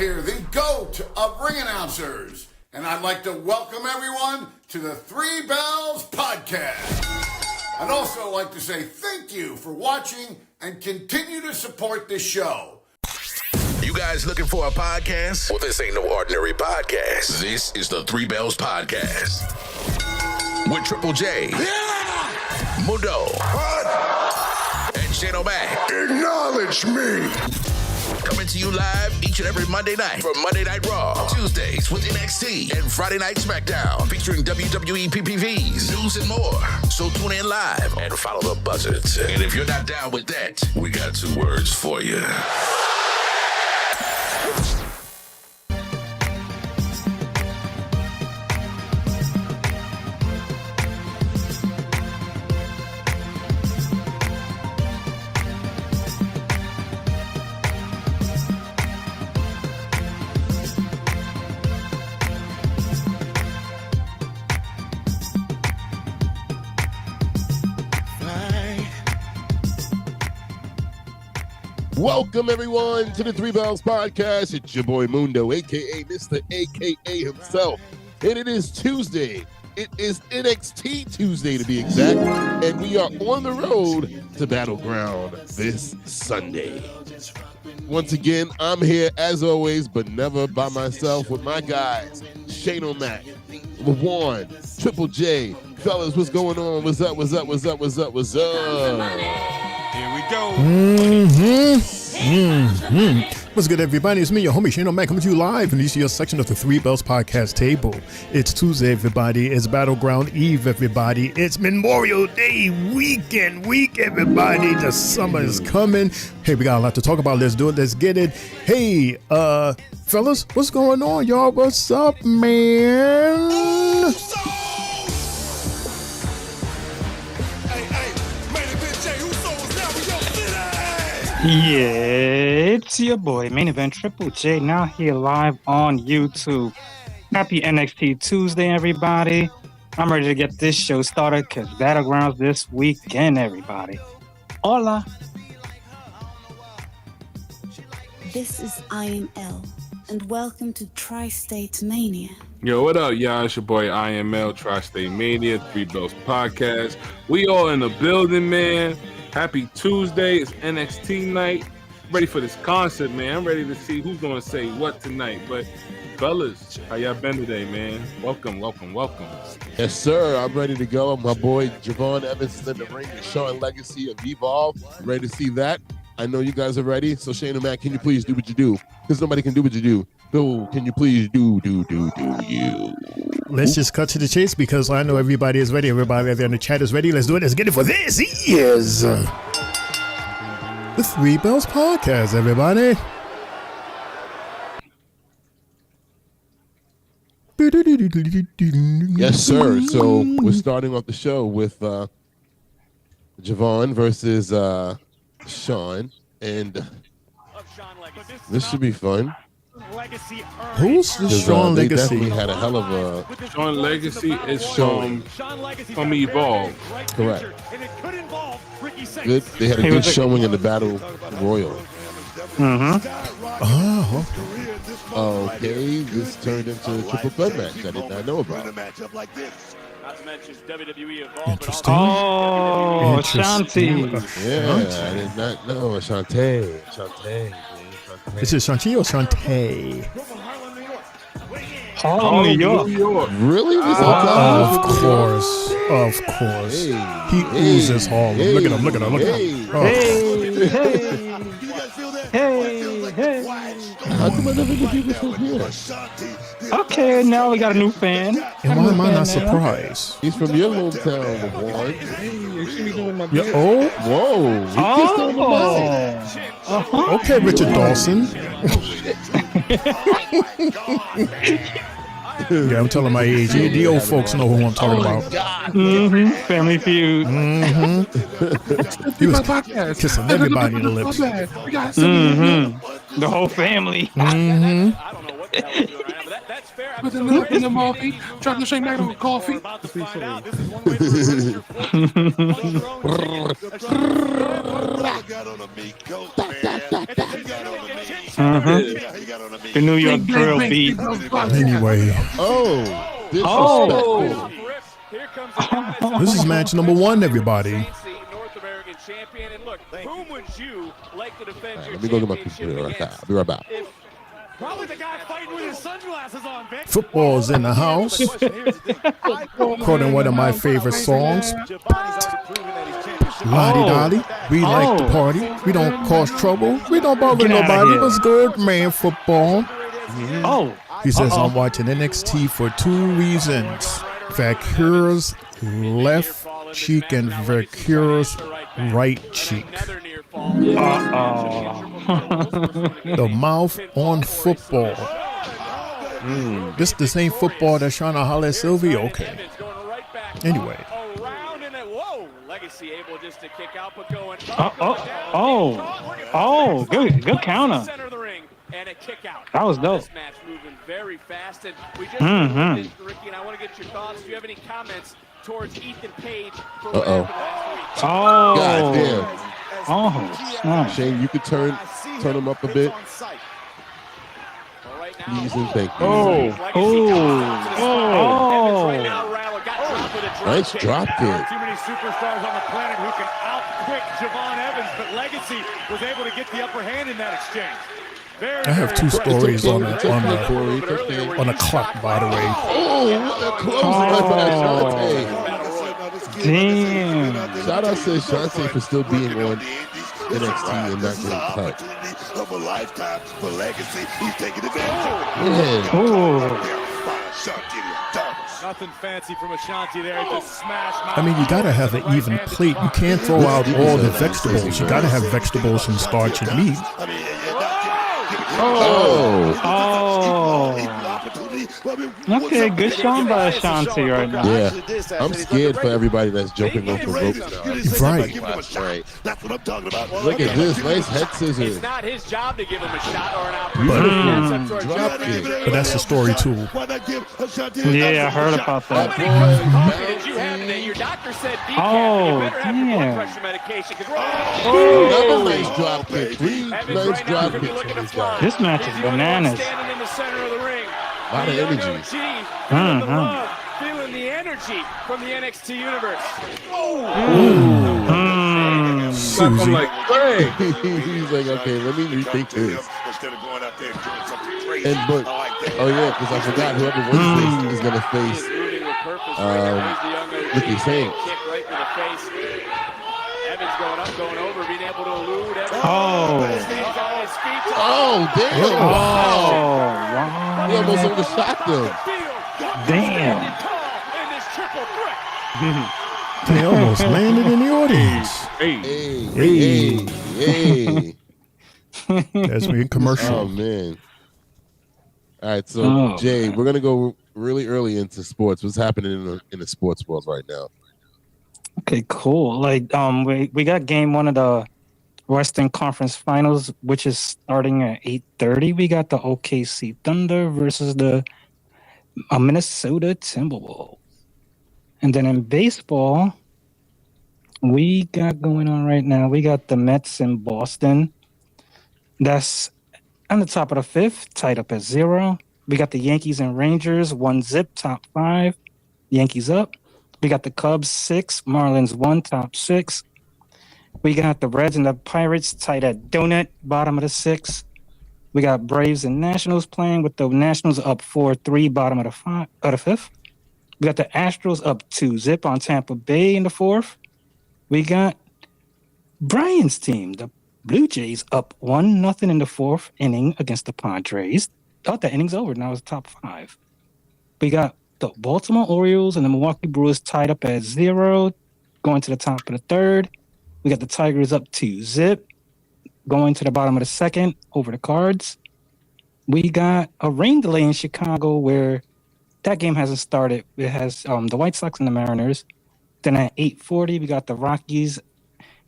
here, the GOAT of ring announcers. And I'd like to welcome everyone to the Three Bells Podcast. I'd also like to say thank you for watching and continue to support this show. You guys looking for a podcast? Well, this ain't no ordinary podcast. This is the Three Bells Podcast. With Triple J, Mundo, and Shane O'Mac. Acknowledge me. Coming to you live each and every Monday night from Monday Night Raw, Tuesdays with NXT, and Friday Night SmackDown, featuring WWE PPVs, news, and more. So tune in live and follow the buzzards. And if you're not down with that, we got two words for you. Welcome, everyone, to the Three Bells Podcast. It's your boy Mundo, a.k.a. Mr. A.k.a. himself. And it is Tuesday. It is NXT Tuesday, to be exact. And we are on the road to Battleground this Sunday. Once again, I'm here, as always, but never by myself, with my guys, Shane O'Mac, LaJuan, Triple J. Fellas, what's going on? What's up? Here we go. What's good, everybody? It's me, your homie Shane O'Mac, coming to you live in this year's section of the Three Bells Podcast table. It's Tuesday, everybody. It's Battleground Eve, everybody. It's Memorial Day weekend, everybody. The summer is coming. Hey, we got a lot to talk about. Let's do it. Let's get it. Hey, fellas, what's going on, y'all? What's up, man? Yeah, it's your boy, Main Event Triple J, now here live on YouTube. Happy NXT Tuesday, everybody. I'm ready to get this show started because Battlegrounds this weekend, everybody. Hola. This is IML, and welcome to Tri-State Mania. Yo, what up, y'all? It's your boy IML, Tri-State Mania, Three Bells Podcast. We all in the building, man. Happy Tuesday. It's NXT night. Ready for this concert, man. I'm ready to see who's going to say what tonight. But, fellas, how y'all been today, man? Welcome. Yes, sir. I'm ready to go. My boy Javon Evans is in the ring. The Sean Legacy of Evolve. Ready to see that. I know you guys are ready. So, Shane and Matt, can you please do what you do? Because nobody can do what you do. So, can you please do you? Let's just cut to the chase because I know everybody is ready. Everybody there in the chat is ready. Let's do it. Let's get it for this. He is the Three Bells Podcast, everybody. Yes, sir. So we're starting off the show with Javon versus Sean, and this should be fun. Who's the Sean they Legacy? Definitely had a hell of a Sean Legacy is from Evolve. correct. Good. They had a good showing in the Battle Royal. Okay, this turned into a triple threat match I did not know about. Not to mention WWE Evolve. Interesting. Oh, Shanti. Yeah, I did not know. Shantae. Is it Shanti or Shantae? Harlem, New York. Really? Of course. Hey, He oozes Harlem. Look at him. Oh. Hey. How come I never knew he was from here? Okay, now we got a new fan. And why am I not surprised? He's from your hometown, LaJuan. Yeah, oh, Whoa. He kissed on the mouth. okay, Richard Dawson. Yeah, I'm telling my age. The old folks know who I'm talking about. Family Feud. He was kissing everybody in the lips. The whole family. I don't know what the hell is going on, but that's fair. Put the milk in the coffee. Try to shake back on coffee. About to find out. This is one way to The New York drill beat. Anyway, Disrespectful. Here comes the guy this is match number 1, everybody. North American champion. And look, whom would you like to defend your Let me go get my championship computer. against? I'll be right back. Probably the guy fighting with his sunglasses on, Vic. Football's in the house. Quoting one of my favorite songs. Lottie Dottie, we like to party. We don't cause trouble. We don't bother Get outta nobody. here. What's good, man? Football. Oh, He says I'm watching NXT for 2 reasons: Vakura's left cheek and Vakura's right cheek. The mouth on football. This the same football that's trying to holler at Sylvia? Okay. Anyway. Legacy able just to kick out, but going good counter. Center of the ring and a kick out. That was dope. This match moving very fast, and we just Ricky, and I want to get your thoughts. Do you have any comments towards Ethan Page for what happened last week? God damn. Oh, Shane, you could turn him up a bit. Please and thank you. Nice drop kick. Too many superstars on the planet who can outquick Javon Evans, but Legacy was able to get the upper hand in that exchange. I have 2 stories on the clock, by the way. damn. Shout out to Shante for still being on NXT and not getting cut. Of a lifetime for Legacy, he's taking advantage of Nothing fancy from Ashanti there. Just smash. I mean, you gotta have an even plate. You can't throw out all the vegetables. You gotta have vegetables and starch and meat. Okay, good showing by Ashanti right now. Yeah, I'm scared for everybody that's jumping off the ropes now. Right. Right. That's what I'm talking about. Look at this, nice head scissors. It's not his job to give him a shot or an opportunity. Drop kick. But that's the story too. Yeah, I heard about that. Did you have today? Your doctor said decaf. You better have your blood pressure medication. Another nice drop kick. 3 nice drop kicks from this guy. This match is bananas. Standing in the center of the ring. A lot of energy. Feeling the love, feeling the energy from the NXT universe. Susie. I'm like, hey. He's like, okay, let me rethink this. And but, oh yeah, because I forgot whoever wins this is gonna face Ricky Saints. Kick right to the face. Evans going up, going over, being able to elude. Evans. Oh, damn! Wow. He almost overshot them. Damn. They almost landed in the audience. Hey. That's me commercial. Oh man. All right, so Jay, we're gonna go really early into sports. What's happening in the sports world right now? Okay, cool. Like, we got game 1 of the Western Conference Finals, which is starting at 8:30. We got the OKC Thunder versus the Minnesota Timberwolves. And then in baseball, we got going on right now, we got the Mets in Boston. That's on the top of the 5th, tied up at 0. We got the Yankees and Rangers, 1-0, top 5. Yankees up. We got the Cubs 6, Marlins 1, top 6. We got the Reds and the Pirates tied at donut, bottom of the 6th. We got Braves and Nationals playing with the Nationals up 4-3, bottom of the 5th. We got the Astros up 2-0 on Tampa Bay in the 4th. We got Brian's team, the Blue Jays, up 1-0 in the 4th inning against the Padres. Thought the inning's over. Now it's top 5. We got the Baltimore Orioles and the Milwaukee Brewers tied up at 0, going to the top of the 3rd. We got the Tigers up 2-0, going to the bottom of the 2nd over the Cards. We got a rain delay in Chicago where that game hasn't started. It has the White Sox and the Mariners. Then at 8:40, we got the Rockies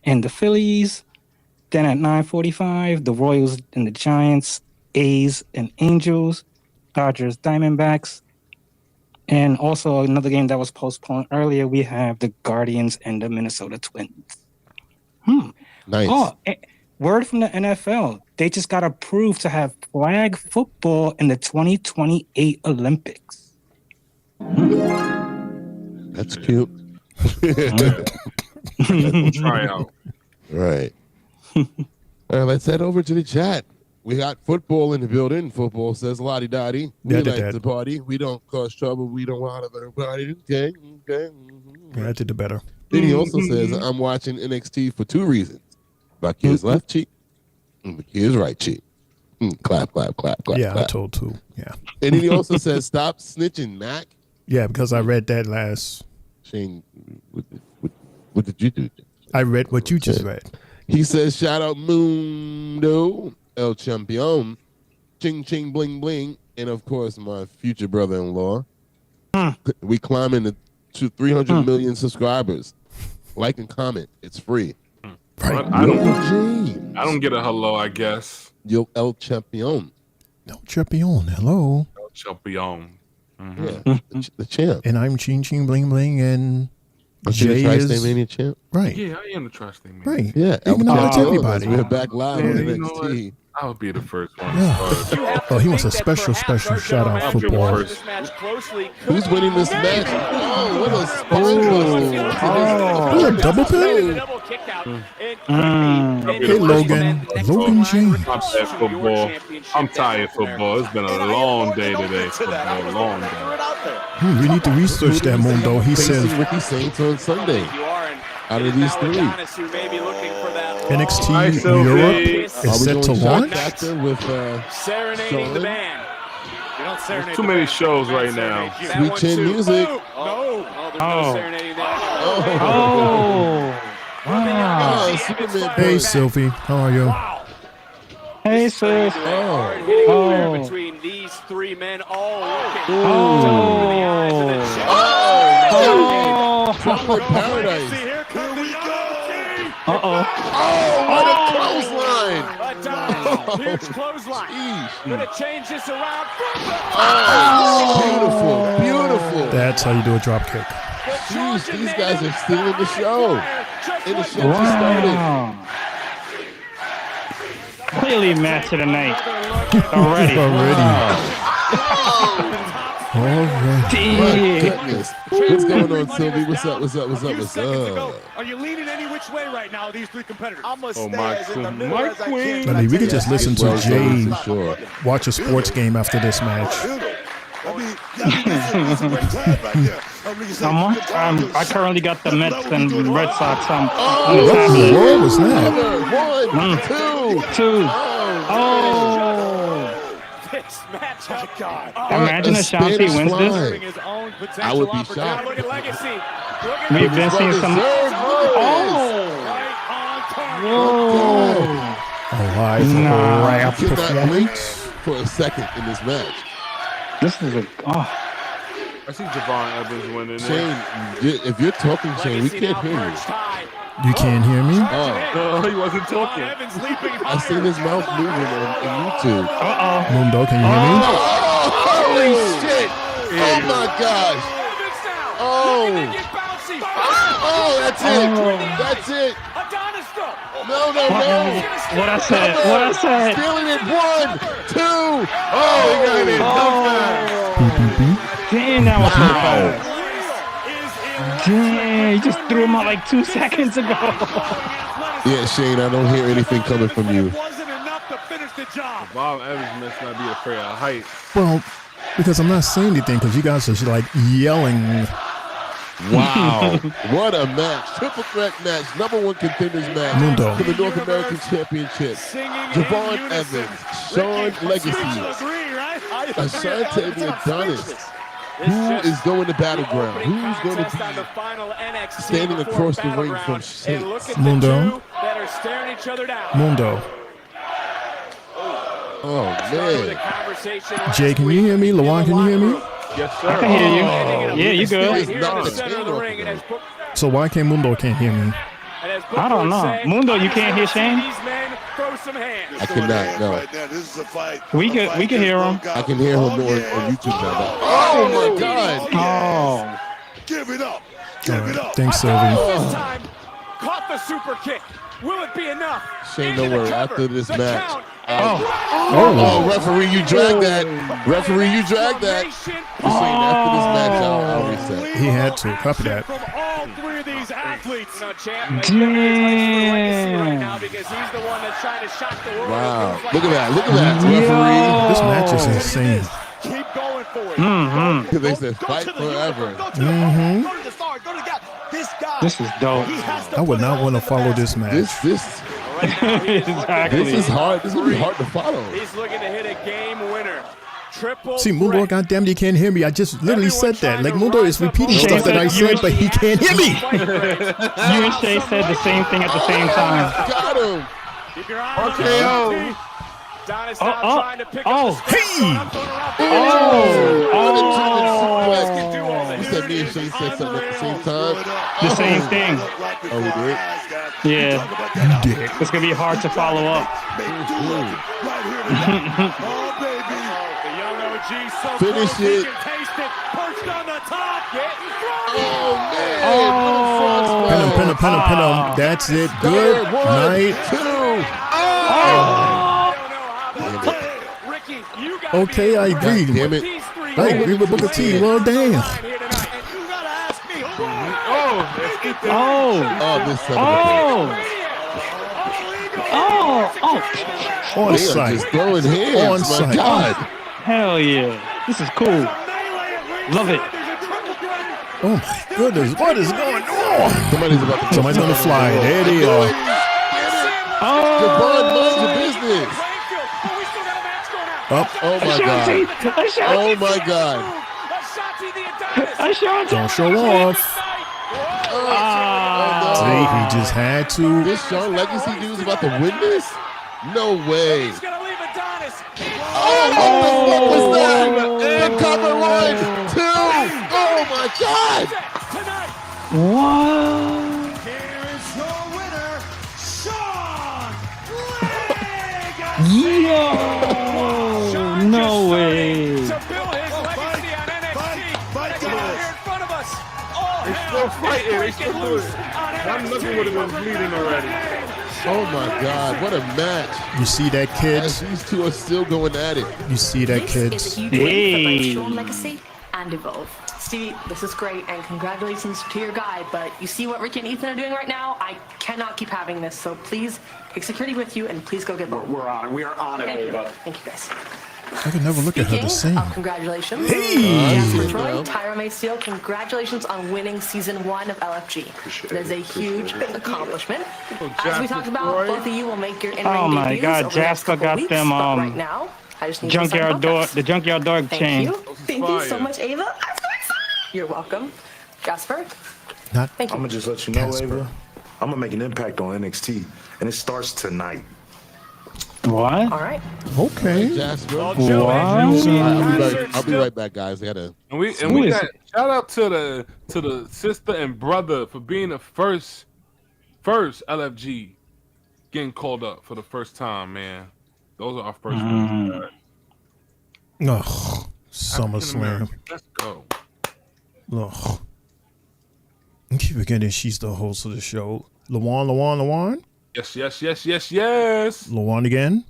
and the Phillies. Then at 9:45, the Royals and the Giants, A's and Angels, Dodgers, Diamondbacks. And also another game that was postponed earlier, we have the Guardians and the Minnesota Twins. Nice. Oh, word from the NFL. They just got approved to have flag football in the 2028 Olympics. That's cute. We'll try out. Right. All right, let's head over to the chat. We got football in the building. Football says lottie dottie. We like to party. We don't cause trouble. We don't want everybody. Okay. Yeah, I did the better. Then he also says, I'm watching NXT for 2 reasons. My kid's left cheek and my kid's right cheek. Clap, clap, clap, clap. Yeah, clap. I told too. Yeah. And then he also says, stop snitching, Mac. Yeah, because I read that last. Shane, what did you do? I read what you just read. He says, shout out Mundo, El Champion, Ching Ching Bling Bling, and of course my future brother-in-law. We climbing to 300 million subscribers. Like and comment. It's free. Right. I don't get a hello, I guess. Yo El Champion. El Champion. Hello. El Champion. Yeah, the champ. And I'm Ching Ching Bling Bling, and Jay is is Mania champ. Right. Yeah, I am the Tri-State Man. Right. Yeah, Acknowledge everybody. We're back live on You know what? NXT. I'll be the first one. Yeah. Oh, he wants a special shout out football. Who's winning this match? Oh, what a spine Oh, a double pin. Hey, Logan. Logan James. I'm tired of football. I'm tired of football. It's been a long day today. Football, long day. We need to research that, Mundo. He says Ricky Saints on Sunday. Out of these 3, NXT Europe is set to launch. With Serenading the band. There's too many shows right now. Sweet Chin Music. Superman. Hey, Sylvie. How are you? Hey, sis. Between these 3 men, all Tropic Paradise. Uh-oh. What a clothesline. Huge clothesline. Gonna change this around. Beautiful. That's how you do a drop kick. Jeez, these guys are still in the show. And the show just started. Clearly match of the night. Already. My goodness. What's going on, Sylvie? What's up? Are you leaning any which way right now, these 3 competitors? I'm Oh, my queen. I mean, we could just listen to Jay Sure. watch a sports game after this match. I currently got the Mets and Red Sox on What the the tablet. world was that? 1, 2. Two. This matchup. Imagine Ashanti Spanish wins this. fly. I would be shocked. Look at Legacy. We've been seeing some. A live rap Cannot wait performance. for a second in this match. This is a. I see Javon Evans winning. Shane, if you're talking, Shane, we can't hear you. You can't hear me? No, he wasn't talking. I seen his mouth moving on YouTube. Mundo, can you hear me? Holy shit! Oh my gosh! Oh, that's it! That's it! No! What I said. Stealing it! 1, 2! Oh, he got it! Damn, that was so fast. Damn, you just threw him out like 2 seconds ago. Yeah, Shane, I don't hear anything coming from you. Bob Evans must not be afraid of height. Well, because I'm not saying anything because you guys are like yelling. Wow. What a match. Triple threat match. #1 contenders match Mundo. for the North American Championship. Javon Evans, Sean Legacy, Ashante the Adonis. Who is going to Battleground? Who's going to be standing across the ring from Shane? Mundo. Mundo. Oh, man. Jay, can you hear me? Lawan, can you hear me? Yes, sir. I can hear you. Yeah, you good. Knock the chain off of him. So why can't Mundo can't hear me? I don't know. Mundo, you can't hear Shane? I cannot, no. We can hear him. I can hear him more on YouTube now. Oh, my God. Oh. Give it up. All right. Thanks, Sylvie. Caught the super kick. Will it be enough? Shane, don't worry. After this match. Oh, referee, you dragged that. Referee, you dragged that. Just saying, after this match, I'll reset. he had to copy that. From all three of these athletes. Damn. Because he's the one that's trying to shock the world. Wow. Look at that. Look at that. Referee. This match is insane. Keep going for it. Mm-hmm. They said fight forever. Go to the bar, go to the star, go to the guy. This guy. This is dope. He has to I would not want to follow this match. This Exactly. is hard. This will be hard to follow. He's looking to hit a game winner. Triple See, Mundo, threat. goddamn, you can't hear me. I just literally said that. Like, Mundo is repeating Shay stuff that I said- said, but he can't hear me. You and Shay said the same thing at the same time. Got him. Keep your eye on RKO. the Donis now trying to pick oh, up the space. hey. He said me and Shane said something at the same time. The same thing. Oh, we did? Yeah. It's going to be hard to follow up. Finish it. Perched on the top. Oh, man. Pin him. That's it. Good night. Ricky, you got Okay, I agree. Damn it. I agree with Booker T. Well, damn. Oh. Oh, this son of a Oh. On They are site. just throwing hands. On My site. God. Hell yeah. This is cool. Love it. Oh, my goodness. What is going on? Somebody's Somebody's going to fly. There they are. Javon, mind your business. Up. Oh, my God. Oh, my God. Don't show off. See, he just had to. This Shawn Legacy dude's about to win this? No way. Oh, what was that? And cover 1, 2. Oh, my God. What? Here is your winner, Shawn Yo. No way. They're still fighting. They still do it. One nothing would have been bleeding already. Oh, my God. What a match. You see that, kids? As these two are still going at it. You see that, This is kids? a huge win for both Hey. Shawn Legacy and Evolve. Stevie, this is great, and congratulations to your guy, but you see what Ricky and Ethan are doing right now? I cannot keep having this, so please take security with you, and please go get more. We're on it. We are on it, Thank you. Ava. Thank you, guys. I can never look at her the Speaking same. of congratulations, Hey. Jasper Troy, Tyra May Steele, congratulations on winning season 1 of LFG. It is a huge accomplishment. As we talked about, both of you will make your in-ring Oh my debuts God, over the next Jasper couple got weeks, them, but right now, I just need to sign Junkyard door, contracts. the junkyard dog Thank chain. you. Thank you so fire. much, Ava. I'm so excited. You're welcome. Jasper, Not thank you. I'm gonna just let you know, Casper. Ava. I'm gonna make an impact on NXT, and it starts tonight. What? All right. okay. Jasper. Wow. I'll be right back, guys. I gotta. And we Who is got shout out to the sister and brother for being the first LFG getting called up for the first time, man. Those are our first ones. Ugh. SummerSlam. Let's go. Ugh. I keep forgetting she's the host of the show. Lawan? Yes. Lawan again?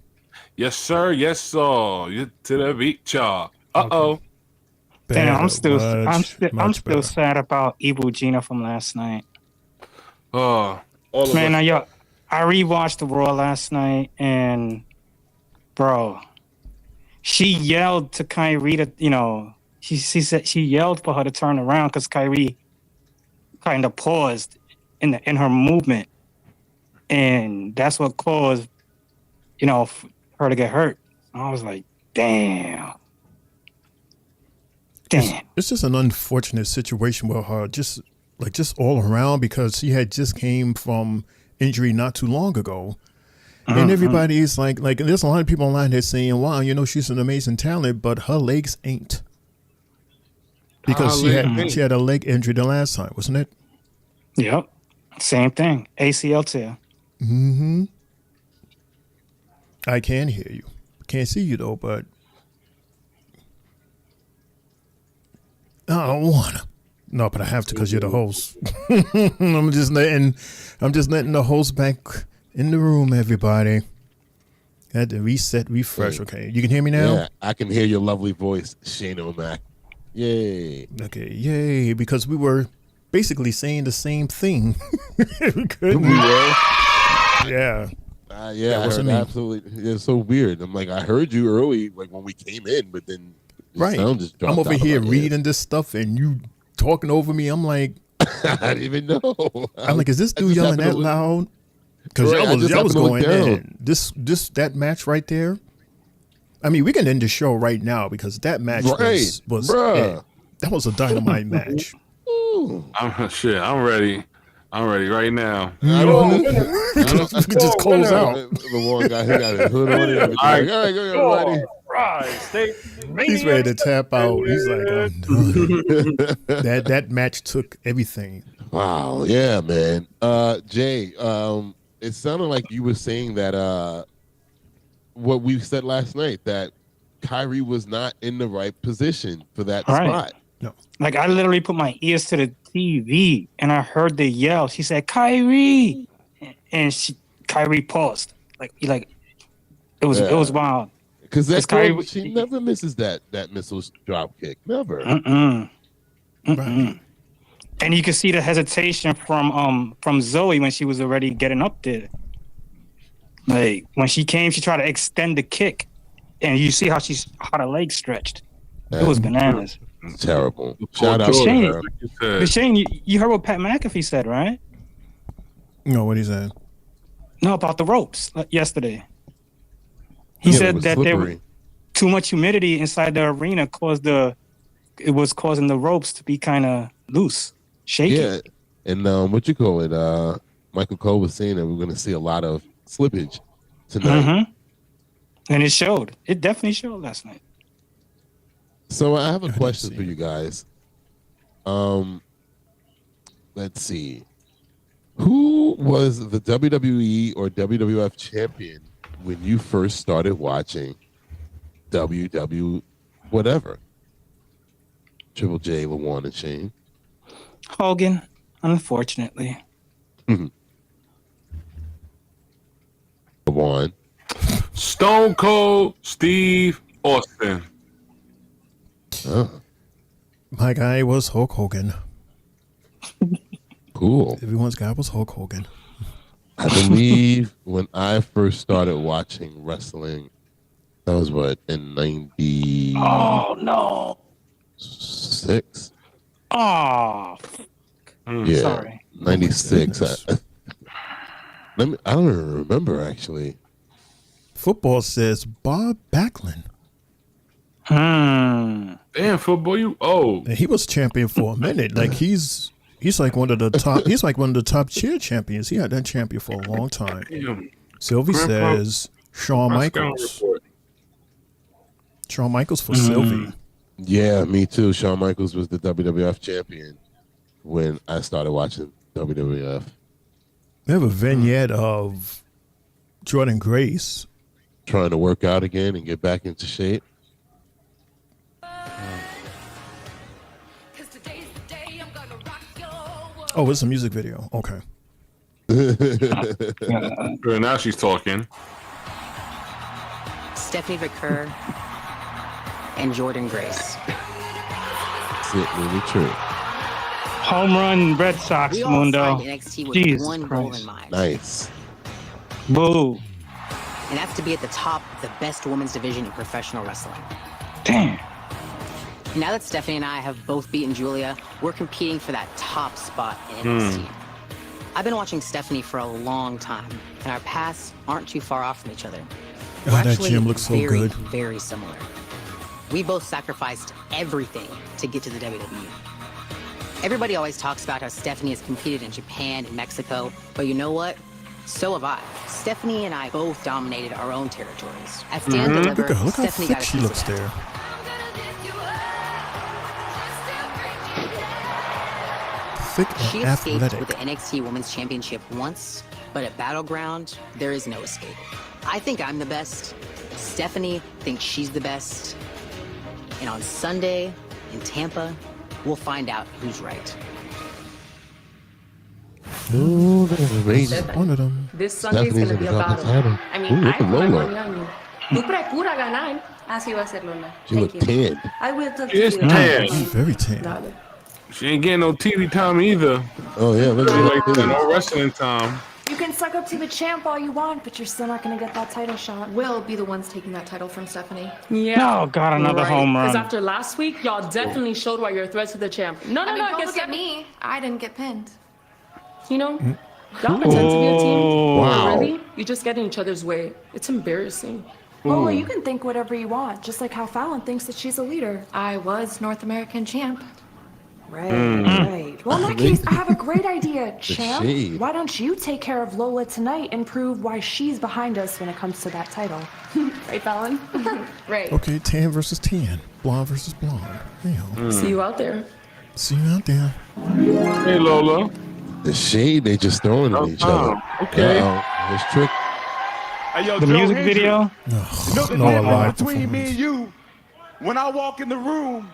Yes, sir. Yes, sir. You to the beat, y'all. Uh-oh. Damn, I'm Better, still better. sad about Evil Gina from last night. All of Man, us. I rewatched the Raw last night, and bro, she yelled to Kyrie to, she said she yelled for her to turn around because Kyrie kind of paused in her movement, and that's what caused, her to get hurt. I was like, damn. It's just an unfortunate situation with her, just all around, because she had just came from injury not too long ago. And everybody's like, there's a lot of people online that's saying, wow, she's an amazing talent, but her legs ain't. Because she had a leg injury the last time, wasn't it? Yep. Same thing. ACL tear. Mm-hmm. I can hear you. Can't see you though, but I don't wanna. No, but I have to because you're the host. I'm just letting the host back In the room, everybody. Had to reset, refresh. Okay, you can hear me now? Yeah, I can hear your lovely voice, Shane O'Mac. Yay. Okay, yay, because we were basically saying the same thing. we were? Yeah. Yeah, I heard absolutely. It's so weird. I'm like, I heard you early, like when we came in, but then the sound just dropped. I'm over out here of my reading ears. this stuff and you talking over me. I'm like, I didn't even know. I'm like, is this dude yelling that loud? Because Right, y'all was going down. in. That match right there. I mean, we can end the show right now because that match was that was a dynamite match. I'm ready. I'm ready right now. We can just close out. The one guy who got his hood on and everything. All right, go ahead, buddy. He's ready to tap out. He's like, I'm done. that match took everything. Wow, yeah, man. Jay, it sounded like you were saying that what we said last night, that Kyrie was not in the right position for that spot. No. Like, I literally put my ears to the TV and I heard the yell. She said, Kyrie! And Kyrie paused. It was wild. Because Kyrie, she never misses that missile drop kick. Never. Right. And you could see the hesitation from Zoe when she was already getting up there. Like, when she came, she tried to extend the kick, and you see how her legs stretched. It was bananas. Terrible. Shout out Shane, to her. but Shane, you heard what Pat McAfee said, right? No, what he said? No, about the ropes yesterday. He said that there was too much humidity inside the arena it was causing the ropes to be kind of loose, shaky. Yeah, and Michael Cole was saying that we're going to see a lot of slippage tonight. And it showed. It definitely showed last night. So I have a question for you guys. Let's see. Who was the WWE or WWF champion when you first started watching WW whatever? Triple J, LaJuan, and Shane. Hogan, unfortunately. LaJuan. Stone Cold Steve Austin. My guy was Hulk Hogan. Cool. Everyone's guy was Hulk Hogan. I believe when I first started watching wrestling, that was in 90. Oh no. 6. Oh. Yeah. Sorry. 96. I don't even remember actually. Football says Bob Backlund. Damn, football, you old. And he was champion for a minute. Like he's like one of the top. He's like one of the top cheer champions. He had that champion for a long time. Damn. Sylvie says Shawn Michaels. Shawn Michaels for Sylvie. Yeah, me too. Shawn Michaels was the WWF champion when I started watching WWF. We have a vignette of Jordan Grace trying to work out again and get back into shape. Oh, it's a music video. Okay. Now she's talking. Stephanie McCurr and Jordan Grace. Really true. Home run Red Sox, We all Mundo. signed NXT with Jesus one goal Christ. in mind. Nice. Boo. And that's to be at the top of the best women's division in professional wrestling. Damn. Now that Stephanie and I have both beaten Julia, we're competing for that top spot in NXT. I've been watching Stephanie for a long time, and our paths aren't too far off from each other. We're that actually gym looks so very, good. very similar. We both sacrificed everything to get to the WWE. Everybody always talks about how Stephanie has competed in Japan and Mexico, but you know what? So have I. Stephanie and I both dominated our own territories. At Stand Deliver, Look at her. Look how Stephanie thick got a she piece looks of that. there. Thick She and escaped athletic. with the NXT Women's Championship once, but at Battleground, there is no escape. I think I'm the best. Stephanie thinks she's the best. And on Sunday in Tampa, we'll find out who's right. One of them. This Sunday is going to be a battle. I mean, I put my money on you. Tú procura ganar. Así va a ser, Lola. She look tan. I will talk to She is you. tan. She's very tan. Dale. She ain't getting no TV time either. Oh yeah, look She at like that. no wrestling time. You can suck up to the champ all you want, but you're still not going to get that title shot. We'll be the ones taking that title from Stephanie. Yeah. Oh, God, another home run. Because after last week, y'all definitely showed why you're a threat to the champ. No, Don't look at me. I didn't get pinned. You know, y'all pretend to be a team. Wow. But really, you just get in each other's way. It's embarrassing. Lola, you can think whatever you want, just like how Fallon thinks that she's a leader. I was North American champ. Right, right. Well, in that case, I have a great idea, champ. shade. Why don't you take care of Lola tonight and prove why she's behind us when it comes to that title? Right, Fallon? Right. Okay, tan versus tan. Blonde versus blonde. Yeah. See you out there. See you out there. Hey, Lola. The shade they just throwing at each other. Okay. It's trick. Hey, yo, The Joe music Hendry, video? You know the No, a difference live between me performance. and you? When I walk in the room,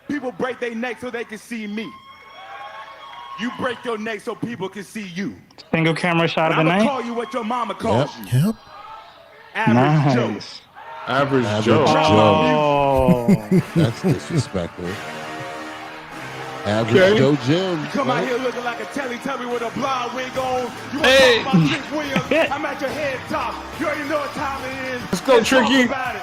people break their neck so they can see me. You break your neck so people can see you. Single camera shot of the I'm gonna night. call you what your mama calls Yep. you. Yep. Average Joe. Nice. Average Joe. Oh. That's disrespectful. Average Okay. Joe Jim. Come out here looking like a Teletubby with a blonde wig on. You Hey. want to talk about Trick Williams? I'm at your head top. You already know what time it is. Let's go, Let's talk Tricky. about it.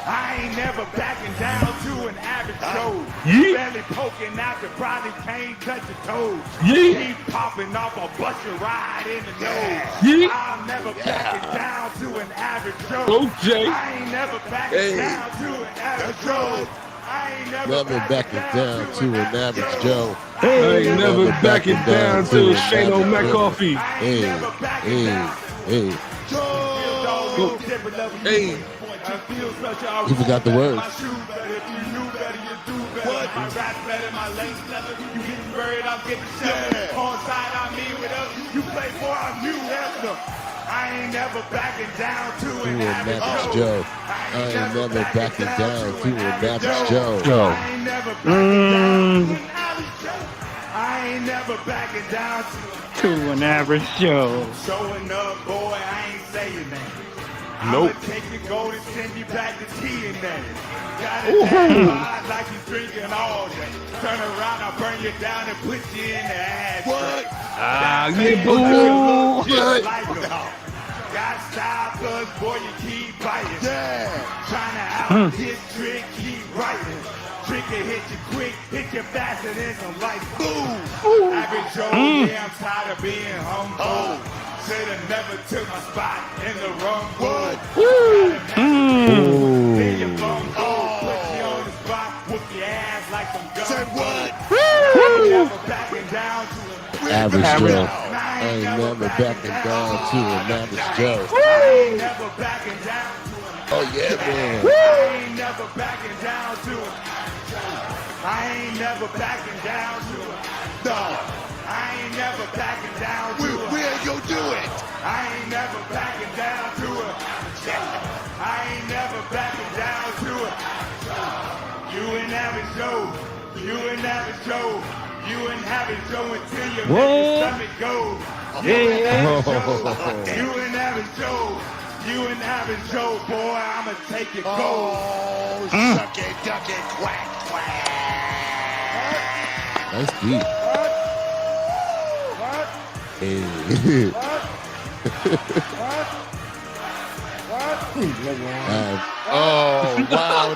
I ain't never backing down to an average Joe. Yeet. Barely poking out, you probably can't touch your toes. Yeet. Keep popping off a bust you right in the nose. Yeet. I'm never backing down to an average Joe. Go, Jay. I ain't never backing Hey. down to an average Joe. I ain't never Never backing down to an average Joe. I ain't never backing down to a Shane McCoffee. Hey, hey, hey. Hey. You forgot the words. My rap better, my lace leather. You getting buried, I'm getting sheltered. On side, I'm me with us. You play for, I'm you after. I ain't never backing down to an average Joe. I ain't never backing down to an average Joe. I ain't never backing down to an average Joe. I ain't never backing down To an average Joe. Showing up, boy, I ain't saying that. Nope. I'ma take your gold and send you back to tea and that. Got it down hard like you drinking all day. Turn around, I'll burn you down and put you in the ass. What? Yeah, boo. Got style, cause boy, you keep biting. Yeah. Trying to out this trick, keep writing. Trick will hit you quick, hit you faster than some light. Boom. Average Joe, yeah, I'm tired of being humble. Should've never took my spot in the wrong wood. Then you bum put you on the spot, whoop your ass like some gum. Say what? Never backing down to an Average Joe. I ain't never backing down to an average Joe. I ain't never backing down to an Oh yeah, man. I ain't never backing down to it. I ain't never backing down to it. No. I ain't never backing down to it. We ain't gonna do it. I ain't never backing down to it. I ain't never backing down to it. You and Average Joe. You and Average Joe. You and Average Joe until you make your stomach go. You and Average Joe. You and Average Joe, boy, I'ma take your gold. Oh, suck it, duck it, quack, quack. That's deep. What? Hey. Oh, wow.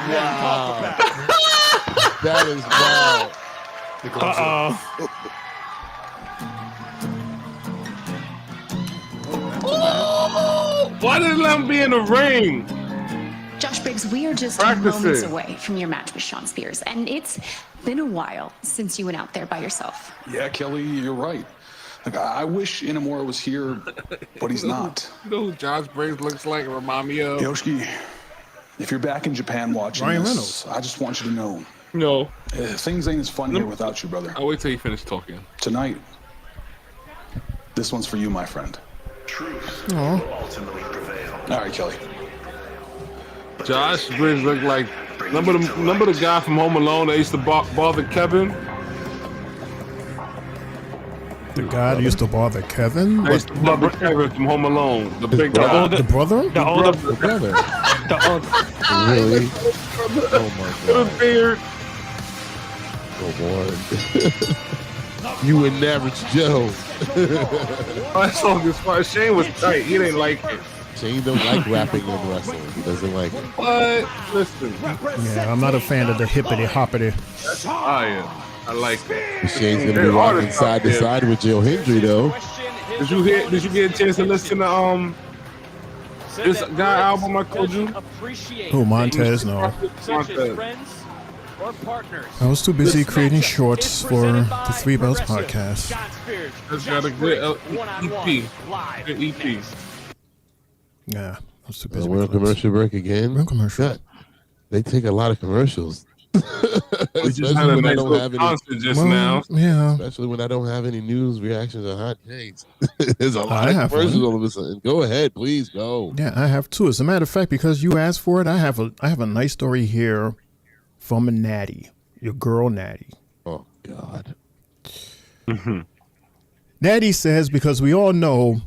Wow. That is wild. Why didn't let him be in the ring? Josh Briggs, we are just Practice moments it. away from your match with Sean Spears, and it's been a while since you went out there by yourself. Yeah, Kelly, you're right. Like, I wish Inamura was here, but he's not. You know who Josh Briggs looks like? Remind me of Yoshiki, if you're back in Japan watching Ryan this, Reynolds. I just want you to know, No. things ain't as fun here without you, brother. I'll wait till you finish talking. Tonight, this one's for you, my friend. Truth will ultimately prevail. All right, Kelly. Josh Briggs looked like remember the guy from Home Alone that used to bother Kevin? The guy that used to bother Kevin? I used to bother Kevin from Home Alone. The big guy. The brother? The older brother. The older. Really? Oh my God. The beard. Oh boy. You and Average Joe. My song is fire. Shane was tight. He didn't like it. Shane don't like rapping and wrestling. He doesn't like it. What? Listen. Yeah, I'm not a fan of the hippity hoppity. That's fire. I like that. Shane's gonna be rocking side to side with Joe Hendry though. Did you get a chance to listen to this guy album I told you? Who, Montez? No. I was too busy creating shorts for the Three Bells podcast. It's got a good EP. Good EP. Yeah, I was too busy. We're on commercial break again. We're on commercial. God, they take a lot of commercials. We just had a nice little concert just now. Yeah. Especially when I don't have any news, reactions, or hot takes. There's a lot I of have commercials one. all of a sudden. Go ahead, please go. Yeah, I have two. As a matter of fact, because you asked for it, I have a nice story here from a Natty, your girl Natty. Oh God. Natty says, because we all know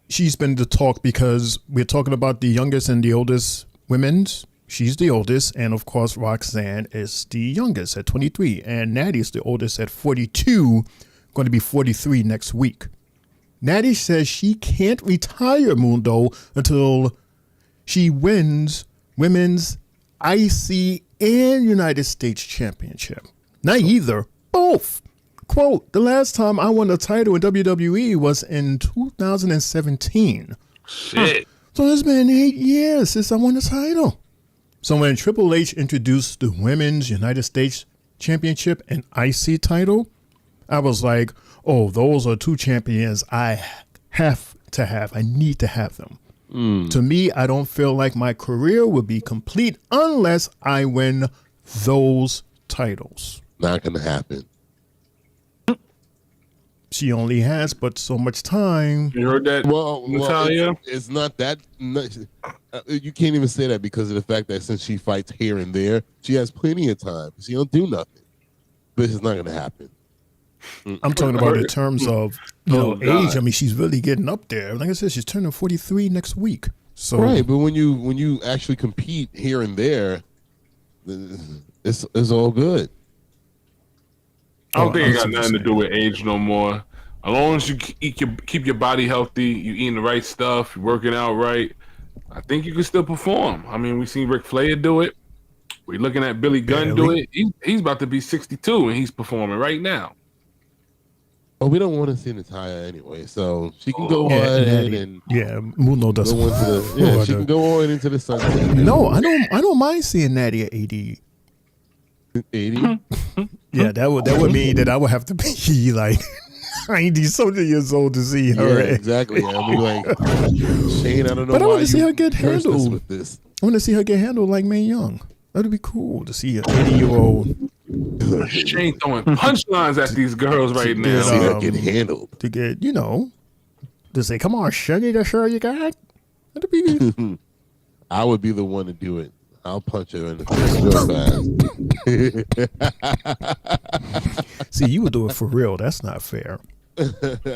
she's been the talk because we're talking about the youngest and the oldest women's. She's the oldest, and of course Roxanne is the youngest at 23, and Natty is the oldest at 42, going to be 43 next week. Natty says she can't retire, Mundo, until she wins women's IC and United States Championship. Not either, both. Quote, the last time I won a title in WWE was in 2017. Shit. So it's been 8 years since I won a title. So when Triple H introduced the Women's United States Championship and IC title, I was like, oh, those are two champions I have to have. I need to have them. To me, I don't feel like my career will be complete unless I win those titles. Not going to happen. She only has but so much time. You heard that, Natalia? It's not that. You can't even say that because of the fact that since she fights here and there, she has plenty of time. She don't do nothing. But it's not going to happen. I'm talking about in terms of age. I mean, she's really getting up there. Like I said, she's turning 43 next week. So right, but when you actually compete here and there, it's all good. I don't think it got nothing to do with age no more. As long as you keep your body healthy, you eating the right stuff, you're working out right, I think you can still perform. I mean, we've seen Ric Flair do it. We're looking at Billy Gunn do it. He's about to be 62 and he's performing right now. Oh, we don't want to see Natalia anyway, so she can go ahead and Mundo doesn't. She can go on into the sunset. No, I don't mind seeing Natty at 80. 80? Yeah, that would mean that I would have to be like 90-something years old to see her. Yeah, exactly. I'll be like, Shane, I don't know but I why want to see her get cursed us handled. with this. I want to see her get handled like Mae Young. That'd be cool to see an 80-year-old. Shane throwing punchlines at these girls right now. See her get handled. To get, to say, come on, Shuggy, that's all you got? That'd be good. I would be the one to do it. I'll punch her in the face real fast. See, you would do it for real. That's not fair.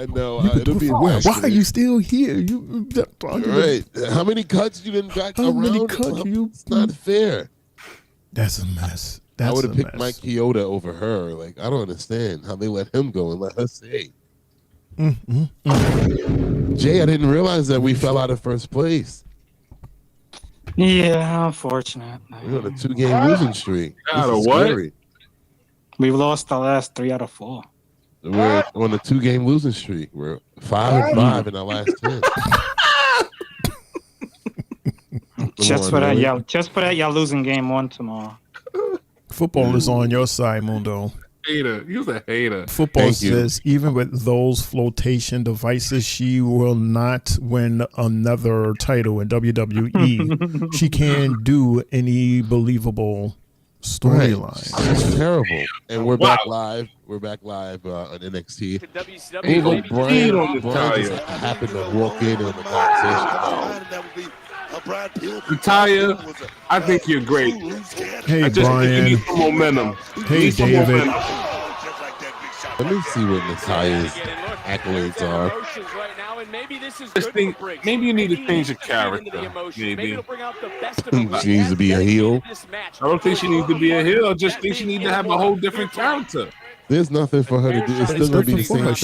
No, You could it'll do it be for real. Why are you still here? Right. How many cuts you didn't got around? It's not fair. That's a mess. I would have picked Mike Chioda over her. Like, I don't understand how they let him go and let her stay. Jay, I didn't realize that we fell out of first place. Yeah, unfortunate. We're on a 2-game losing streak. Out of what? Scary. We've lost the last 3 out of 4. We're on a 2-game losing streak. We're 5-5 in our last 10. Just for that, y'all losing game 1 tomorrow. Football is on your side, Mundo. Hater. You're a hater. Football says even with those flotation devices, she will not win another title in WWE. She can't do any believable storyline. It's terrible. And we're back live. We're back live on NXT. Brian just happened to walk in on the conversation. Natalia, I think you're great. Hey, I just Brian. think you need some momentum. Hey, David. Let me see what Natalia's accolades are. Maybe you need to change the character. Maybe she needs to be a heel. I don't think she needs to be a heel. I just think she needs to have a whole different character. There's nothing for her to do. It's still going to be the same thing.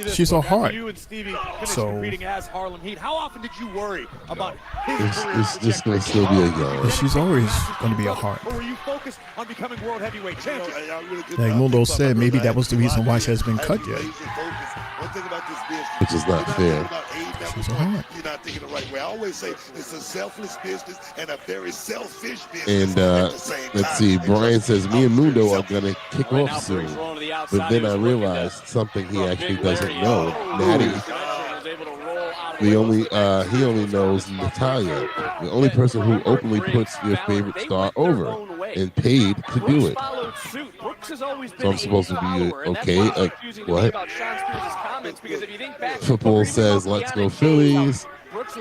She's a heart. You and Stevie finished So competing as Harlem Heat. How often did you worry about it's just going to still be a heel. She's always going to be a heart. Or were you focused on becoming world heavyweight champion? Like Mundo said, maybe that was the reason why she hasn't been cut yet. Which is not fair. She's a heart. You're not thinking the right way. I always say it's a selfless business and a very selfish business. And let's see, Brian says, me and Mundo are going to kick off soon. But then I realized something he actually doesn't know. Natty, he only knows Natalya, the only person who openly puts your favorite star over and paid to do it. So I'm supposed to be okay? What? Football says, let's go Phillies.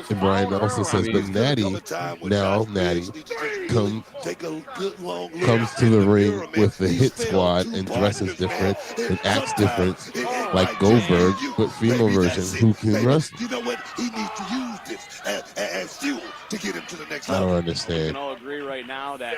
And Brian also says, but Natty comes to the ring with the Hit Squad and dresses different and acts different, like Goldberg, but female version who can wrestle. You know what? He needs to use this as fuel to get him to the next I level. don't understand. We can all agree right now that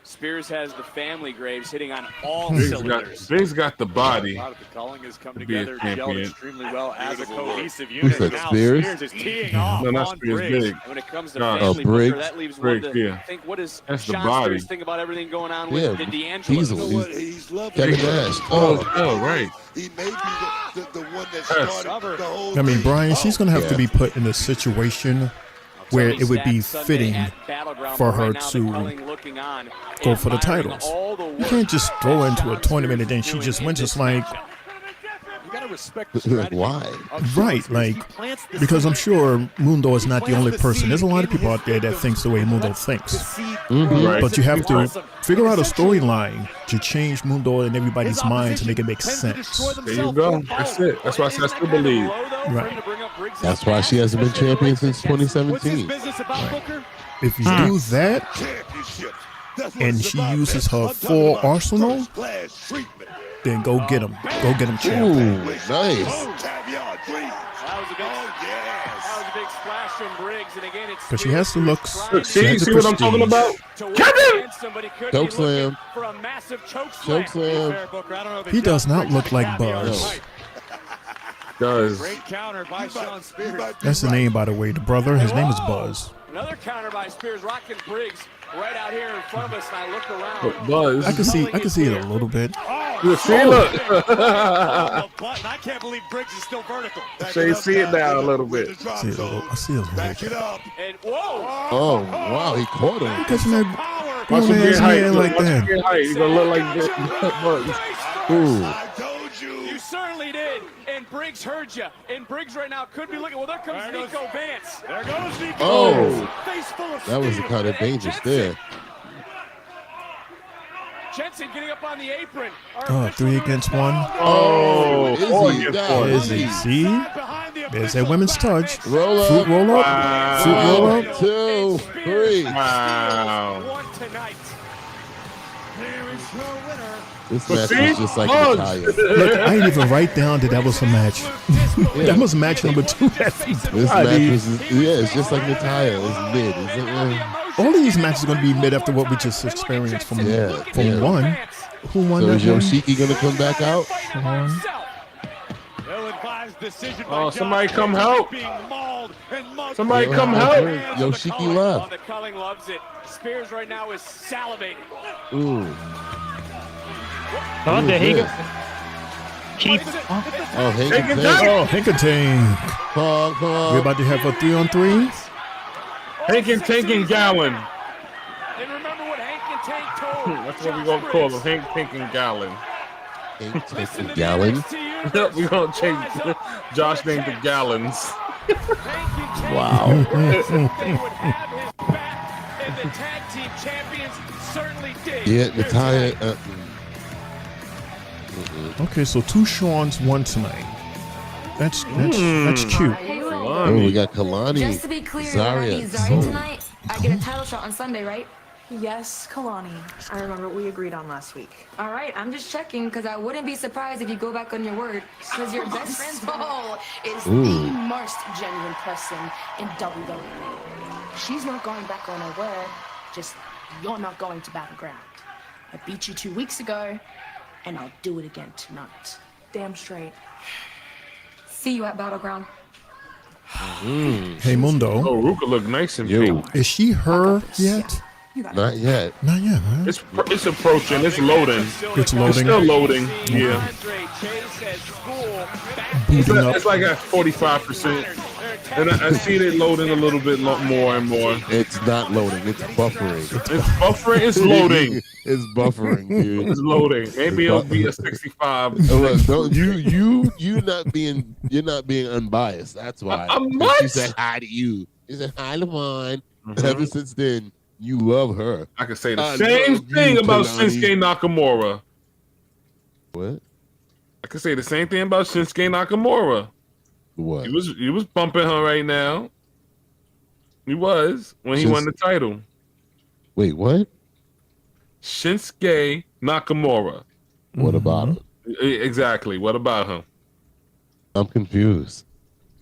Spears has the family Graves hitting on all Big's cylinders. Big's got the body. A lot of the calling has come to be a together, gelled champion. extremely well as a cohesive Who unit. said Now Spears? Spears is teeing off No, not on Spears, Briggs. Big. When it comes to No, family, Briggs. Booker, that leaves Briggs, one to yeah. think, what does That's the Sean body. Spears think about everything going on Yeah, with D'Angelo? Diesel. He's loving Kevin it. Nash. Oh, right. He may be the one that started the whole I mean, thing. Brian, she's going to have to Yeah. be put in a situation where it would be fitting for her to go for the titles. You can't just throw her into a tournament and then she just wins. It's like, You gotta respect the strategy why? of right, Spears. like, He plants the because I'm seed. sure Mundo is not the only Plants the person. There's a lot of seed people in out there that his thinks the way Mundo lets the thinks. seed Mhm. grow. Right. But you have to Awesome. figure out a Essentially, storyline to change Mundo in everybody's his mind to make it opposition make tends to destroy sense. There you themselves go. or That's follow. it. That's why I said I still believe. Right. That's why she hasn't been champion since What's his 2017. business about Booker? If you do that Championship. That's what and it's she about, uses man. her I'm talking full about arsenal, first-class treatment. then go get him. Go get him Ooh, champ. nice. Oh, caviar dreams. That was a big, Oh, yes. that was a big splash from Briggs, and again, it's Because she has the looks. Look, She see, has the see what I'm talking prestige. about? Kevin! Choke slam. For a massive choke Choke slam. slam. He does not look like Buzz. Does. Great counter by Sean Spears. That's the name, by the way. The brother, his name is Buzz. Another counter by Spears, rocking Briggs right out here in front of us, and I look around. Buzz. I can see it a little bit. You see, look. The button. I can't believe Briggs is still vertical. So you see it now a little bit. I see it a little Back it bit. up. And whoa! Oh, wow, he caught him. Catching that Watch him grown get ass height. man like Watch him that. get height. He's gonna look like this. Buzz. Ooh. I told you. You certainly did, and Briggs heard you. And Briggs right now could be looking. Well, there comes There goes- Nico Vance. There goes Nico. Oh. Face full of That was steel. kind of dangerous there. Jensen getting up on the apron. Oh, 3 against 1. Oh, Izzy, down. Izzy, see? There's that women's touch. Roll Fruit up. roll up. Wow. Fruit roll up. 2, 3. Wow. One tonight. There is your winner. This match see? was just like Buzz. Natalia. Look, I didn't even write down that was a match. That was match number 2. This match was, yeah, it's just like Natalia. It's mid. It's, All of these matches are going to be mid after what we just experienced from Yeah. one. Who won so that is one? Yoshiki going to come back out? Ill-advised decision by Oh, John somebody come Spears help. being mauled and mugged. Somebody Yeah, come I help. heard Yoshiki left. The Culling loves it. Spears right now is salivating. Ooh. Oh, there he Who is go. this? Keep. Oh, Hank Take it and down. Tank. Oh, Hank and Tank. Come on. We're about to have a 3-on-3. Hank and Tank and Gallon. And remember what Hank and Tank told. That's what we're gonna call them. Hank, Tank, and Gallon. Hank, Tank, and Gallon. We're gonna change Josh name to Gallons. Wow. And the tag team champions certainly did. Yeah, Natalia. Okay, so 2 Shawns, 1 tonight. That's cute. Oh, we got Kalani. Just to be clear, Zarya. Zarya tonight, I get a title shot on Sunday, right? Yes, Kalani. I remember what we agreed on last week. All right, I'm just checking because I wouldn't be surprised if you go back on your word because your best friend's Soul is Ooh. the most genuine person in WWE. She's not going back on her word, just you're not going to Battleground. I beat you 2 weeks ago, and I'll do it again tonight. Damn straight. See you at Battleground. Hey, Mundo. Oh, Ruka look nice and pink. Is she her yet? Not yet. Not yet, man. It's approaching. It's loading. It's loading. It's still loading. Yeah. It's like at 45%. And I see it loading a little bit more and more. It's not loading. It's buffering. It's buffering. It's loading. It's buffering, dude. It's loading. Maybe it'll be a 65. Look, don't you're not being unbiased. That's why. What? She said hi to you. She said hi, Levon. Ever since then, you love her. I can say the same thing about Shinsuke Nakamura. What? I can say the same thing about Shinsuke Nakamura. What? He was bumping her right now. He was when he won the title. Wait, what? Shinsuke Nakamura. What about him? Exactly. What about him? I'm confused.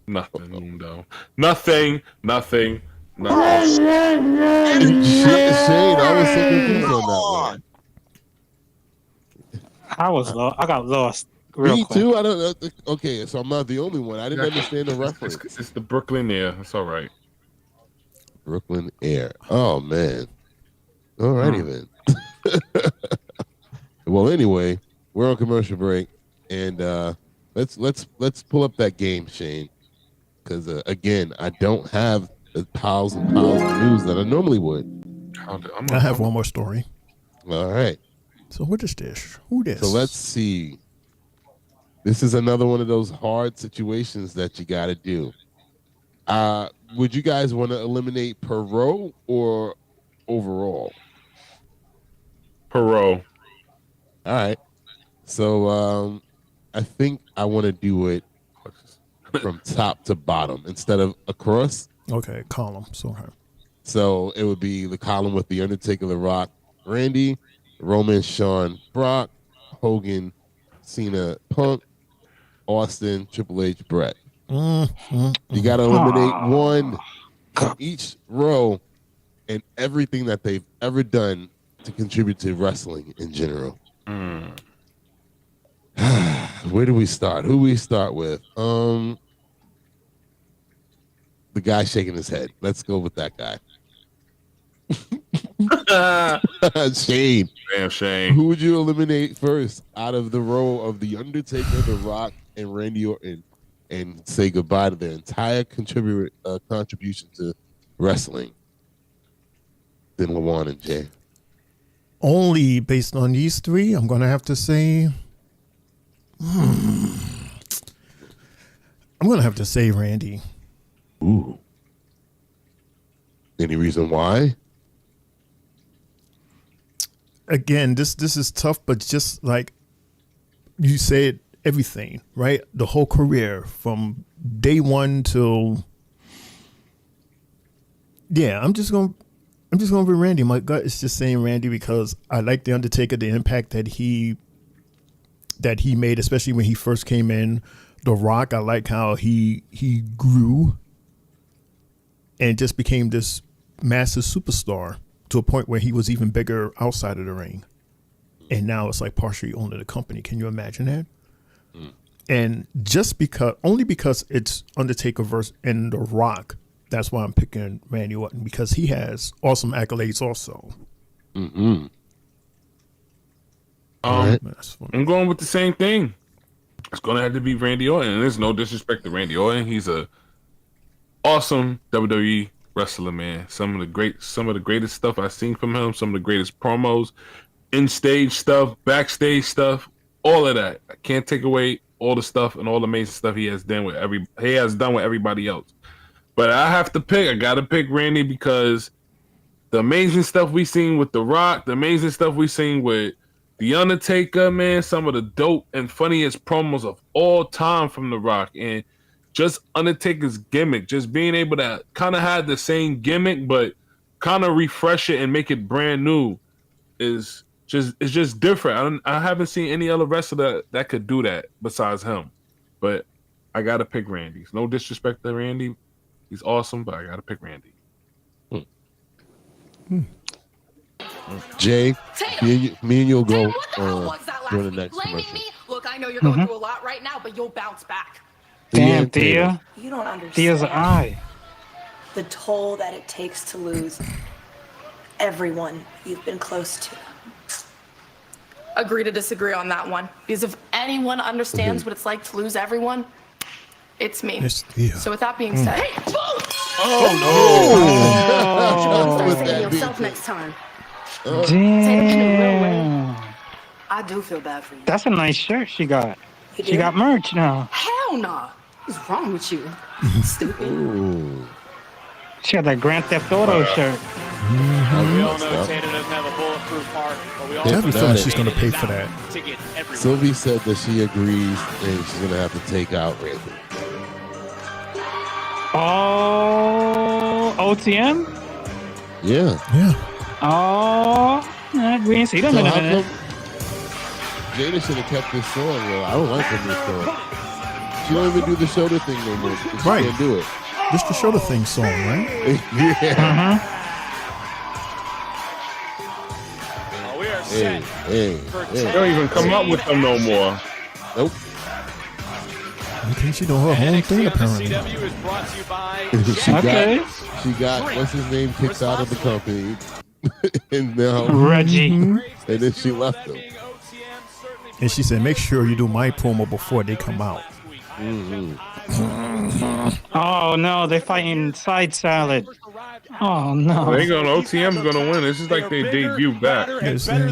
Nothing, Mundo. Nothing. Shane, I was so confused on that one. I got lost. Me too. I don't know. Okay, so I'm not the only one. I didn't understand the reference. It's the Brooklyn Air. It's all right. Brooklyn Air. Oh man. Alrighty then. Well, anyway, we're on commercial break, and let's pull up that game, Shane, because again, I don't have the piles and piles of news that I normally would. I have one more story. All right. So what is this? Who this? So let's see. This is another one of those hard situations that you got to do. Would you guys want to eliminate per row or overall? Per row. All right. So I think I want to do it from top to bottom instead of across. Okay, column. So it would be the column with The Undertaker, The Rock, Randy, Roman, Shawn, Brock, Hogan, Cena, Punk, Austin, Triple H, Brett. You got to eliminate one from each row and everything that they've ever done to contribute to wrestling in general. Where do we start? Who we start with? The guy shaking his head. Let's go with that guy. Shane. Damn, Shane. Who would you eliminate first out of the row of The Undertaker, The Rock, and Randy Orton, and say goodbye to their entire contribution to wrestling? Then Lawan and Jay. Only based on these three, I'm going to have to say... I'm going to have to say Randy. Ooh. Any reason why? Again, this is tough, but just like you said, everything, right? The whole career from day one till... Yeah, I'm just going to be Randy. My gut is just saying Randy because I like The Undertaker, the impact that he made, especially when he first came in. The Rock, I like how he grew and just became this massive superstar to a point where he was even bigger outside of the ring. And now it's like partially owning the company. Can you imagine that? And only because it's Undertaker versus and The Rock, that's why I'm picking Randy Orton, because he has awesome accolades also. I'm going with the same thing. It's going to have to be Randy Orton. And there's no disrespect to Randy Orton. He's a awesome WWE wrestler, man. Some of the greatest stuff I've seen from him. Some of the greatest promos, in-stage stuff, backstage stuff, all of that. I can't take away all the stuff and all the amazing stuff he has done with everybody else. But I got to pick Randy because the amazing stuff we seen with The Rock, the amazing stuff we seen with The Undertaker, man, some of the dope and funniest promos of all time from The Rock, and just Undertaker's gimmick, just being able to kind of have the same gimmick, but kind of refresh it and make it brand new is just different. I haven't seen any other wrestler that could do that besides him. But I gotta pick Randy. No disrespect to Randy, he's awesome, but I gotta pick Randy. Jay, me and you'll go during the next Blaming commercial. me? Look, I know you're going through a lot right now, but you'll bounce back. Damn, Thea. You don't understand. Thea's eye. The toll that it takes to lose everyone you've been close to. Agree to disagree on that one. Because if anyone understands what it's like to lose everyone, it's me. It's Thea. So with that being said, hey, Say to yourself next time. Damn. I do feel bad for you. That's a nice shirt she got. You She do? got merch now. Hell nah. What's wrong with you? Stupid. She got that Grand Theft Auto shirt. We all know Tatum doesn't have a bulletproof heart, but we I also have a feeling she's going to pay for that. to get everyone. Sylvie said that she agrees and she's going to have to take out Randy. Oh, OTM? Yeah. Oh, I agree. See them So in how it. come Jada should have kept this song? Well, I don't like the new song. She don't even do the shoulder thing no more. She Right. can't do it. Just the shoulder thing song, right? Yeah. Oh, we are Hey, set. hey, They hey. don't even come up with them no more. Nope. I think she doing her own thing, apparently. CW is brought to you by she got what's his name kicked out of the company, and now Reggie. and then she left him. And she said, make sure you do my promo before they come out. Oh no, they're fighting Side Salad. Oh no. They gonna OTM's gonna win. This is like they debut back. Yes, yeah,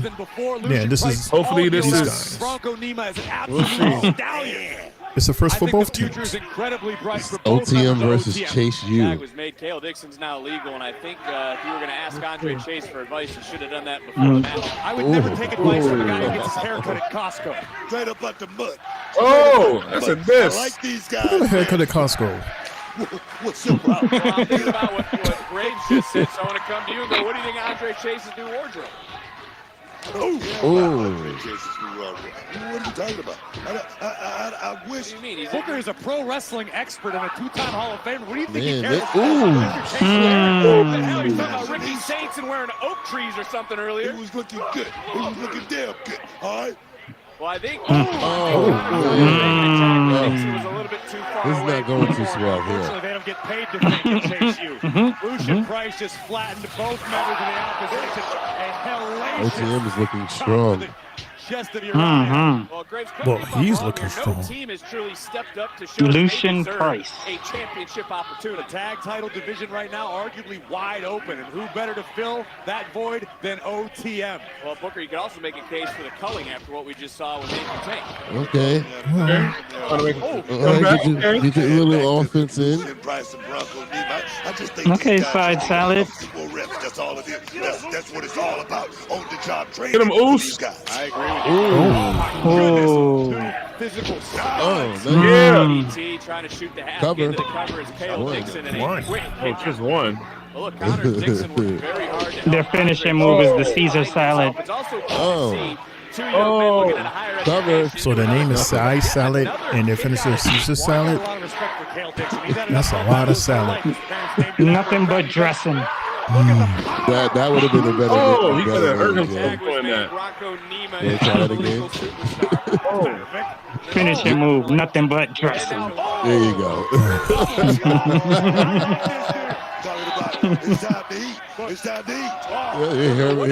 this is. Hopefully this these is. guys. Bronco Nima is an We'll absolute see. stallion. It's the first for both The future teams. is incredibly bright for both OTM members of versus OTM. Chase Tag U. was made. Kale Dixon's now legal, and I think if you were going to ask Andre Chase for advice, you should have done that before the match. I would never take advice from a guy who gets his hair cut at Costco. Straight up out the mud. Oh, that's a I diss. like these Look at guys. the haircut at Costco. What's your problem? Well, I'm thinking about what Graves just said, so I want to come to you and go, what do you think Andre Chase's new wardrobe? Oh, what are you talking about? I wish. What do you mean? He's Booker is a pro wrestling expert and a two-time Hall of Famer. What do you think Man, he that- cares? ooh. What the hell? He's talking about Ricky Saints and wearing oak trees or something earlier. He was looking good. He was looking damn good. All right. Well, I think Oh, Dixon was a little bit too far This is away. not going too swell Unfortunately, here. they don't get paid to think and chase you. Lucian Price just flattened both members of the opposition. A hellacious OTM is looking strong. chest of your eye. Well, Graves, Well, correct me if I'm he's wrong looking here. strong. No team has truly stepped up to show Lucian they deserve Price. a championship The opportunity. tag title division right now arguably wide open, and who better to fill that void than OTM? Well, Booker, you could also make a case for the culling after what we just saw with Nathan Tank. Okay. Trying to make All right, get your little offense in. Bryce and Bronco Nima. I just think Okay, these guys Side are Salad. people reps. That's all it is. That's what it's all about. On the job training. Get him, for Oos. these guys. I agree with Oh. physical Oh, stuff. nice. Yeah. BT trying to shoot the half Cover. into the cover is Kale One. Dixon and a One. quick Oh, hit. just one. Well, look, Connor Dixon worked very hard to Their help finishing Andre move is Chase the Caesar find salad. himself. It's also cool Oh. to see two young men looking at a higher Cover. education. So their name is Side Salad, and their finisher is Caesar Salad. A lot of respect for Kale Dixon. He's had That's a enough lot of battles in his salad. life. His parents named him Nothing but dressing. That would have been a better. Oh, a he better could have hurt name, himself Tag was doing made. that. Bronco Nima Yeah, is try that a again. legal superstar. Finishing move, nothing but dressing. There you go. Talking about it's time to eat. It's time to eat.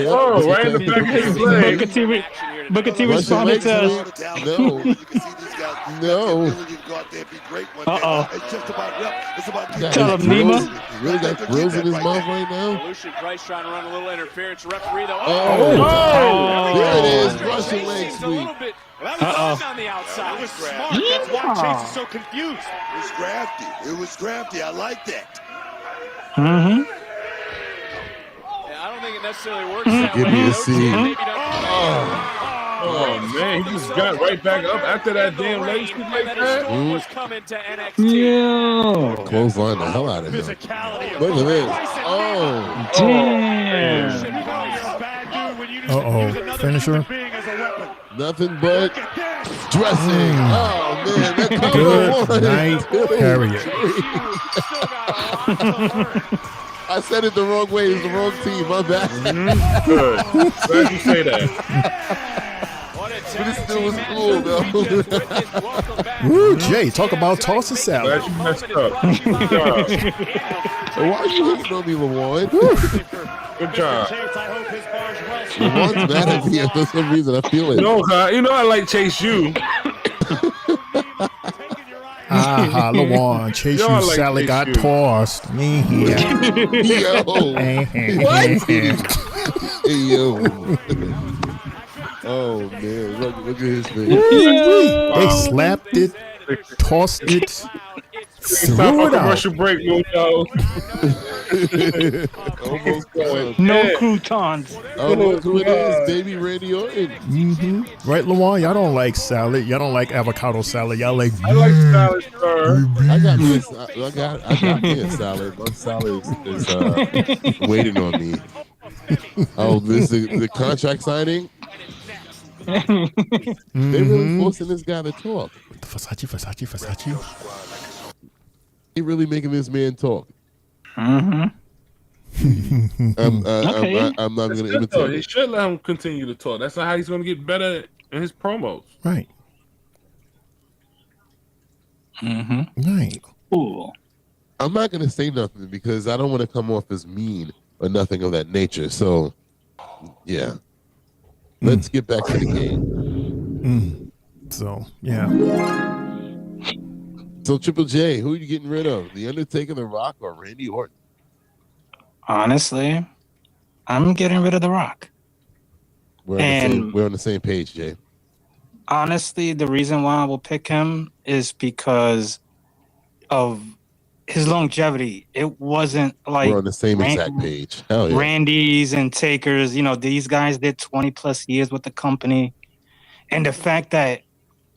Oh, right in the back of his leg. Booker T Russian responded leg to sweep. No. You can see these guys. No. Ability to go out there and be great one day. Uh-oh. It's just about rep. It's about Got getting Tell his him, grills- Nima. Really got grills in his mouth right now. Lucian Price trying to run a little interference. Referee though. Oh, there it is. Andre Russian Chase leg seems a little sweep. bit long on the outside. It was smart. That's why Chase is so confused. It was crafty. It was crafty. I like that. Mm-hmm. Yeah, I don't think it necessarily works that Give way. me a Those C. two maybe don't- Oh man, he just got right back up after that damn leg sweep like that. Was coming to NXT. Yeah. Clothesline the hell out of him. Look at this. Oh. Damn. Uh-oh. Finisher. Nothing but dressing. Oh man, that Good one. night, Harriet. I said it the wrong way. It's the wrong team. My bad. Good. Glad you say that. But it still was cool, though. Woo, Jay, talk about toss a salad. Glad you messed up. Good job. Why are you hating on me, Lamont? Good job. Lamont's mad at me for some reason. I feel it. No, you know I like Chase U. Aha, Lawan, Chase Yo, you I like salad Chase got U. tossed. Yo. What? Hey, yo. Oh, man. Look at his face. They slapped it, tossed it, Stop threw our it out. commercial break, Mundo. Almost going. No Yeah. croutons. Oh, look who it is, baby Randy Orton. Mm-hmm. Right, Lawan? Y'all don't like salad. Y'all don't like avocado salad. Y'all like. I like salad, sir. I got me a salad. My salad is waiting on me. Oh, this is the contract signing. They really forcing this guy to talk. Versace. They really making this man talk. Mm-hmm. I'm not going to imitate He it. should let him continue to talk. That's not how he's going to get better in his promos. Right. Right. Cool. I'm not going to say nothing because I don't want to come off as mean or nothing of that nature. So, yeah. Let's get back to the game. So, yeah. So, Triple J, who are you getting rid of? The Undertaker, The Rock, or Randy Orton? Honestly, I'm getting rid of The Rock. We're on the same page, Jay. Honestly, the reason why I will pick him is because of his longevity. It wasn't like We're on the same exact page. Hell yeah. Randy's and Taker's. You know, these guys did 20 plus years with the company. And the fact that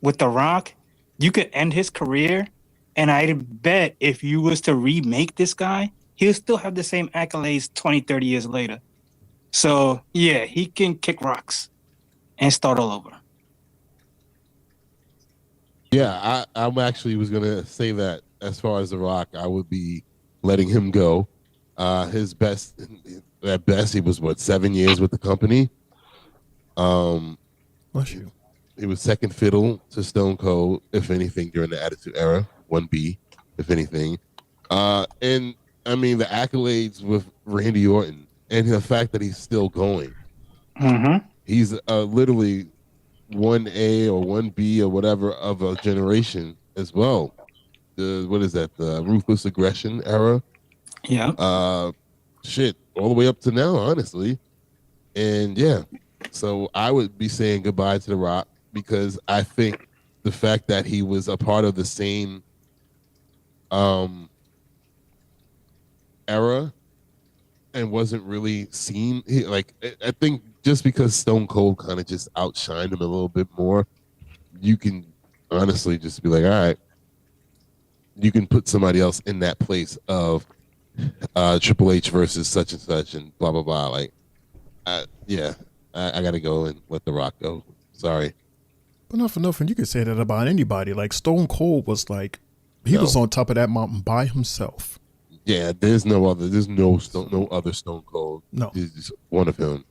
with The Rock, you could end his career, and I bet if you was to remake this guy, he'll still have the same accolades 20, 30 years later. So, yeah, he can kick rocks and start all over. Yeah, I'm actually was going to say that as far as The Rock, I would be letting him go. His best, at best, he was, 7 years with the company. Bless you. He was second fiddle to Stone Cold, if anything, during the Attitude Era. 1B, if anything. And, I mean, the accolades with Randy Orton and the fact that he's still going. Mm-hmm. He's literally 1A or 1B or whatever of a generation as well. What is that? The Ruthless Aggression era? Yeah. All the way up to now, honestly. And, yeah. So I would be saying goodbye to The Rock because I think the fact that he was a part of the same era and wasn't really seen. I think just because Stone Cold kind of just outshined him a little bit more, you can honestly just be like, all right, you can put somebody else in that place of Triple H versus such and such and blah, blah, blah. I got to go and let The Rock go. Sorry. But not for nothing, you could say that about anybody. Like Stone Cold was like, he was on top of that mountain by himself. Yeah, there's no other other Stone Cold. No. He's just one of him.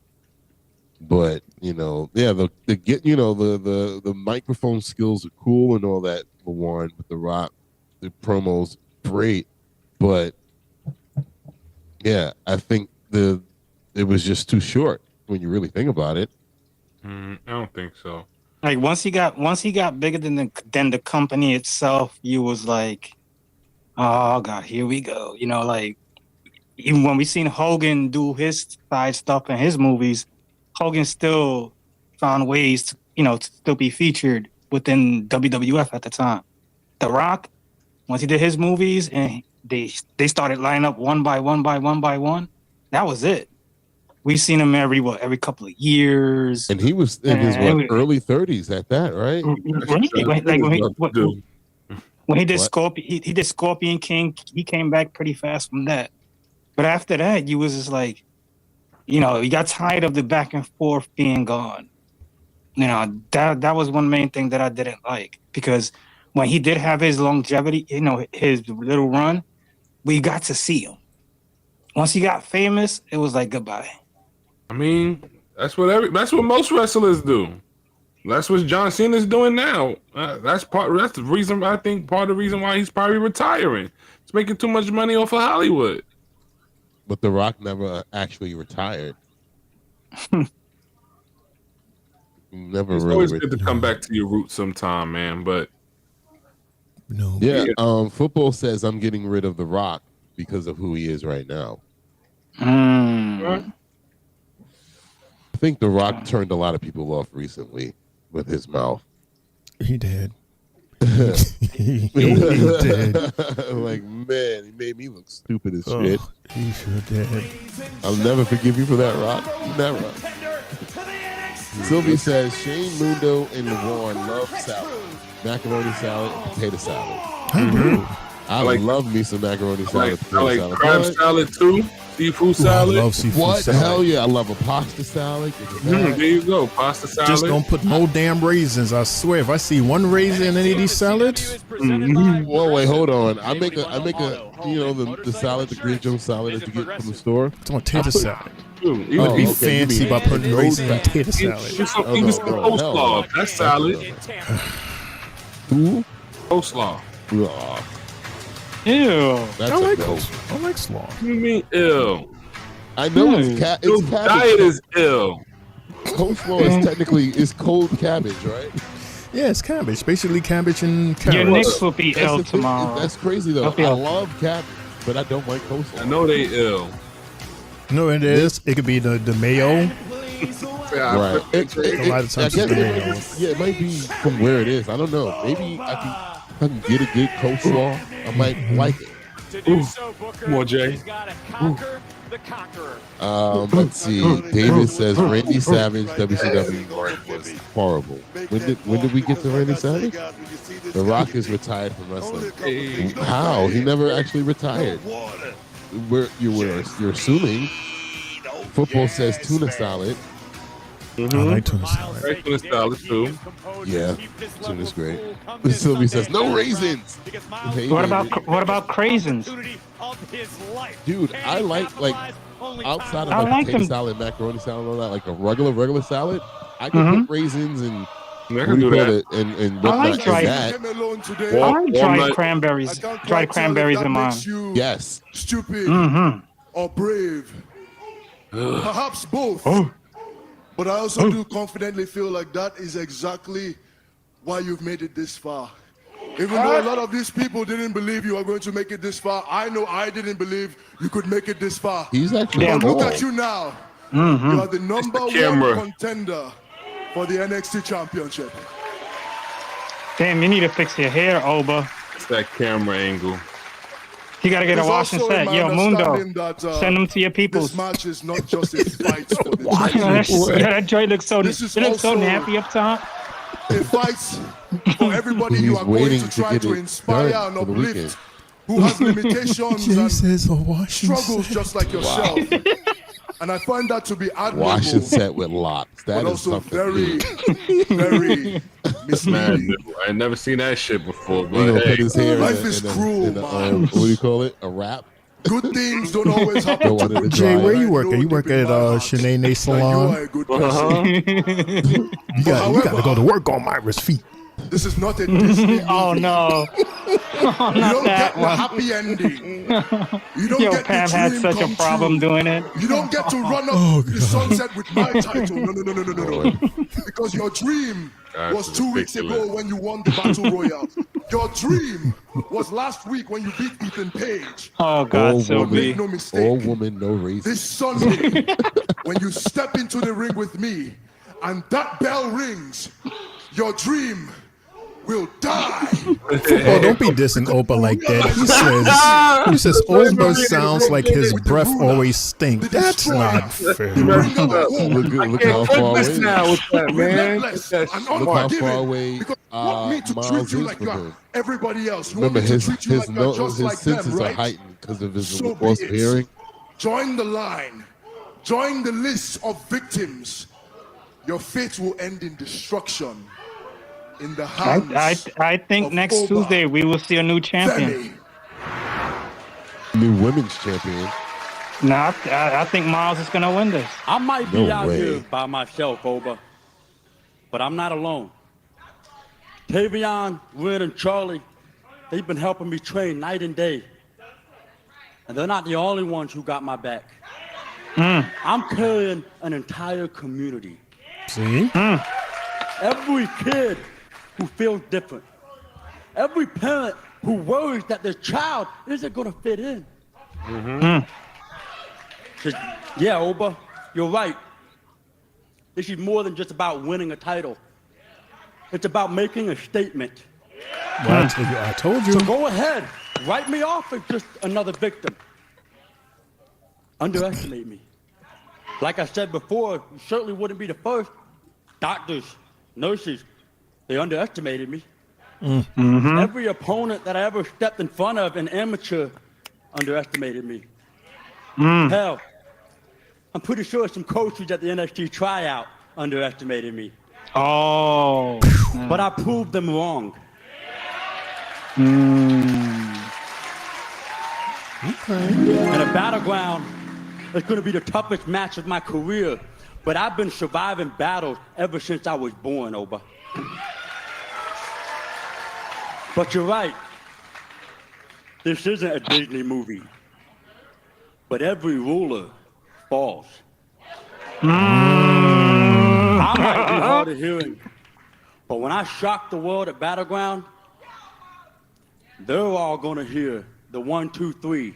But, the microphone skills are cool and all that for Warren with The Rock. The promos great, but yeah, I think it was just too short when you really think about it. I don't think so. Like once he got bigger than the company itself, you was like, oh God, here we go. You know, like even when we seen Hogan do his side stuff in his movies, Hogan still found ways to still be featured within WWF at the time. The Rock, once he did his movies and they started lining up one by one, that was it. we've seen him every couple of years. And he was in his early 30s at that, right? When he did Scorpion, he did Scorpion King. He came back pretty fast from that. But after that, you was just like, you got tired of the back and forth being gone. That was one main thing that I didn't like, because when he did have his longevity, his little run, we got to see him. Once he got famous, it was like goodbye. I mean, that's what most wrestlers do. That's what John Cena's doing now. That's the reason, I think, part of the reason why he's probably retiring. He's making too much money off of Hollywood. But The Rock never actually retired. Never it's really. always good to come back to your roots sometime, man. But yeah. Football says I'm getting rid of The Rock because of who he is right now. I think The Rock turned a lot of people off recently with his mouth. He did. he did. Like, man, he made me look stupid as shit. He sure did. I'll never forgive you for that, Rock. Never. Sylvie says Shane, Mundo, and Warren love salad, macaroni salad, and potato salad. I love me some macaroni salad. I like crab salad too. Seafood salad. I love seafood salad. Hell yeah, I love a pasta salad. There you go, pasta salad. Just don't put no damn raisins. I swear, if I see one raisin in any of these salads, Whoa, wait, hold on. I make a, the salad, the green Joe salad that you get from the store. It's on tater salad. Be fancy by putting raisins in tater salad. Even some coleslaw. That's salad. Who? Coleslaw. Ew. That's I like slaw. What do you mean ill? I know it's Your cabbage. diet is ill. Coleslaw is technically cold cabbage, right? Yeah, it's cabbage. Basically cabbage and carrots. Your Knicks will be ill tomorrow. That's crazy though. I love cabbage, but I don't like coleslaw. I know they ill. No, it is. It could be the mayo. Right. A lot of times it's the mayo. Yeah, it might be from where it is. I don't know. Maybe I can get a good coleslaw. I might like it. More Jay. Let's see. David says Randy Savage WCW run was horrible. When did we get to Randy Savage? The Rock is retired from wrestling. How? He never actually retired. You're assuming. Football says tuna salad. I like tuna salad. I like tuna salad too. Yeah, tuna's great. Sylvie says no raisins. What about craisins? Dude, I like outside of potato salad, macaroni salad, and all that, like a regular salad. I can put raisins and I can do that. And I like dried cranberries. I Dried cranberries in mine. Yes. Stupid or brave. Perhaps both. But I also do confidently feel like that is exactly why you've made it this far. Even though a lot of these people didn't believe you are going to make it this far, I know I didn't believe you could make it this far. He's actually But look at you now. You are the number camera. one contender for the NXT Championship. Damn, you need to fix your hair, Oba. It's that camera angle. You gotta get a wash and set. Yo, Mundo, send them to your peoples. This match is not just a fight for the that joint looks so nappy up top. It fights for everybody you are going to try to inspire and uplift, who has limitations and struggles just like yourself. And I find that to be admirable. Wash and set with locks. That but is also something very, very misleading. I ain't never seen that shit before. He gonna put his hair Life is cruel, man. what do you call it? A wrap? Good things don't always happen to good Jay, where you work? work? You work at Shanae Salon. You are a good person. You got to go to work on Myra's feet. This is not a Disney movie. Oh no! You don't get the happy ending. You don't get Pam the had dream such a come problem true. doing it. You don't get to run up the sunset with my title. No. Because your dream was 2 weeks ago when you won the Battle Royale. Your dream was last week when you beat Ethan Page. Oh God, Sylvie. Make no mistake. All woman, no race. This Sunday, when you step into the ring with me and that bell rings, your dream will die. Oh, don't be dissing Opa like that. He says Opa sounds like his breath always stinks. That's not fair. Look how far away. Now with that, man. Look how far away Miles is from him. Everybody else. Remember, his senses are heightened because of his loss of hearing. Join the line. Join the list of victims. Your fate will end in destruction. In the hands I think next Oba Tuesday we will see a new champion. New women's champion. No, I think Miles is gonna win this. I might be No out way. here by myself, Oba, but I'm not alone. Tavion, Red, and Charlie, they've been helping me train night and day. And they're not the only ones who got my back. I'm carrying an entire community. See? Every kid who feels different. Every parent who worries that their child isn't going to fit in. Yeah, Oba, you're right. This is more than just about winning a title. It's about making a statement. Well, I told you. So go ahead, write me off as just another victim. Underestimate me. Like I said before, you certainly wouldn't be the first. Doctors, nurses, they underestimated me. Every opponent that I ever stepped in front of, an amateur, underestimated me. Hell, I'm pretty sure some coaches at the NXT tryout underestimated me. Oh. But I proved them wrong. Okay. And a battleground is going to be the toughest match of my career. But I've been surviving battles ever since I was born, Oba. But you're right. This isn't a Disney movie. But every ruler falls. I might be hard of hearing, but when I shock the world at Battleground, they're all going to hear the 1, 2, 3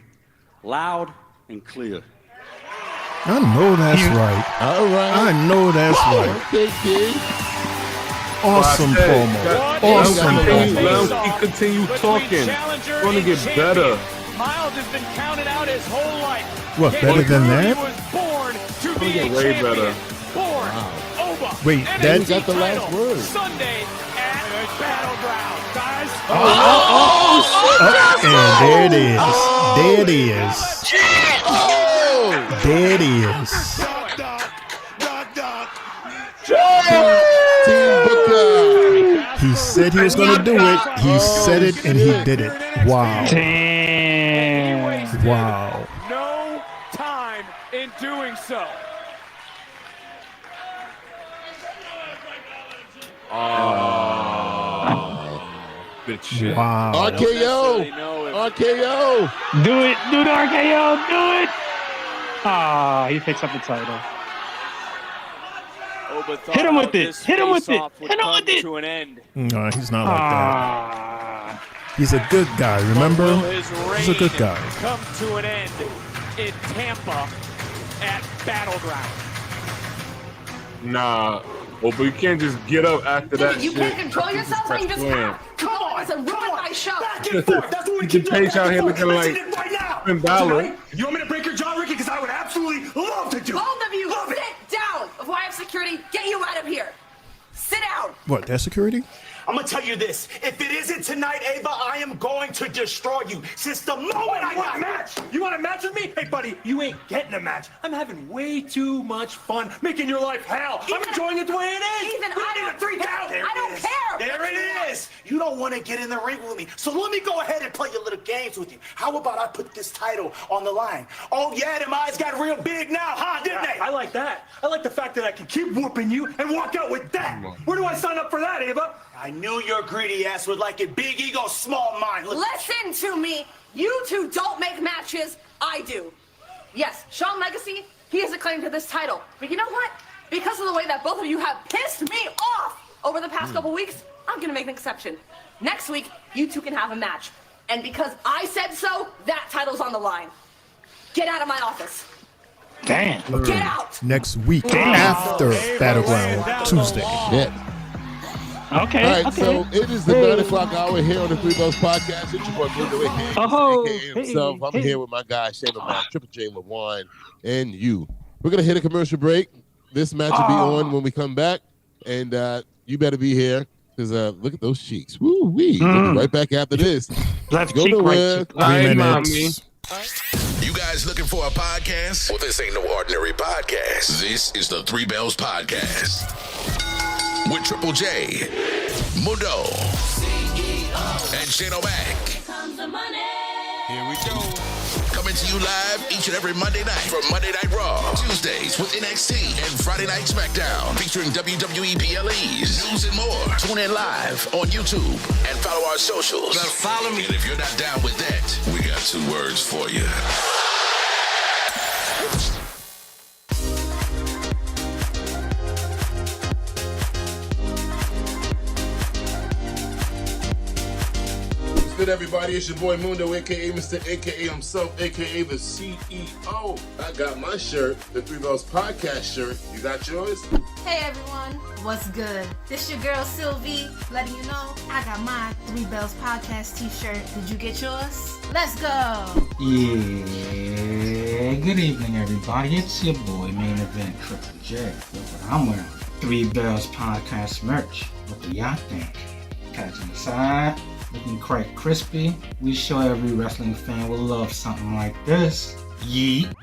loud and clear. I know that's right. All right. I know that's right. Okay, kid. Awesome promo. Awesome promo. Let him continue talking. It's going to get better. Miles has been counted out his whole life. What, better than that? He was born to It's be going to a get way champion. better. Born. Oba. Wait, NXT that got the last title, word. Sunday at Battleground, guys. And there it is. There it is. There it is. Team Booker. He said he was going to do it. He said it and he did it. Wow. Damn. Wow. No time in doing so. Good shit. Wow. RKO. RKO. Do it. Do the RKO. Do it. Ah, he picks up the title. Oba thought Hit him with this it. Hit him with it. face-off would Hit him come with it. to an end. No, he's not like that. Ah. He's a good guy, remember? Will his He's a good reign guy. come to an end in Tampa at Battleground? Nah. Oh, but you can't just get up after that You shit. can't control yourself when you just have. Come on, it's a ruin my show. Back and forth. That's what we You keep can doing. Paige out here looking like Listen right now. Finn Balor. Tonight, you want me to break your jaw, Ricky? Because I would absolutely love to do. Both of you, Love it. sit down before I have security. Get you out of here. Sit down. What, that's security? I'm gonna tell you this. If it isn't tonight, Ava, I am going to destroy you. Since the moment I got a match. You want a match with me? Hey, buddy, you ain't getting a match. I'm having way too much fun making your life hell. I'm enjoying it the way it is. Ethan, We I need don't a 3 care. count. There I it don't is. care. There it is. You don't want to get in the ring with me. So let me go ahead and play your little games with you. How about I put this title on the line? Oh, yeah, them eyes got real big now, huh? Didn't they? I like that. I like the fact that I can keep whooping you and walk out with that. Where do I sign up for that, Ava? I knew your greedy ass would like it. Big ego, small mind. Look. Listen to me. You two don't make matches. I do. Yes, Shawn Legacy, he has a claim to this title. But you know what? Because of the way that both of you have pissed me off over the past couple weeks, I'm going to make an exception. Next week, you two can have a match. And because I said so, that title's on the line. Get out of my office. Damn. Get out. Next week after Battleground Tuesday. Shit. Okay. All right, okay. so it is the 9 o'clock hour here on the Three Bells Podcast. It's your boy Mundo, aka himself. I'm here with my guy, Shane O'Mac, Triple J, LaJuan, and you. We're going to hit a commercial break. This match will be on when we come back, and you better be here because look at those cheeks. Woo-wee. We'll be right back after this. Left Go cheek, nowhere. right cheek. 3 minutes. You guys looking for a podcast? Well, this ain't no ordinary podcast. This is the Three Bells Podcast with Triple J, Mundo, and Shane O'Mac. Here we go. Coming to you live each and every Monday night from Monday Night Raw, Tuesdays with NXT, and Friday Night SmackDown featuring WWE PLEs, news and more. Tune in live on YouTube and follow our socials. Better follow me. And if you're not down with that, we got 2 words for you. Good, everybody. It's your boy Mundo, aka Mr. AKA himself, aka the CEO. I got my shirt, the Three Bells Podcast shirt. You got yours? Hey everyone, what's good? This your girl Sylvie, letting you know I got my Three Bells Podcast t-shirt. Did you get yours? Let's go! Yeah, good evening everybody. It's your boy Main Event Triple J. Look what I'm wearing. Three Bells Podcast merch. What do y'all think? Patch on the side. Looking quite crispy. We sure every wrestling fan will love something like this. Yeet.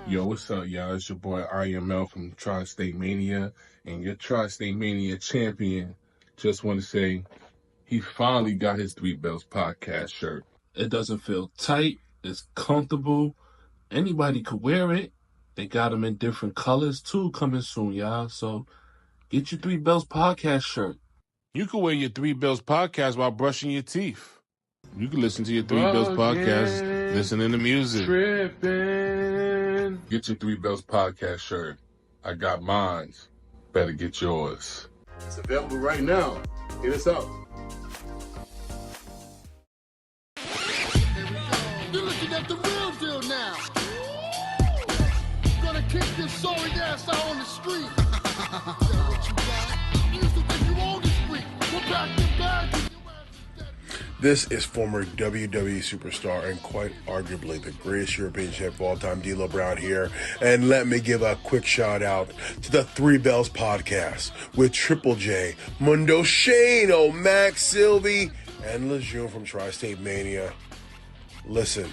Yo, what's up, y'all? It's your boy IML from Tri-State Mania, and your Tri-State Mania champion. Just want to say, he finally got his Three Bells Podcast shirt. It doesn't feel tight. It's comfortable. Anybody could wear it. They got them in different colors, too, coming soon, y'all. So, get your Three Bells Podcast shirt. You can wear your Three Bells Podcast while brushing your teeth. You can listen to your Three Bells Podcast listening to music. Tripping. Get your Three Bells Podcast shirt. I got mine. Better get yours. It's available right now. Hit us up. You're looking at the real deal now. Gonna kick this sorry ass out on the street. What you got? You used to think you owned the street. We're back to back. This is former WWE superstar and quite arguably the greatest European champ of all time, D'Lo Brown here. And let me give a quick shout out to the Three Bells Podcast with Triple J, Mundo, Shane O'Mac, Sylvie, and LaJuan from Tri-State Mania. Listen,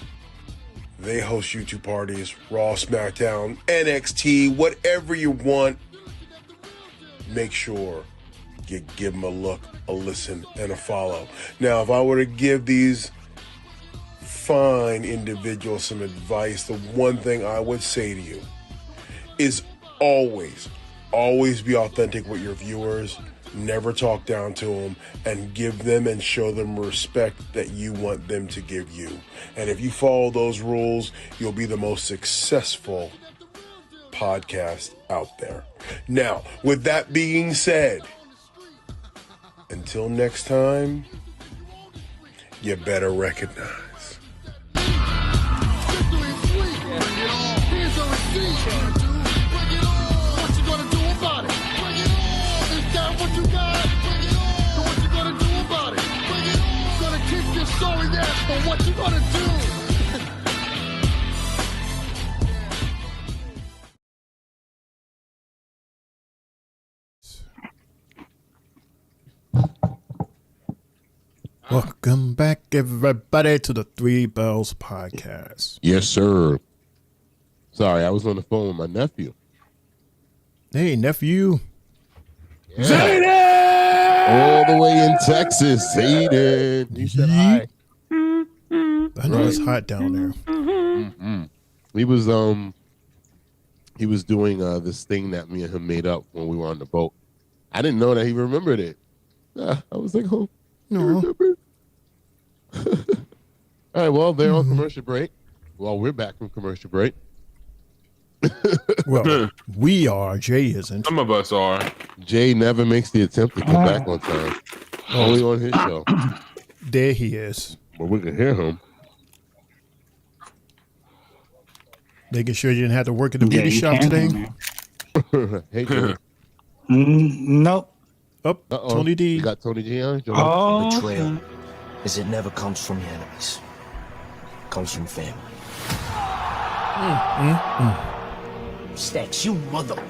they host YouTube parties, Raw, SmackDown, NXT, whatever you want. Make sure you give them a look, a listen, and a follow. Now, if I were to give these fine individuals some advice, the one thing I would say to you is always be authentic with your viewers. Never talk down to them, and give them and show them respect that you want them to give you. And if you follow those rules, you'll be the most successful podcast out there. Now, with that being said, until next time, you better recognize. What you gonna do? Welcome back, everybody, to the Three Bells Podcast. Yes, sir. Sorry, I was on the phone with my nephew. Hey, nephew. Yeah. All the way in Texas. Zayden. You said hi. I know it's hot down there. Mm-hmm. He was doing this thing that me and him made up when we were on the boat. I didn't know that he remembered it. I was like, oh, no. All right, well, they're on commercial break. Well, we're back from commercial break. Well, we are. Jay isn't. Some of us are. Jay never makes the attempt to come back on time. Only on his show. There he is. But we can hear him. Making sure you didn't have to work at the beauty shop today. Hey, Jay. Nope. Up, Tony D. You got Tony D on. Betrayal is it never comes from your enemies. It comes from family. Stacks, you mother.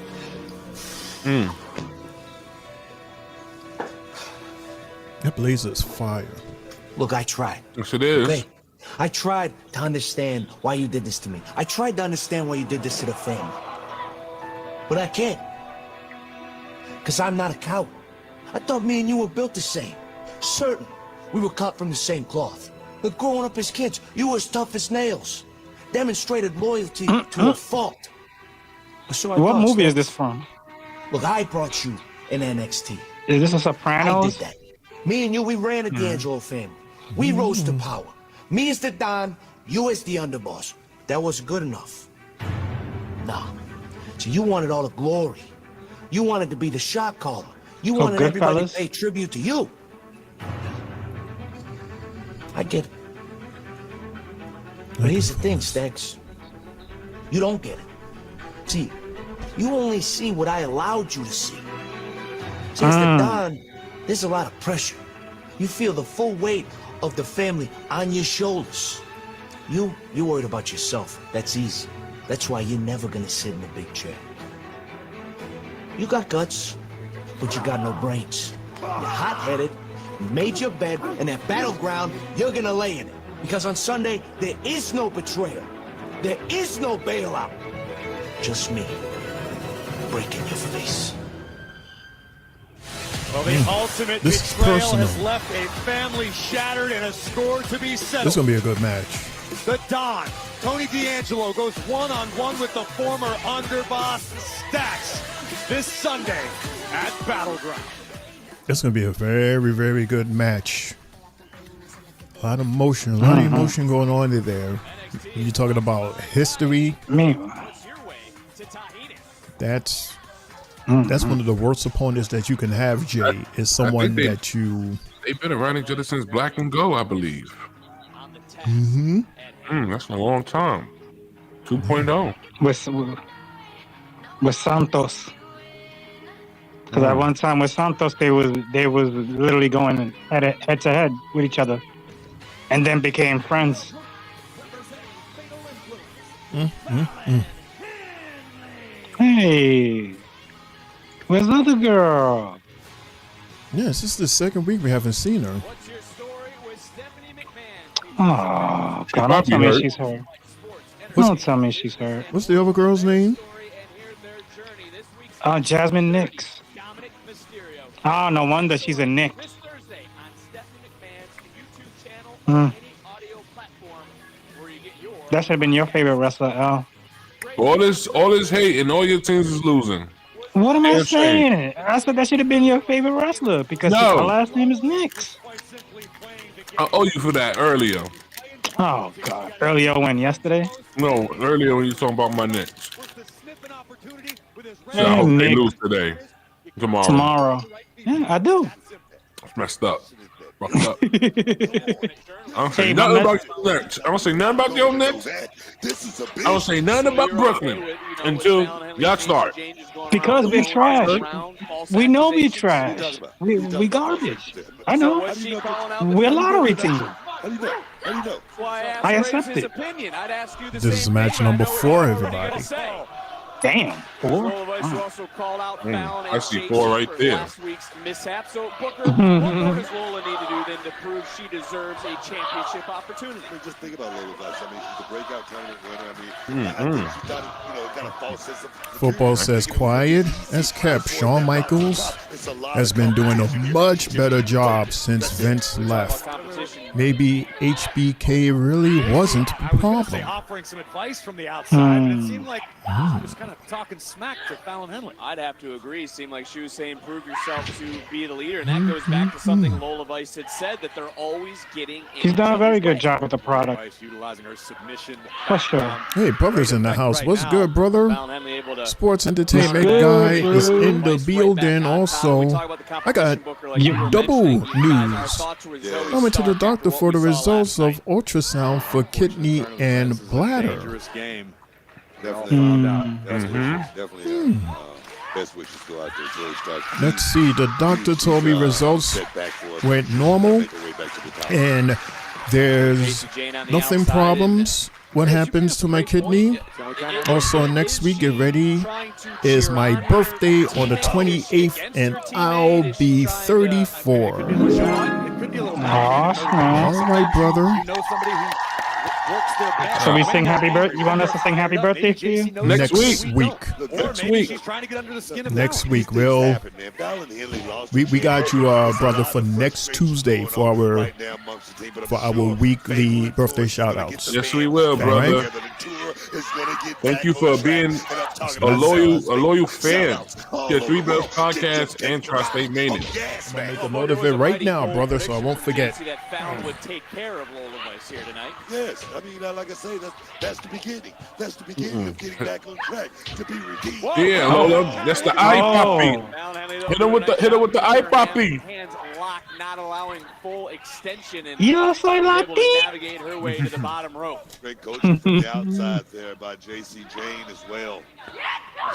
That blazer's fire. Look, I tried. Yes, it is. Okay? I tried to understand why you did this to me. I tried to understand why you did this to the family. But I can't. Because I'm not a coward. I thought me and you were built the same. Certain. We were cut from the same cloth. But growing up as kids, you were as tough as nails. Demonstrated loyalty to a fault. So What movie is this from? Look, I brought you in NXT. Is this a I Sopranos? did that. Me and you, we ran the D'Angelo family. We rose to power. Me as the Don, you as the underboss. That wasn't good enough. Nah. So you wanted all the glory. You wanted to be the shot caller. You wanted everybody to pay tribute to you. I get it. But here's the thing, Stacks. You don't get it. See, you only see what I allowed you to see. See, as the Don, there's a lot of pressure. You feel the full weight of the family on your shoulders. You're worried about yourself. That's easy. That's why you're never gonna sit in a big chair. You got guts, but you got no brains. You're hot-headed, you made your bed, and that battleground, you're gonna lay in it. Because on Sunday, there is no betrayal. There is no bailout. Just me, breaking your face. Well, the ultimate betrayal has left a family shattered and a score to be settled. This is going to be a good match. The Don, Tony D'Angelo, goes one-on-one with the former underboss Stacks this Sunday at Battleground. It's going to be a very, very good match. A lot of motion, a lot of emotion going on in there. You're talking about history. That's one of the worst opponents that you can have, Jay, is someone that you... They've been around each other since Black and Go, I believe. That's a long time. 2.0. With Santos. Because at one time with Santos, they was literally going head to head with each other. And then became friends. Hey, where's the other girl? Yes, this is the second week we haven't seen her. Oh, God, don't tell me she's her. Don't tell me she's her. What's the other girl's name? Jasmine Nix. Oh, no wonder she's a Nick. That should have been your favorite wrestler, Al. All this hate and all your teams is losing. What am I saying? I said that should have been your favorite wrestler because her last name is Nix. I owe you for that earlier. Oh, God. Earlier when? Yesterday? No, earlier when you were talking about my Knicks. So I Hey, hope they Nick. lose today. Tomorrow. Tomorrow. Yeah, I do. It's messed up. Fucked up. I don't say nothing about your Knicks. I don't say nothing about your Knicks. I don't say nothing about Brooklyn until y'all start. Because we're trash. We know we're trash. We garbage. I know. We're a lottery team. I accept it. This is match number 4, everybody. Damn. 4? I see 4 right there. Last week's mishap. So Booker, what more does Lola need to do then to prove she deserves a championship opportunity? Just think about Lola, guys. I mean, she's a breakout tournament winner. I mean, I think she's done, got a false sense of Football says quiet as kept. Shawn Michaels has been doing a much better job since Vince left. Maybe HBK really wasn't the problem. Offering some advice from the outside, but it seemed like she was kind of talking smack to Fallon Henley. I'd have to agree. Seemed like she was saying, prove yourself to be the leader. And that goes back to something Lola Vice had said, that they're always getting in. She's done a very good job with the product. Utilizing her submission. For sure. Hey, brother's in the house. What's good, brother? Sports entertainment What's guy good, is bro? in the building also. I got double news. I went to the doctor for the results of ultrasound for kidney and bladder. dangerous game. Definitely found out. Definitely. Best wishes go out there, George Stark. Let's see. The doctor told me results went normal, and there's nothing problems. What happens to my kidney? Also, next week, get ready. Is my birthday on the 28th, and I'll be 34. Awesome. All right, brother. So we sing happy birthday. You want us to sing happy birthday for you? Next week. Next week, Will. We got you, brother, for next Tuesday for our weekly birthday shout outs. Yes, we will, brother. Right? Thank you for being a loyal fan to Three Bells Podcast and Tri-State Mania. I'm gonna make a note of it right now, brother, so I won't forget. That Fallon would take care of Lola Vice here tonight. Yes, I mean, like I say, that's the beginning. That's the beginning of getting back on track to be redeemed. Yeah, Lola, that's the eye poppy. Hit her with the eye poppy. Hands locked, not allowing full extension, and Yo soy able to Latin. navigate her way to the bottom rope. Great coaching from the outside there by J.C. Jane as well.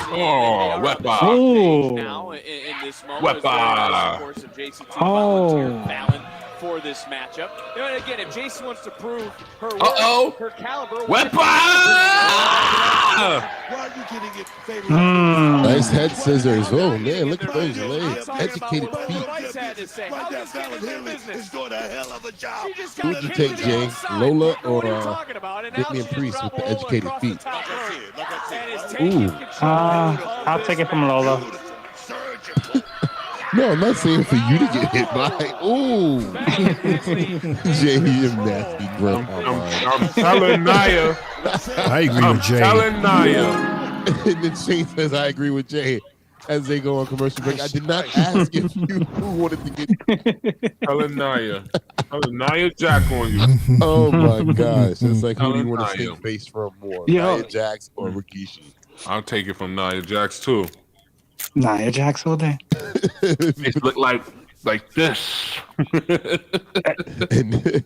Oh, wepa. Now in this moment, of course, of JC2 Fallon for this matchup. And again, if JC wants to prove her worth, her caliber, wepa. Why are you getting it favored? Nice head scissors. Oh man, look at those legs. Educated feet. Is doing a hell of a job. Who would you take, Jay? Lola or Whitney and Priest with the educated feet? Ooh. I'll take it from Lola. No, I'm not saying for you to get hit by. Ooh. Jay, you're nasty, bro. I'm telling Naya. I agree with Jay. I'm telling Naya. And then Shane says, I agree with Jay. As they go on commercial break, I did not ask if you wanted to get. Telling Naya. Telling Naya Jack on you. Oh my gosh. It's like, who do you want to take face from more? Yo. Nia Jax or Rikishi? I'll take it from Nia Jax too. Nia Jax all day. It look like this. And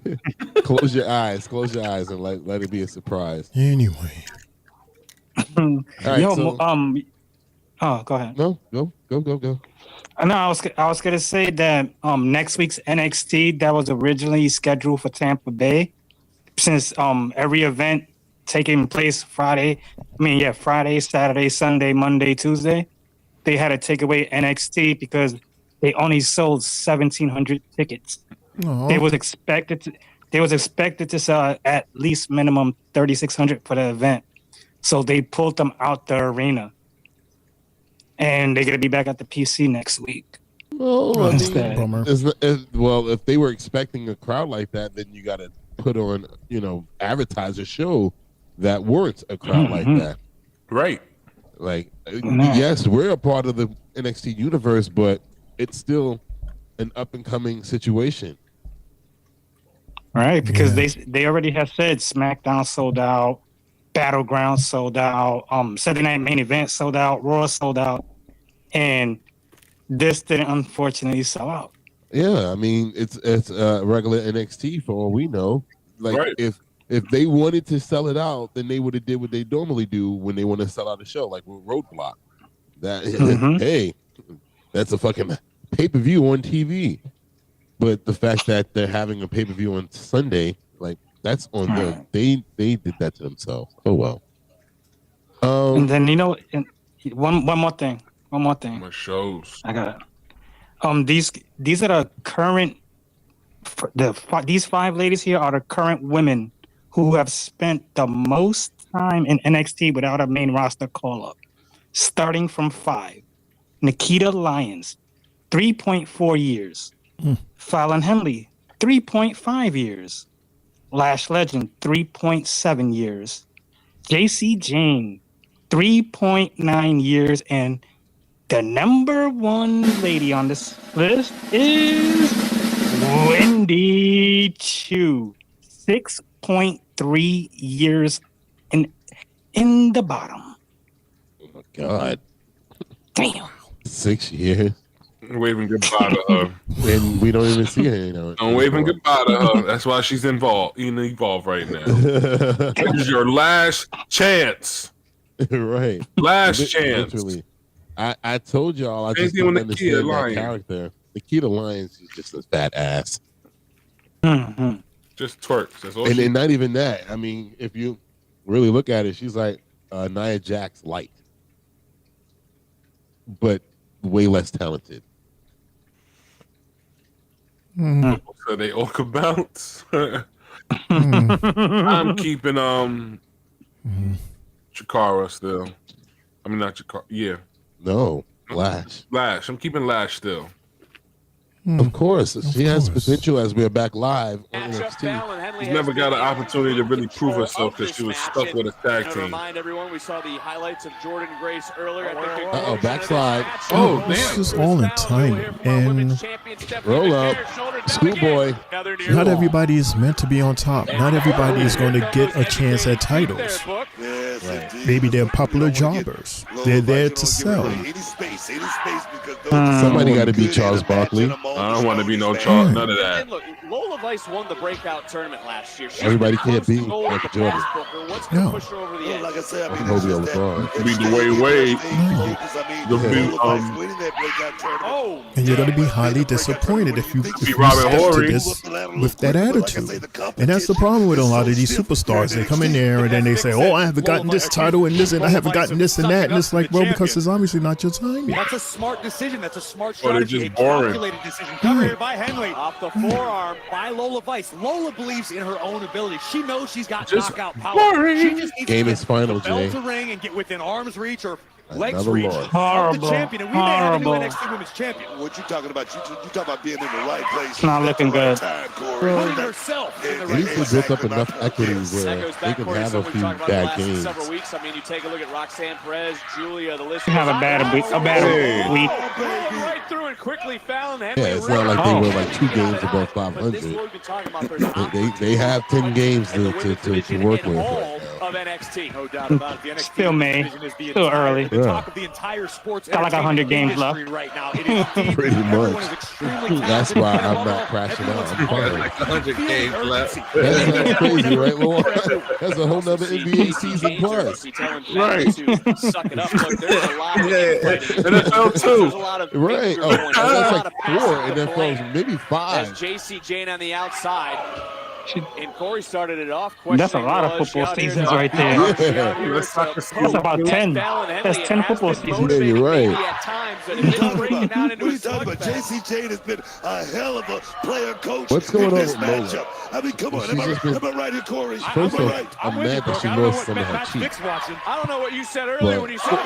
close your eyes and let it be a surprise. Anyway. All right, Yo, so, go ahead. No, go. No, I was gonna say that next week's NXT that was originally scheduled for Tampa Bay, since every event taking place Friday, Saturday, Sunday, Monday, Tuesday, they had to take away NXT because they only sold 1,700 tickets. Aww. They was expected to sell at least minimum 3,600 for the event, so they pulled them out the arena. And they're gonna be back at the PC next week. Well, bummer. If they were expecting a crowd like that, then you got to put on, advertise a show that warrants a crowd like that. Right. Like, yes, we're a part of the NXT universe, but it's still an up and coming situation. Right, because they already have said SmackDown sold out, Battleground sold out, Saturday Night Main Event sold out, Raw sold out, and this didn't unfortunately sell out. Yeah, I mean it's regular NXT for all we know. Like if they wanted to sell it out, then they would have did what they normally do when they want to sell out a show, like with Roadblock. That hey, that's a fucking pay-per-view on TV. But the fact that they're having a pay-per-view on Sunday, like that's on them. They did that to themselves. Oh well. And then one more thing. My shows. I got it. These are the current. These 5 ladies here are the current women who have spent the most time in NXT without a main roster call-up. Starting from 5, Nikita Lyons, 3.4 years. Fallon Henley, 3.5 years. Lash Legend, 3.7 years. JC Jane, 3.9 years. And the number 1 lady on this list is Wendy Chu, 6.3 years in the bottom. Oh my God. Damn. 6 years. Waving goodbye to her. And we don't even see her. I'm waving goodbye to her. That's why she's involved right now. This is your last chance. Right. Last chance. Literally. I told y'all I Same just thing don't with Nikita understand that Lyons. character. Nikita Lyons is just a fat ass. Just twerks. That's all. And she then not even that. I mean, if you really look at it, she's like Nia Jax light, but way less talented. So they all can bounce. I'm keeping Chikara still. I mean, not Chikara. Yeah. No, Lash. Lash. I'm keeping Lash still. Of course, she has potential as we're back live on NXT. She's never got an opportunity to really prove herself because she was stuck with a tag To team. remind everyone, we saw the highlights of Jordan Grace earlier. Backslide. Oh, this is all in timing. And roll up. Schoolboy. not everybody is meant to be on top. Not everybody is going to get a chance at titles. Maybe they're popular jobbers. They're there to sell. Somebody got to be Charles Barkley. I don't want to be no Charles. None of that. And look, Lola Vice won the breakout tournament last year. Everybody can't be Michael Jordan. What's going to push her over the edge? Like I said, I mean, Kobe on LeBron. Be Dwayne Wade. And you're going to be highly disappointed if you step to this with that attitude. And that's the problem with a lot of these superstars. They come in there and then they say, oh, I haven't gotten this title and this, and I haven't gotten this and that. And it's like, well, because it's obviously not your time yet. That's a smart decision. That's a smart Or they're strategy. just boring. Calculated decision. Cover here by Henry. Off the forearm by Lola Vice. Lola believes in her own ability. She knows she's got Just knockout power. boring. She just needs Game to is get final, the bell Jay. to ring and get within arm's reach or legs Another reach loss. of the champion. And we may have a new NXT Women's Champion. What you talking about? You talking about being in the right place. It's not looking good. Putting herself in the At right least place. they built up enough equity where That goes they back can Corey, have a something few we've talked about in the bad last games. several weeks. I mean, you take a look at Roxanne Perez, Julia, the list. You have a bad week. Week. Right through and quickly found. Yeah, it's not like they were like 2 games above 500. They have 10 games to work with right now. Of NXT, no doubt about it. The NXT Still May. division is the Still entire- early. The talk of the entire sports Got like 100 games industry left. right now. It is deep. Pretty Everyone much. is extremely That's talented. why I'm not crashing out. I'm fine. Like 100 games left. That's crazy, right, Lord? That's a whole nother NBA season plus. Right. Suck it up. Look, there's a lot of NFL too. There's a lot of Right. fingers Oh, going. that's There's a lot like of 4 passes to NFLs, maybe As 5. JC Jane on the outside. And Corey started it off. That's a lot of football seasons right there. That's about 10. That's 10 football seasons. Yeah, you're right. What are you talking about? JC Jane has been a hell of a player coach What's going in on this with Lola? matchup. I mean, come on. She's Am just been- I right here, Corey? First Am I off, right? I'm mad that she lost some of her cheeks. I don't know what you said earlier But, when you said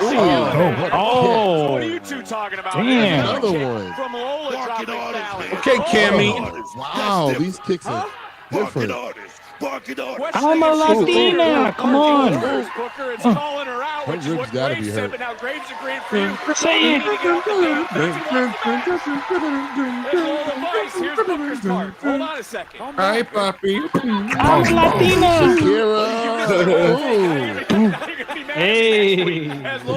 Oh. What are you two talking about? Damn. Another one. From Lola dropping down. Okay, Cammy. Wow, these kicks are different. I'm a Latina. Come on. Booker is calling her out, which is ribs what gotta Graves be said, hurt. but now Graves agreed for you. Say it. Lola Vice, here's Booker's card. Hold on a second. Hi, Poppy. I'm a Latina. Shakira. Hey.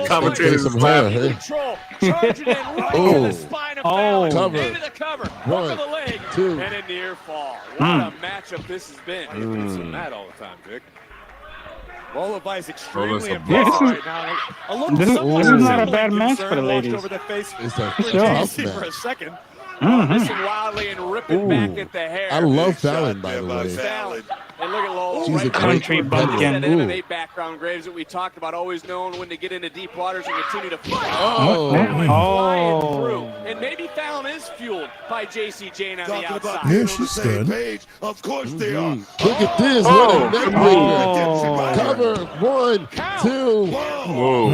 Commentators Some laugh. hair, hey. Control, charging in right Oh. into the spine of Fallon, Cover. into the cover, hook One, of the leg, 2. and a near fall. What a matchup this has been. Some that all the time, Vic. Lola Vice extremely Lola's a impressive boss. right now. A little This is somewhat not a resembling bad match concern for the washed ladies. Over the face It's a for tough JC match. for a second. Listen wildly and ripping back at the hair. I love Fallon, by the way. Fallon. And look at Lola. She's a right great Country competitor. bumpkin. that MMA background, Graves, that we talked about, always known when to get into deep waters and continue to fight. Oh. Flying through. And maybe Fallon is fueled by JC Jane on the Talking about outside. Yeah, being on the she's same good. page. Of course they are. Look at this. Oh. What a neck Oh. breaker. Cover. 1, 2. Whoa.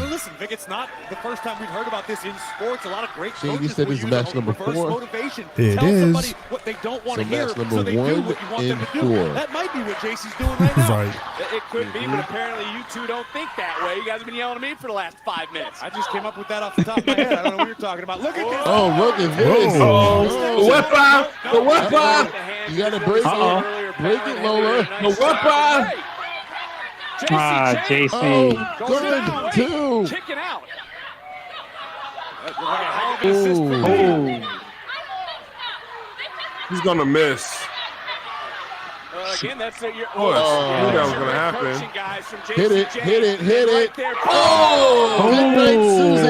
Listen, Vic, it's not the first time we've heard about this in sports. A lot of great Shane, you coaches said will this is use match a number reverse 4. motivation. It Tell is. somebody what they don't want So to hear, match number so they do 1 what you want them and to do. 4. That might be what JC's doing right now. Right. It could be, but apparently you two don't think that way. You guys have been yelling at me for the last 5 minutes. I just came up with that off the top of my head. I don't know what you're talking about. Look at this. Oh, look at this. The weapon. The weapon. You got to break it. Break it, Lola. The weapon. Ah, JC. Oh, good. 2. Kicking out. Oh. He's gonna miss. again, that's your Of course. I knew that was going to coaching happen. guys from Hit it, JCJ. hit it, hit Right it. there. Oh! Good night,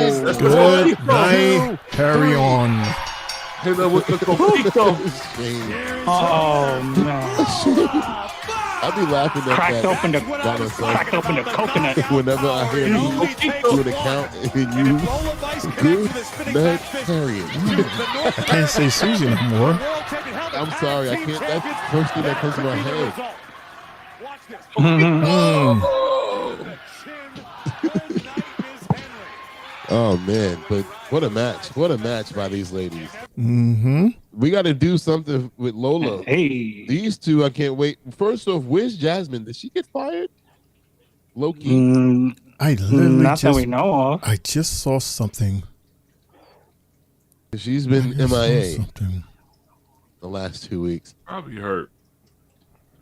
Susie. That's Good the night. Carry on. Hit her with the coquito. Oh man! I'll be laughing at Cracked that. open the by myself. cracked open the coconut. Whenever I hear you do an account and you good night Harriet. I can't say Susie no more. I'm sorry, I can't. That's the first thing that comes to my head. Oh man, but what a match! What a match by these ladies. Mm-hmm. We got to do something with Lola. Hey, these two, I can't wait. First off, where's Jasmine? Did she get fired? Loki. I literally not that we know of. I just saw something. She's been I just saw MIA something. the last 2 weeks. Probably hurt.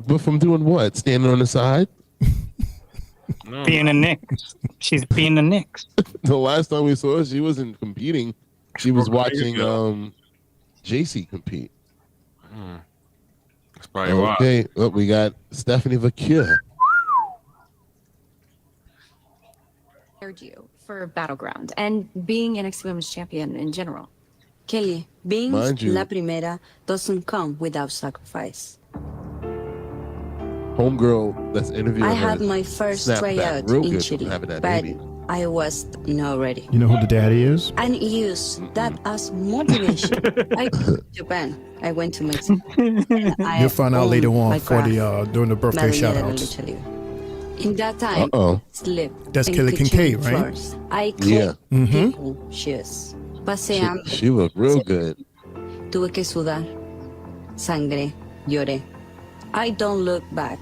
But from doing what? Standing on the side? Being a Knicks. She's being the Knicks. The last time we saw her, she wasn't competing. She was watching Yeah. JC compete. That's probably why. Okay, well, we got Stephanie Vakir. You for Battleground and being NXT Women's Champion in general. Kelly, being Mind you- La Primera doesn't come without sacrifice. Homegirl that's interviewing I her had my first snapped back tryout real in good Chile, from having that but baby. I was not ready. You know who the daddy is? And use that as motivation. I went to Japan. I went to Mexico. And I You'll find out later owned on my for the craft. during the birthday Madre shout mía de la outs. lucha libre. In that time, Uh-oh. slept That's in Kelly kitchen Kincaid, right? floors. I Yeah. cleaned Mhm. people shoes. Pasé hambre. She looked real good. Tuve que sudar, sangre, lloré. I don't look back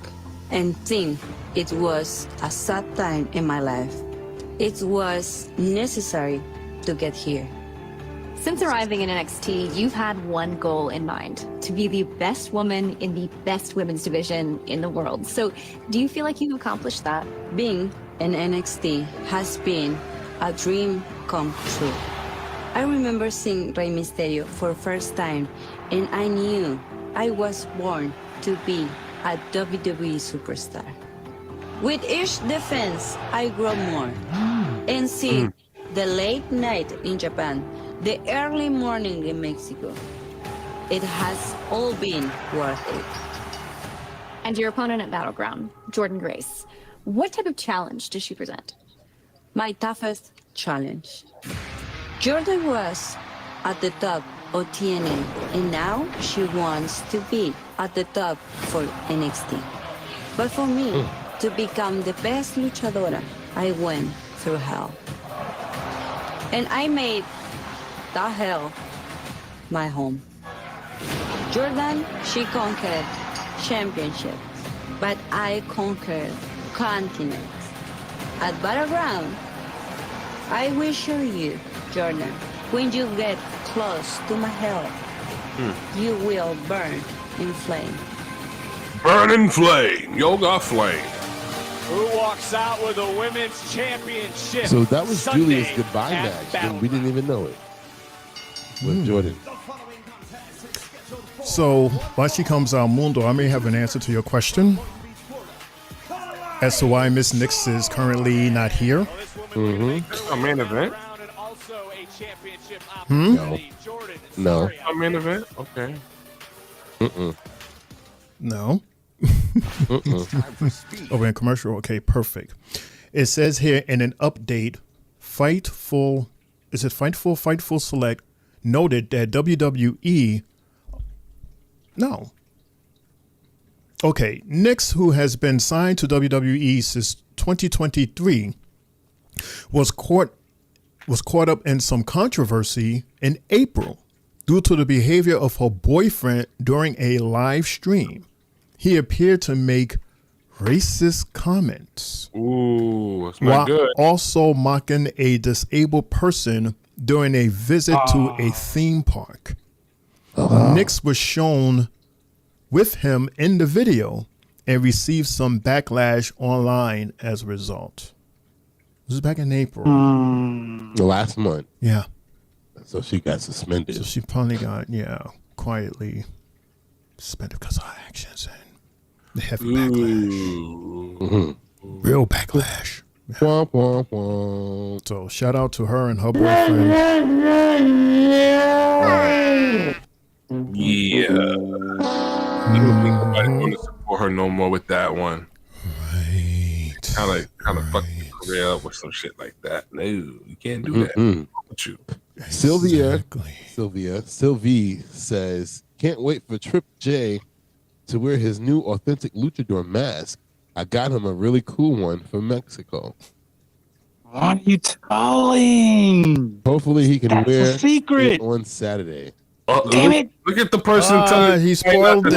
and think it was a sad time in my life. It was necessary to get here. Since arriving in NXT, you've had one goal in mind: to be the best woman in the best women's division in the world. So, do you feel like you've accomplished that? Being in NXT has been a dream come true. I remember seeing Rey Mysterio for the first time, and I knew I was born to be a WWE superstar. With each defense, I grow more and see the late night in Japan, the early morning in Mexico. It has all been worth it. And your opponent at Battleground, Jordan Grace, what type of challenge does she present? My toughest challenge. Jordan was at the top of TNA, and now she wants to be at the top for NXT. But for me, to become the best luchadora, I went through hell. And I made that hell my home. Jordan, she conquered championships, but I conquered continents. At Battleground, I will show you, Jordan, when you get close to my hell, you will burn in flame. Burning flame. Yoga flame. Who walks out with a women's championship? So that was Sunday Julia's goodbye at match, Battle. and we didn't even know it. With Jordan. So while she comes out, Mundo, I may have an answer to your question as to why Miss Nix is currently not here. A main event? Hmm? No. A main event? Okay. No. Oh, we're in commercial. Okay, perfect. It says here in an update, Fightful Select noted that WWE. No. Okay, Nix, who has been signed to WWE since 2023, was caught up in some controversy in April due to the behavior of her boyfriend during a live stream. He appeared to make racist comments. Ooh, that's while not good. also mocking a disabled person during a visit to a theme park. Nix was shown with him in the video and received some backlash online as a result. This is back in April. The last month. Yeah. So she got suspended. So she probably got, quietly suspended because of her actions. The heavy backlash. Real backlash. Womp, womp, womp. So shout out to her and her boyfriend. Yeah. I don't think nobody's going to support her no more with that one. Right. Kind of fuck your career up with some shit like that. No, you can't do that. What's wrong with you? Sylvie says, can't wait for Trip J to wear his new authentic luchador mask. I got him a really cool one from Mexico. What are you telling? Hopefully he can That's wear a secret. it on Saturday. Damn it. Look at the person telling he spoiled it.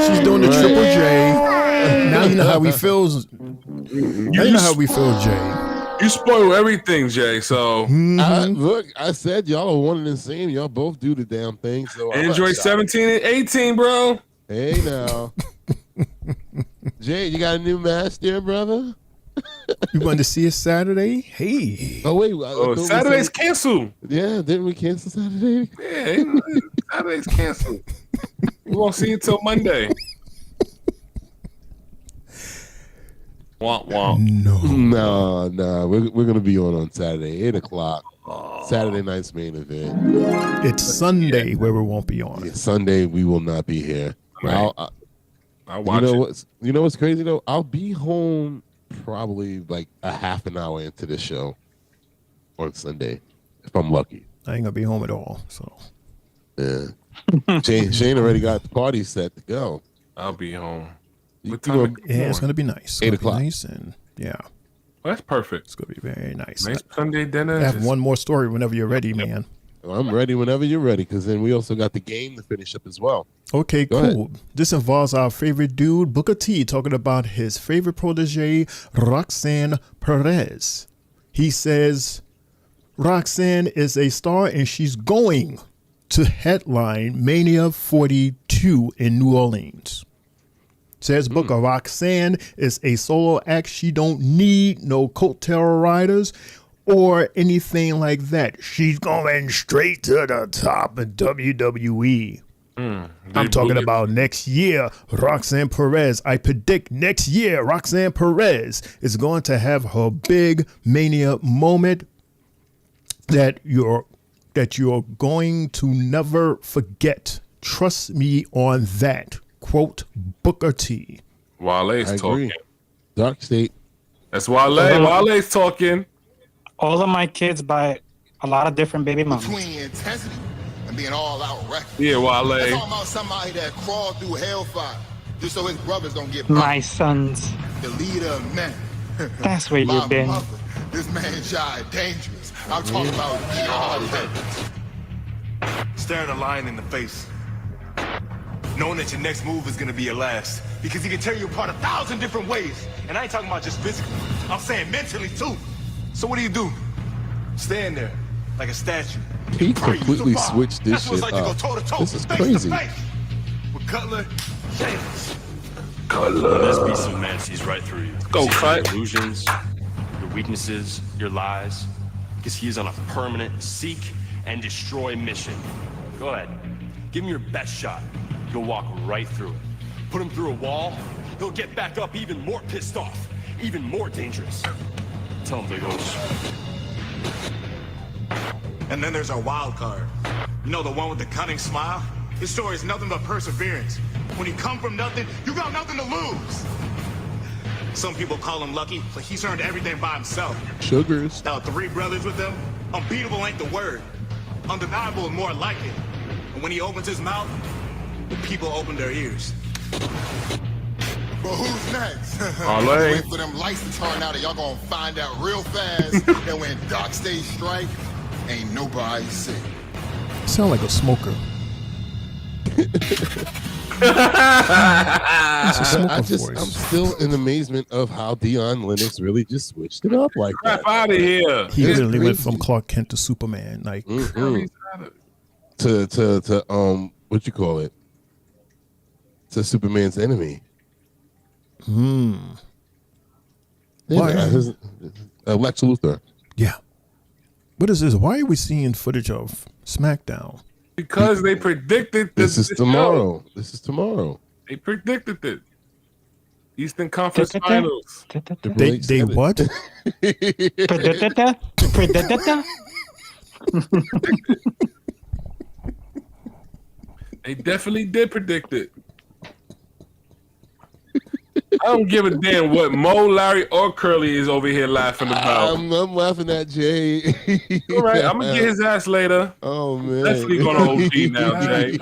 She's doing the Triple J. Now you know how he feels. Now you know how we feel, Jay. You spoil everything, Jay. So look, I said y'all are one and the same. Y'all both do the damn thing. So Android 17 and 18, bro. Hey now. Jay, you got a new mask there, brother? You want to see us Saturday? Hey. Oh, wait. Saturday's canceled. Yeah, didn't we cancel Saturday? Yeah, Saturday's canceled. We won't see you till Monday. Womp womp. No. We're going to be on Saturday, 8 o'clock. Saturday night's main event. It's Sunday where we won't be on. Yeah, Sunday, we will not be here. Right. I'll watch you know what's crazy, though? I'll be home probably like a half an hour into the show on Sunday, if I'm lucky. I ain't gonna be home at all. So yeah. Shane already got the party set to go. I'll be home. Yeah, it's gonna be nice. 8 o'clock. Nice and yeah. Well, that's perfect. It's gonna be very nice. Nice Sunday dinner. I have one more story whenever you're ready, man. I'm ready whenever you're ready, because then we also got the game to finish up as well. Okay, Go cool. ahead. This involves our favorite dude, Booker T, talking about his favorite protege, Roxanne Perez. He says Roxanne is a star and she's going to headline Mania 42 in New Orleans. Says Booker, Roxanne is a solo act. She don't need no coattail riders or anything like that. She's going straight to the top of WWE. I'm talking about next year, Roxanne Perez. I predict next year, Roxanne Perez is going to have her big Mania moment that you're going to never forget. Trust me on that. Quote Booker T. Wale's talking. Dark State. That's Wale. Wale's talking. All of my kids buy a lot of different baby mamas. Between intensity and being all out reckless. Yeah, Wale. I'm talking about somebody that crawled through hellfire just so his brothers don't get My sons. The leader of men. That's where My you've been. mother. This man Jai dangerous. I'm talking about beyond limits. Staring a lion in the face. Knowing that your next move is gonna be your last. Because he can tear you apart 1,000 different ways. And I ain't talking about just physically. I'm saying mentally too. So what do? Stand there like a statue. He completely switched this That's what shit it's like up. to go toe-to-toe, This is face crazy. to face. With Cutler, Sheamus. This beast of man sees right through you. Go, Sees Cut. your illusions, your weaknesses, your lies. Because he is on a permanent seek and destroy mission. Go ahead. Give him your best shot. You'll walk right through it. Put him through a wall, he'll get back up even more pissed off, even more dangerous. Tell him, Big O's. And then there's our wild card. You know, the one with the cunning smile? His story is nothing but perseverance. When you come from nothing, you got nothing to lose. Some people call him lucky, but he's earned everything by himself. Sugars. Now, 3 brothers with him, unbeatable ain't the word. Undeniable is more like it. And when he opens his mouth, the people open their ears. But who's next? Wale. Wait for them lights to turn out and y'all gonna find out real fast that when Dark State strike, ain't nobody safe. Sound like a smoker. I'm still in amazement of how Deion Lennox really just switched it up like that. Crap out of here. He literally went from Clark Kent to Superman. Like to what you call it? To Superman's enemy. Why? Lex Luthor. Yeah. What is this? Why are we seeing footage of SmackDown? Because they predicted This is tomorrow. This is tomorrow. They predicted it. Eastern Conference Finals. They what? They definitely did predict it. I don't give a damn what Mo, Larry, or Curly is over here laughing about. I'm laughing at Jay. All right, I'm gonna get his ass later. Oh man, definitely going to OD now, Jay.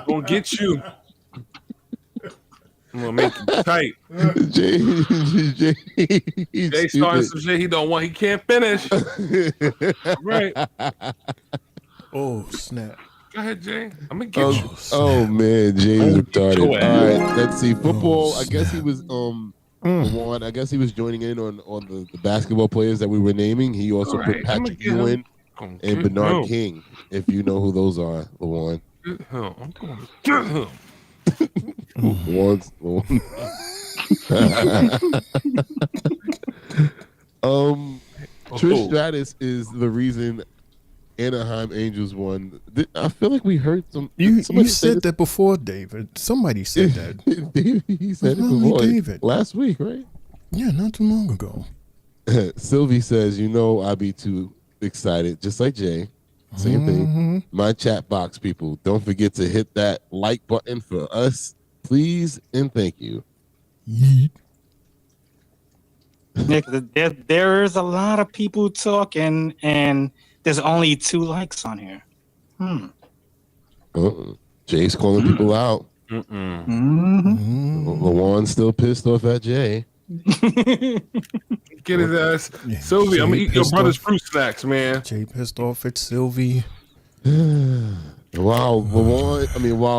Gonna get you. I'm gonna make it tight. Jay starting some shit he don't want. He can't finish. Right. Oh snap. Go ahead, Jay. I'm gonna get you. Oh man, Jay's retarded. All right, let's see. Football. I guess he was Juan, I guess he was joining in on the basketball players that we were naming. He also put Patrick Ewing and Bernard King. If you know who those are, Lawan. Get him. I'm going to get him. Trish Stratus is the reason Anaheim Angels won. I feel like we heard some. You said that before, David. Somebody said that. He said it before. David. Last week, right? Yeah, not too long ago. Sylvie says, I'd be too excited, just like Jay. Same thing. My chat box people, don't forget to hit that like button for us, please, and thank you. Nick, there's a lot of people talking, and there's only 2 likes on here. Jay's calling people out. Lawan's still pissed off at Jay. Get his ass. Yeah, Sylvie, I'm gonna eat your brother's fruit snacks, man. Jay pissed off at Sylvie. While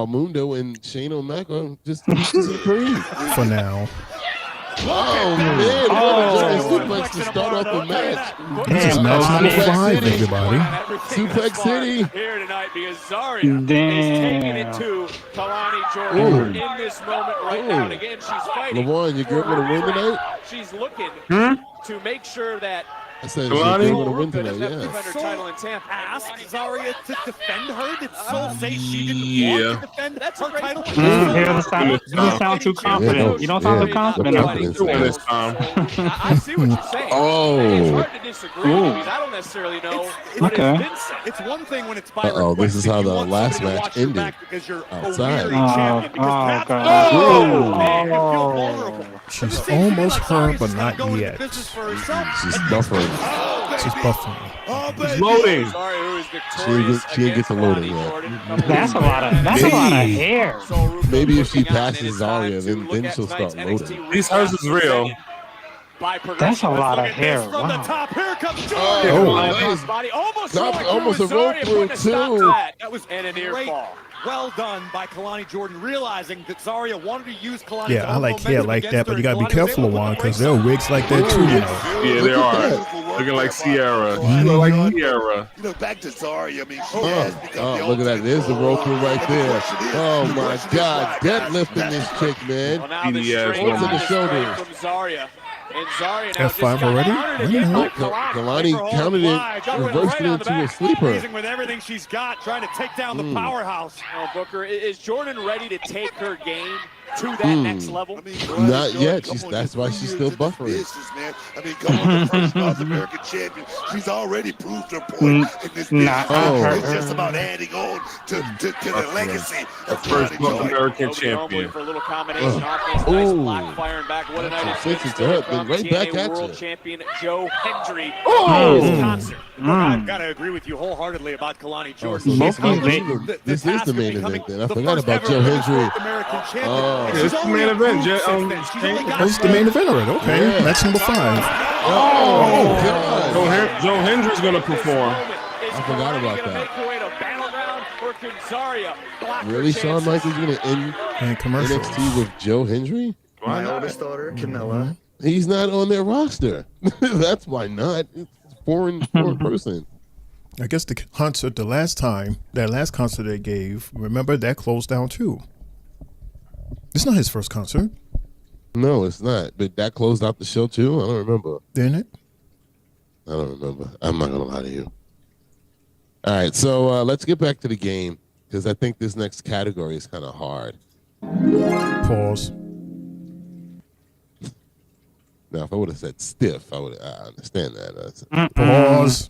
Mundo and Shane O'Mac are just agreeing. For now. Oh man! Suplex to start off the match. This is match number 5, everybody. Suplex City here tonight because Zarya is taking it to Kalani Jordan in this moment right now. And again, she's fighting. Lawan, your girl gonna win tonight? She's looking to make sure that. I said she's gonna win tonight. Yeah. Title in Tampa. Ask Zarya to defend her. Did Soul say she didn't want to defend her title? You don't sound too confident. You don't sound too confident. I see what you're saying. It's hard to disagree because I don't necessarily know. It's one thing when it's by this is how the last match ended. Outside. She's almost hurt, but not yet. She's buffering. She's buffering. She's loading. She didn't get to loading yet. That's a lot of hair. Maybe if she passes Zarya, then she'll start loading. At least hers is real. That's a lot of hair. From the top, here comes almost a roll through too. That was a near fall. Well done by Kalani Jordan, realizing that Zarya wanted to use Kalani. Yeah, I like hair like that, but you gotta be careful of one because there are wigs like that too, Yeah, there are. Looking like Sierra. She look like Sierra. Back to Zarya. I mean, she has become look at that. There's the roll through right there. Oh my God, deadlifting this chick, man. Hands in the shoulders. F5 already? Kalani counted it, reversed it into a sleeper. With everything she's got, trying to take down the powerhouse. Booker, is Jordan ready to take her game to that next level? Not yet. That's why she's still buffering. I mean, come on, the first North American champion. She's already proved her point in this It's just about adding on to the legacy of first North American champion. For a little combination offense, nice block firing back. What a night right back at world champion Joe Hendry. Concert. I've got to agree with you wholeheartedly about Kalani Jordan. This is the main event then. I forgot about Joe Hendry. It's the main event. It's the main event already. Okay, that's number 5. God. Joe Hendry's gonna perform. I forgot about that. Really, Shawn Michaels gonna end NXT with Joe Hendry? My oldest daughter, Camilla. He's not on their roster. That's why not. It's a foreign person. I guess the concert that last concert they gave, remember that closed down too. It's not his first concert. No, it's not. But that closed out the show too? I don't remember. Didn't it? I don't remember. I'm not going to lie to you. All right, so let's get back to the game because I think this next category is kind of hard. Pause. Now, if I would have said stiff, I understand that. Pause.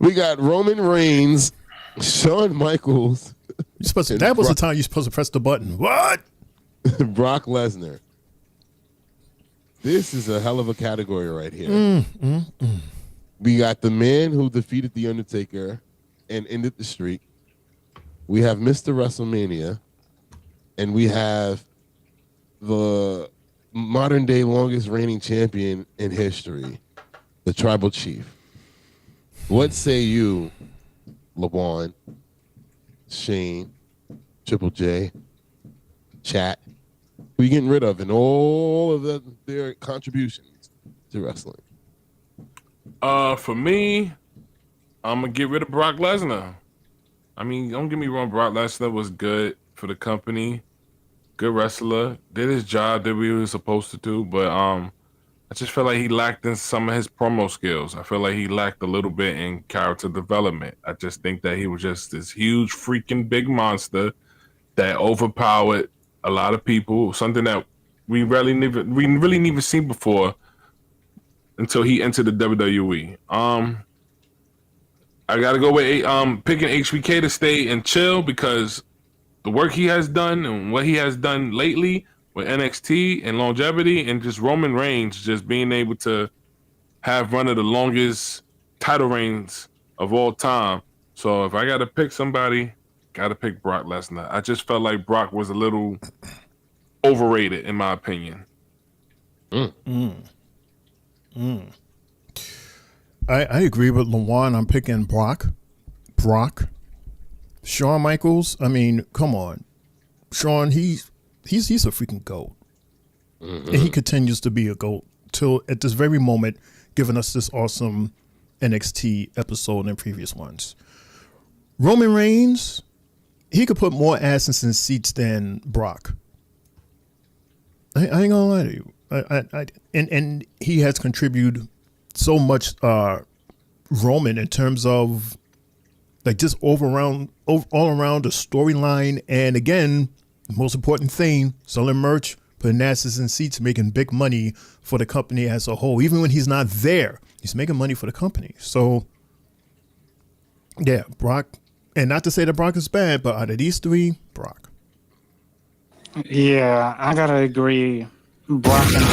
We got Roman Reigns, Shawn Michaels. That was the time you're supposed to press the button. What? Brock Lesnar. This is a hell of a category right here. We got the man who defeated The Undertaker and ended the streak. We have Mr. WrestleMania. And we have the modern day longest reigning champion in history, the Tribal Chief. What say you, LeBron, Shane, Triple J, Chat? Who you getting rid of in all of their contributions to wrestling? For me, I'm gonna get rid of Brock Lesnar. I mean, don't get me wrong, Brock Lesnar was good for the company, good wrestler, did his job, did what he was supposed to do, but I just felt like he lacked in some of his promo skills. I feel like he lacked a little bit in character development. I just think that he was just this huge freaking big monster that overpowered a lot of people, something that we really never seen before until he entered the WWE. I gotta go with picking HBK to stay and chill because the work he has done and what he has done lately with NXT and longevity, and just Roman Reigns just being able to have one of the longest title reigns of all time. So if I got to pick somebody, got to pick Brock Lesnar. I just felt like Brock was a little overrated, in my opinion. I agree with Lawan. I'm picking Brock. Shawn Michaels, I mean, come on. Shawn, he's a freaking GOAT. And he continues to be a GOAT till at this very moment, giving us this awesome NXT episode and previous ones. Roman Reigns, he could put more asses in seats than Brock. I ain't gonna lie to you. And he has contributed so much Roman in terms of like just all around the storyline, and again, the most important thing, selling merch, putting asses in seats, making big money for the company as a whole. Even when he's not there, he's making money for the company. So yeah, Brock, and not to say that Brock is bad, but out of these three, Brock. Yeah, I gotta agree. Brock and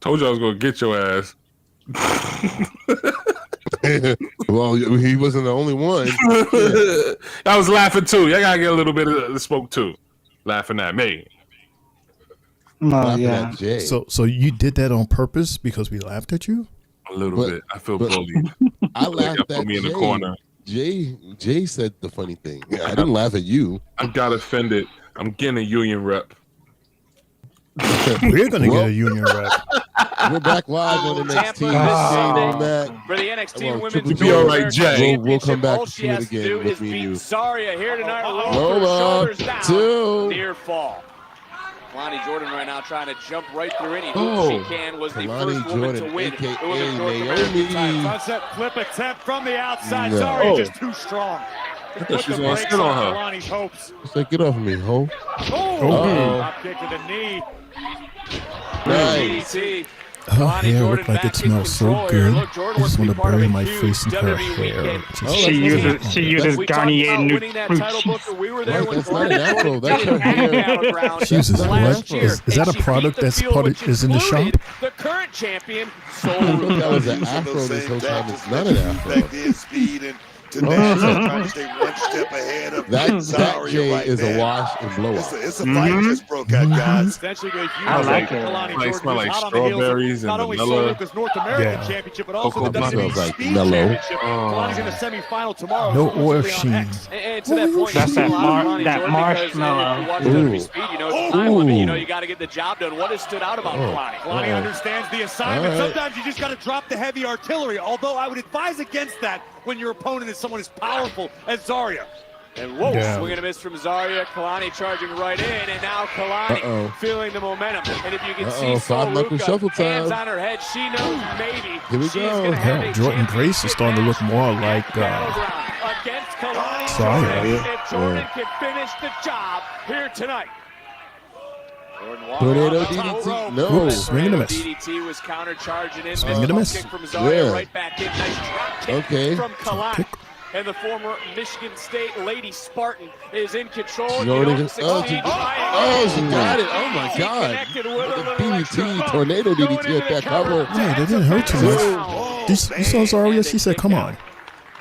told you I was gonna get your ass. Well, he wasn't the only one. I was laughing too. Y'all gotta get a little bit of the smoke too. Laughing at me. Yeah. So you did that on purpose because we laughed at you? A little bit. I feel bullied. I laughed at put me in Jay. the corner. Jay said the funny thing. I didn't laugh at you. I got offended. I'm getting a union rep. We're gonna get a union rep. We're back live on NXT. For the NXT Women's You'll be all right, Jay. We'll come back and see it again with me and you. Zarya here tonight. Hold on. Near fall. Kalani Jordan right now trying to jump right through any Oh, hoop she can. Was the Kalani first woman Jordan, to win AKA the Women's North American title. Naomi. Sunset flip attempt from the outside. No. Zarya Oh. just too strong. I thought she was gonna sit on her. Kalani's hopes. It's like, get off of me, ho. Oh, top kick to the knee. Nice. Her hair looked like it smells so good. I just want to bury my face in her hair. She uses Garnier new fruit juice. That's not an afro. That's her hair. She uses what? Is that a product that's is in the shop? The current champion. I thought that was an afro this whole time. It's not an afro. Back in speed and today, trying to stay one step ahead of That Zarya Jay right is there. a wash and blowout. It's a fight just broke out, guys. Essentially, a huge I like win it. for Kalani Like, Jordan, smell like who's hot on the heels of strawberries and not only vanilla. Soloca's North American Yeah. Championship, but also Cocoa the butter. WWE Smells like Speed mellow. Championship. Kalani's in the semifinal tomorrow. No exclusively oil on sheen. X. And to that point, That's you see a that lot of Kalani that Jordan marshmallow. because if you watch Ooh. WWE Speed, you know it's a time limit. You know you got to get the job done. What has stood out about Kalani? Kalani understands the assignment. All right. Sometimes you just got to drop the heavy artillery, although I would advise against that when your opponent is someone as powerful as Zarya. And whoa, Yeah. swing and a miss from Zarya. Kalani charging right in, and now Kalani feeling the momentum. And if you can see Five knuckle shuffle Soluka, hands time. on her head, she knows maybe Here we she's go. going to have Hell, a Jordan Grace is starting to look more like battleground against Kalani Zarya. Jordan. If Jordan can finish the job here tonight. Tornado DDT. No. Oops, swing and a miss. DDT was counter-charging in. Swing and a miss. Kick from Zarya Yeah. right back in. Nice drop kick Okay. from Kalani. And the former Michigan State Lady Spartan is in control. Jordan, she got it. Oh my God. The DDT, tornado DDT at that cover. Yeah, that didn't hurt too much. You saw Zarya? She said, come on.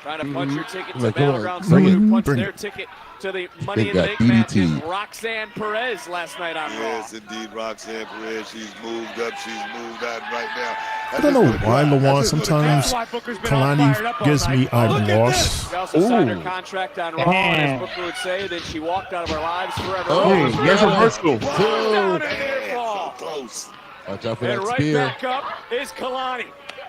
Trying to punch your ticket to Like, come on, Battleground. bring Someone who it, punched bring their it. ticket to the Money They in the got Bank match is DDT. Roxanne Perez last night on Raw. Yes, indeed, Roxanne Perez. She's moved up. She's moved out right now. I don't know why, Lawan. Sometimes Kalani gives me I'm lost. She also signed her contract on Raw, as Booker would say, then she walked out of our lives forever. Oh, There's a reversal. Down to near fall. Close. Watch out for And that right spear. back up is Kalani.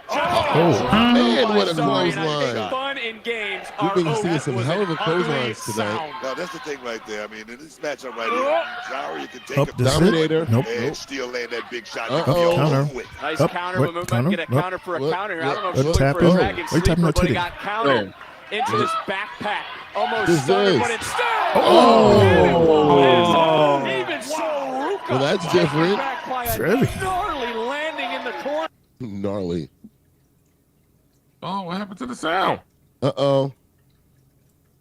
Oh, man, what a Sorry, and I think clothesline. Fun and games We've are been over. seeing some hell of a clotheslines tonight. No, that's the thing right there. I mean, in this matchup right here, Zarya can take Up a this Dominator. Nope. and still land that big shot. Uh-oh. Counter. Nice Up, counter. what, We might counter? get a What? counter for a What? counter here. I don't know if What she's looking for a tapping? dragon What are you tapping sleeper, on but he titty? got countered into his backpack. Almost This stunned, is. but instead. Oh. Even so, Ruka. Well, that's different. Back by a Very. gnarly landing in the corner. Gnarly. Oh, what happened to the sound? Uh-oh.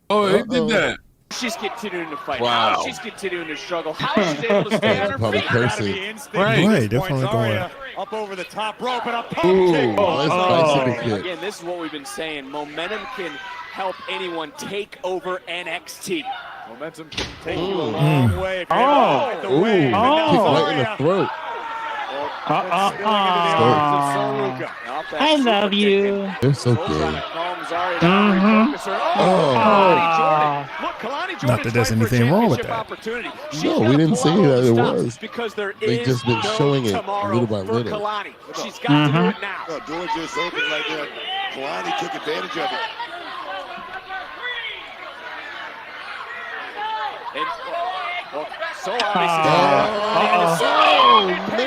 Oh, it did Uh-oh. that. She's continuing to fight. Wow. How she's continuing to struggle. How she's able to stay on her Probably feet. cursing. Right, definitely going. Up over the top rope and a pump Ooh, kick. that's bicycle kick. Again, this is what we've been saying. Momentum can help anyone take over NXT. Momentum can take you a Ooh. long way. If you Oh. hit the Ooh, wave. kick right in the throat. I love you. They're so good. Not that there's anything wrong with that. No, we didn't say that it was. Because there They is just been no showing it tomorrow little by for little. Kalani. She's got to do it now. No, doing just open right there. Kalani took advantage of it. And, well, so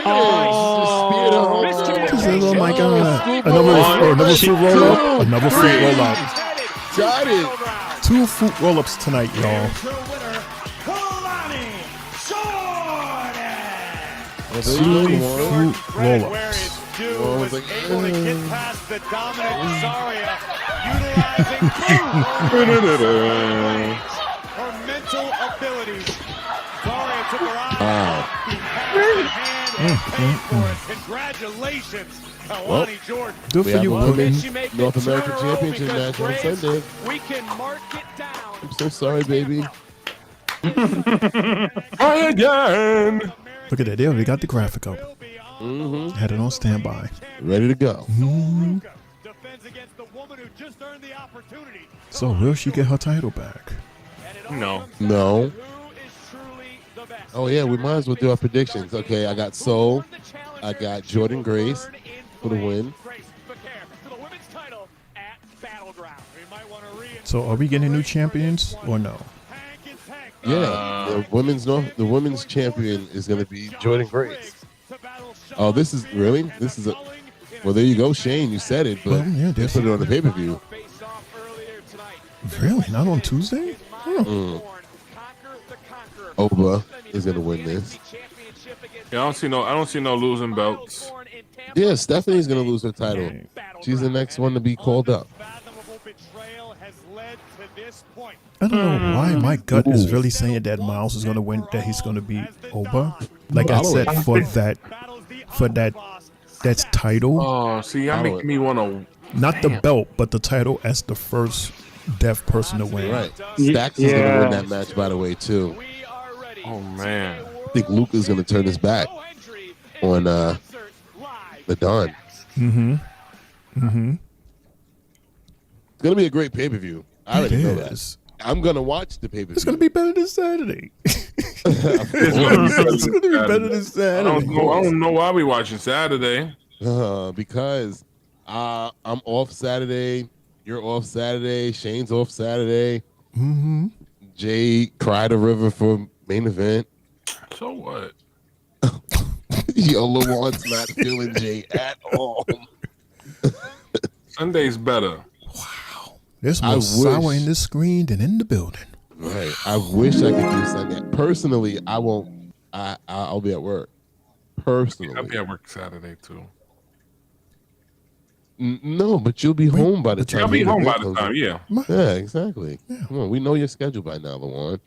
Oh, She says, oh my God. Another foot roll up. Another foot roll up. Got it. 2 foot roll ups tonight, y'all. Well, there 2 you go, Warren. foot roll ups. Warren was like, Able to get past the dominant Zarya, utilizing her mental abilities. Zarya took her eye. Congratulations, Kalani Jordan. Good We for have you, a women. women's North American Championship match on Sunday. We can mark it down. I'm so sorry, baby. Try again. Look at that. They already got the graphic up. Mm-hmm. Had it on standby. Ready to go. Mhm. Defends against the woman who just earned the opportunity. So will she get her title back? No. No. Oh, yeah, we might as well do our predictions. Okay, I got Soul. I got Jordan Grace for the win. So are we getting new champions or no? Yeah, the women's champion is going to be Jordan Grace. Oh, this is a. Well, there you go, Shane. You said it, but Well, yeah, they that's- put it on the pay-per-view. Really? Not on Tuesday? Huh. Oba is going to win this. Yeah, I don't see no losing belts. Yeah, Stephanie's going to lose her title. She's the next one to be called up. I don't know why my gut is really saying that Miles is going to win, that he's going to beat Oba. Like I said, for that's title. Oh, see, y'all make me want to. Not the belt, but the title as the first deaf person to win. Right. Stacks is going to win that match, by the way, too. Oh, man. I think Luca's going to turn his back on the Don. Mm-hmm. Mm-hmm. It's going to be a great pay-per-view. I already know that. is. I'm going to watch the pay-per-view. It's going to be better than Saturday. It's gonna be better than Saturday. I don't know why we watching Saturday. Because I'm off Saturday. You're off Saturday. Shane's off Saturday. Mm-hmm. Jay cried a river for main event. So what? Yola wants not feeling Jay at all. Sunday's better. There's more sour in this screen than in the building. Right. I wish I could do Sunday. Personally, I won't. I'll I'll be at work. Personally, I'll be at work Saturday too. No, but you'll be home by the time. I'll be home by the time. Yeah. Yeah, exactly. Yeah. Come on, we know your schedule by now, Lawan.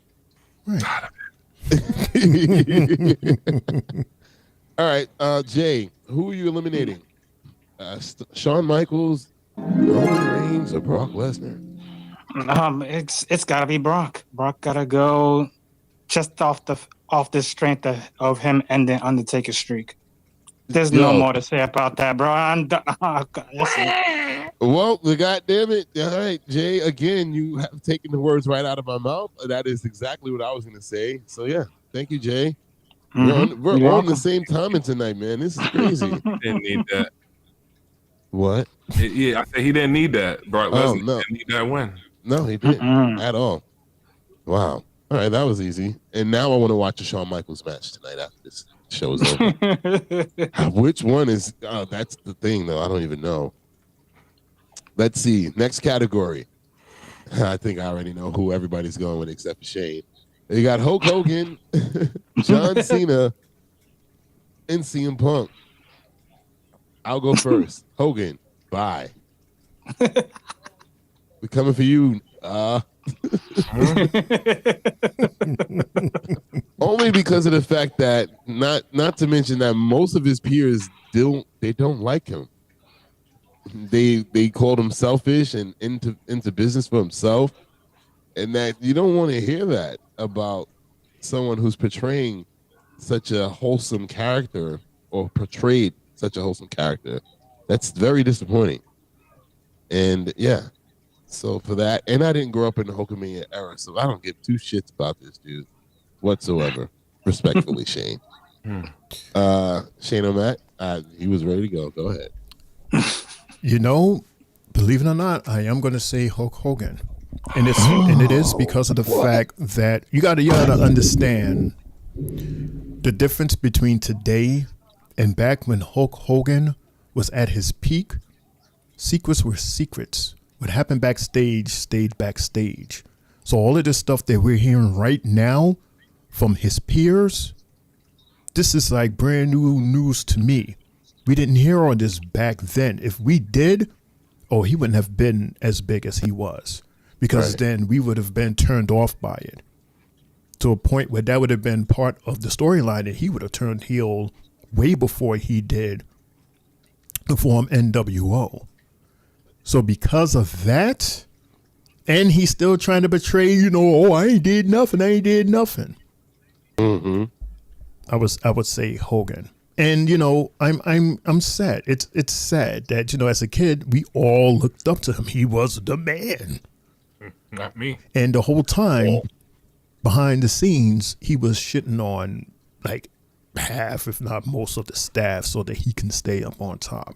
Right. All right, Jay, who are you eliminating? Shawn Michaels, Roman Reigns, or Brock Lesnar? It's gotta be Brock. Brock gotta go just off the strength of him ending Undertaker's streak. There's no more to say about that, bro. Well, goddamn it! All right, Jay. Again, you have taken the words right out of my mouth. That is exactly what I was going to say. So yeah, thank you, Jay. We're on the same timing tonight, man. This is crazy. Didn't need that. What? Yeah, I said he didn't need that. Brock Lesnar didn't need that win. No, he didn't at all. Wow. All right, that was easy. And now I want to watch a Shawn Michaels match tonight after this show is over. Which one is? That's the thing, though. I don't even know. Let's see. Next category. I think I already know who everybody's going with except for Shane. You got Hulk Hogan, John Cena, and CM Punk. I'll go first. Hogan, bye. We're coming for you. Only because of the fact that not to mention that most of his peers don't like him. They called him selfish and into business for himself, and that you don't want to hear that about someone who's portraying such a wholesome character or portrayed such a wholesome character. That's very disappointing. And yeah, so for that, and I didn't grow up in the Hulkamania era, so I don't give two shits about this dude whatsoever. Respectfully, Shane. Shane O'Mac, he was ready to go. Go ahead. You know, believe it or not, I am going to say Hulk Hogan, and it is because of the fact that you got to understand the difference between today and back when Hulk Hogan was at his peak. Secrets were secrets. What happened backstage stayed backstage. So all of this stuff that we're hearing right now from his peers, this is like brand new news to me. We didn't hear all this back then. If we did, he wouldn't have been as big as he was, because then we would have been turned off by it to a point where that would have been part of the storyline, and he would have turned heel way before he did to form NWO. So because of that, and he's still trying to betray, I ain't did nothing. Mm-hmm. I would say Hogan. And I'm sad. It's sad that as a kid we all looked up to him. He was the man. Not me. And the whole time behind the scenes, he was shitting on like half, if not most, of the staff so that he can stay up on top.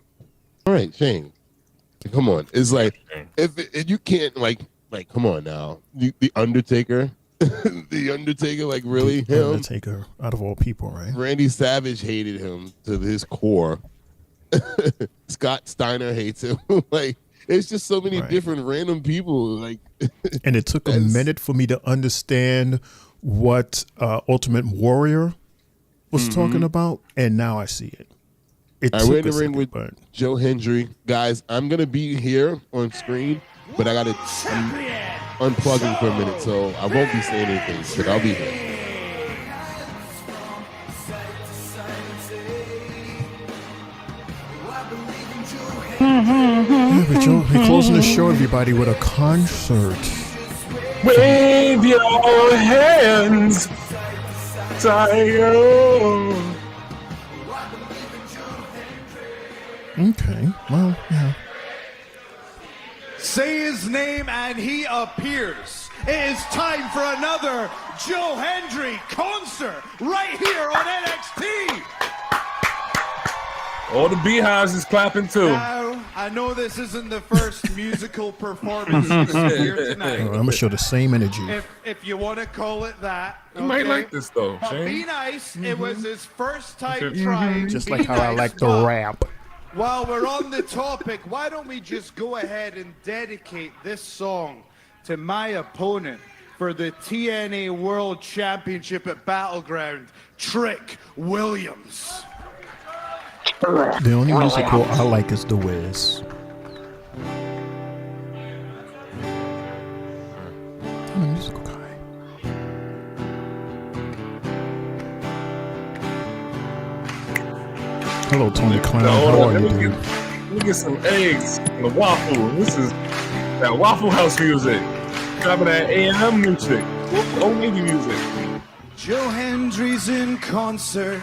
All right, Shane. Come on. It's like if you can't like come on now. The Undertaker. The Undertaker, like really him? Undertaker, out of all people, right? Randy Savage hated him to his core. Scott Steiner hates him. Like, it's just so many different random people. Like, and it took a minute for me to understand what Ultimate Warrior was talking about, and now I see it. We're in the ring with Joe Hendry. Guys, I'm going to be here on screen, but I got to unplugging for a minute, so I won't be saying anything, but I'll be here. Yeah, but Joe, we're closing the show, everybody, with a concert. Wave your hands, Tiger. Okay, well, yeah. Say his name and he appears. It is time for another Joe Hendry concert right here on NXT. All the beehives is clapping too. Now, I know this isn't the first musical performance you see here tonight. I'm gonna show the same energy. If you want to call it that. You might like this though, But Shane. be nice. It was his first time trying. Just Be like how I nice, like to but rap. While we're on the topic, why don't we just go ahead and dedicate this song to my opponent, for the TNA World Championship at Battleground, Trick Williams. The only musical I like is The Wiz. I'm a musical guy. Hello, Tony Clown. How are you, dude? Let me get some eggs and a waffle. This is that Waffle House music. Dropping that AM music. Old Navy music. Joe Hendry's in concert,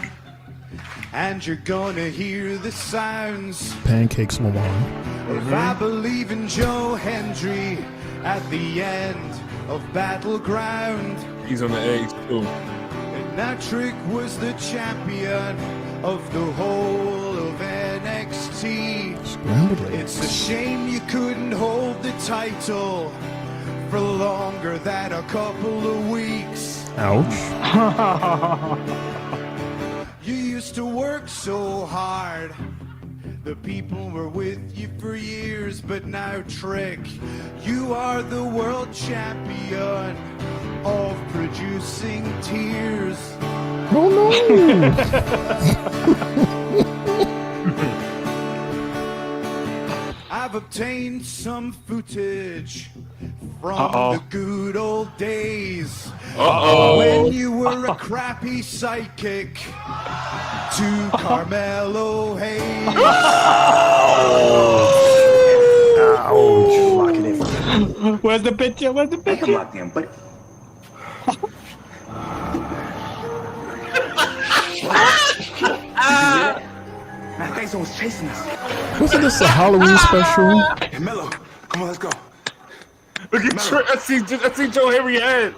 and you're gonna hear the sounds. Pancakes, Lawan. If I believe in Joe Hendry at the end of Battleground. He's on the eggs too. And that Trick was the champion of the whole of NXT. It's a shame you couldn't hold the title for longer than a couple of weeks. Ouch. You used to work so hard. The people were with you for years, but now, Trick, you are the world champion of producing tears. Oh no! I've obtained some footage from the good old days when you were a crappy sidekick to Carmelo Hayes. Where's the picture? Where's the picture? Come on, damn, but that guy's always chasing us. Wasn't this a Halloween special? Hey, Mello, come on, let's go. Look at Trick. I see Joe Henry head.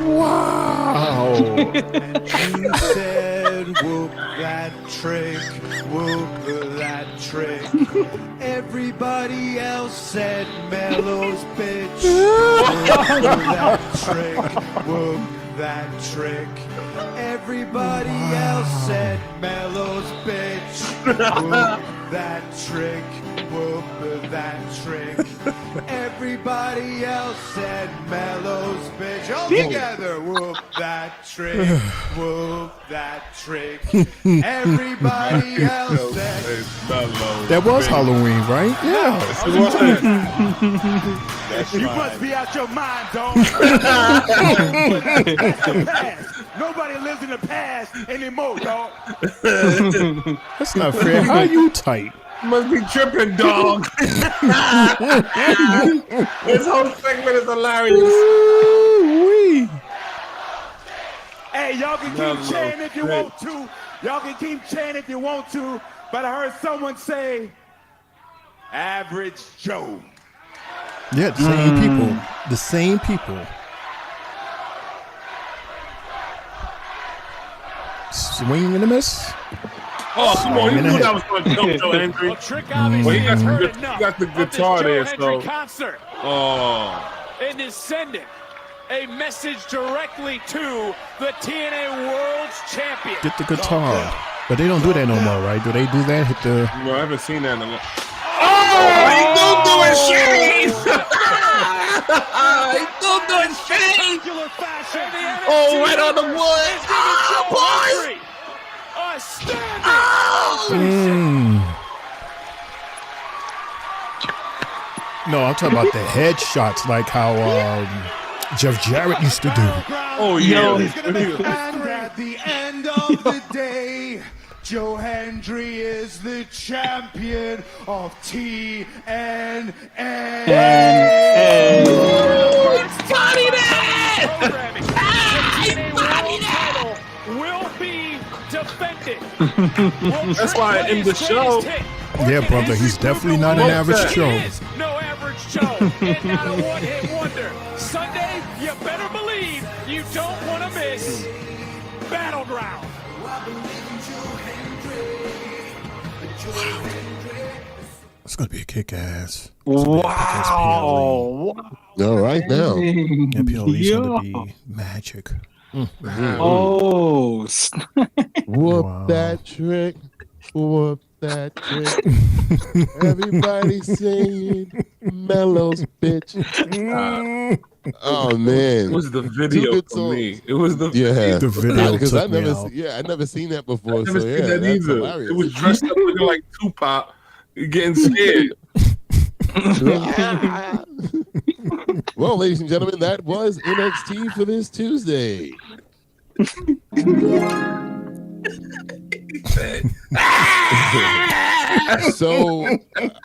Wow. And you said, whoop that Trick, whoop that Trick. Everybody else said Mello's bitch. Whoop that Trick, whoop that Trick. Everybody else said Mello's bitch. Whoop that Trick, whoop that Trick. Everybody else said Mello's bitch. All together, whoop that Trick, whoop that Trick. Everybody else said That was Halloween, right? Yeah. you must be out your mind, dog. Nobody lives in the past anymore, dog. That's not fair. How are you tight? You must be tripping, dog. This whole segment is hilarious. Hey, y'all can keep chanting if you want to. Y'all can keep chanting if you want to. But I heard someone say, Average Joe. Yeah, the same people. The same people. Swing and a miss. Oh, come on. You knew that was going to jump Joe Hendry. Well, he got the guitar there, so. Concert. Oh. And is sending a message directly to the TNA World Champion. Get the guitar. But they don't do that no more, right? Do they do that? Hit the. No, I haven't seen that in a long. Oh, he don't do it, shit! He don't do it, shit! Oh, right on the wood! Oh, boys! No, I'm talking about the headshots, like how Jeff Jarrett used to do. Oh, yeah. And at the end of the day, Joe Hendry is the champion of TNA. It's Tony there! Will be defended. That's why in the show. Yeah, brother, he's definitely not an average Joe. No average Joe. And not a one-hit wonder. Sunday, you better believe you don't want to miss Battleground. It's gonna be a kick-ass. Wow. All right now. Yeah, PLE's gonna be magic. Oh, Whoop that trick. Whoop that trick. Everybody saying Mellows, bitch. Oh man, It was the video for me. It was the The video because took me out. I never seen that before. I never So seen yeah, that that's either. hilarious. It was dressed up looking like Tupac, getting scared. Well, ladies and gentlemen, that was NXT for this Tuesday. So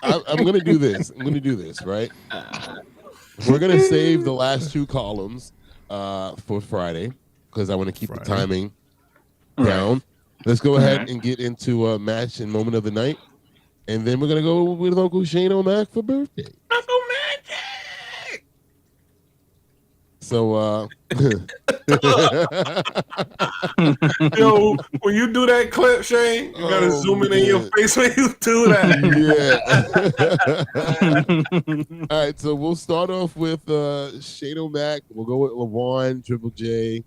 I'm going to do this. Right? We're going to save the last two columns for Friday because I want to keep the timing down. Let's go ahead and get into a match and moment of the night. And then we're going to go with Uncle Shane O'Mac for birthday. Uncle Magic! So, yo, when you do that clip, Shane, you gotta zoom in your face when you do that. Yeah. All right, so we'll start off with Shane O'Mac. We'll go with LaVon, Triple J,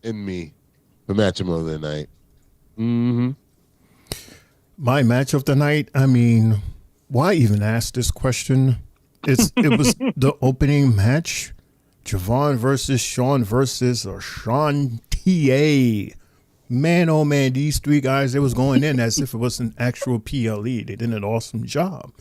and me for match of the night. Mm-hmm. My match of the night, I mean, why even ask this question? It was the opening match. Javon versus Sean versus Sean TA. Man, oh man, these three guys, they was going in as if it was an actual PLE. They did an awesome job.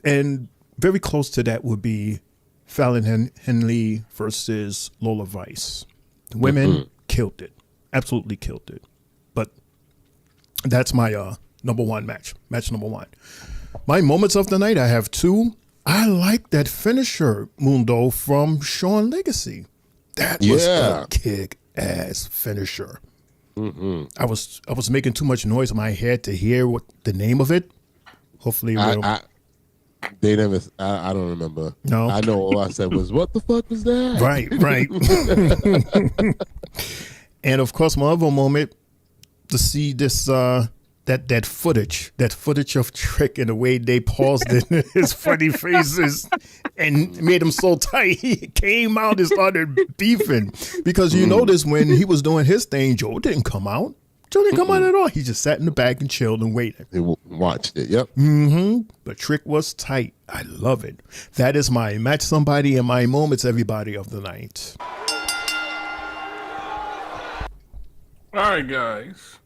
And very close to that would be Fallon Henley versus Lola Vice. The women killed it. Absolutely killed it. But that's my number one match. Match number one. My moments of the night, I have two. I like that finisher, Mundo, from Sean Legacy. That was a kick-ass finisher. I was making too much noise in my head to hear what the name of it. Hopefully, they never. I don't remember. No, I know all I said was, "What the fuck was that?" Right. And of course, my other moment to see this. That footage of Trick and the way they paused in his funny faces and made him so tight, he came out and started beefing. Because you notice when he was doing his thing, Joe didn't come out. Joe didn't come out at all. He just sat in the back and chilled and waited. He watched it, yep. But Trick was tight. I love it. That is my match somebody and my moments everybody of the night. All right, guys.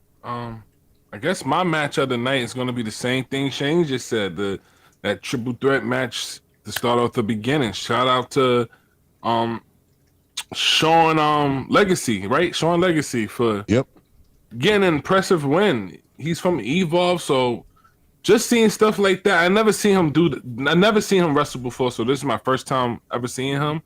I guess my match of the night is going to be the same thing Shane just said. That triple threat match to start off the beginning. Shout out to Sean Legacy, right? Sean Legacy for getting an impressive win. He's from Evolve, so just seeing stuff like that. I never seen him wrestle before, so this is my first time ever seeing him.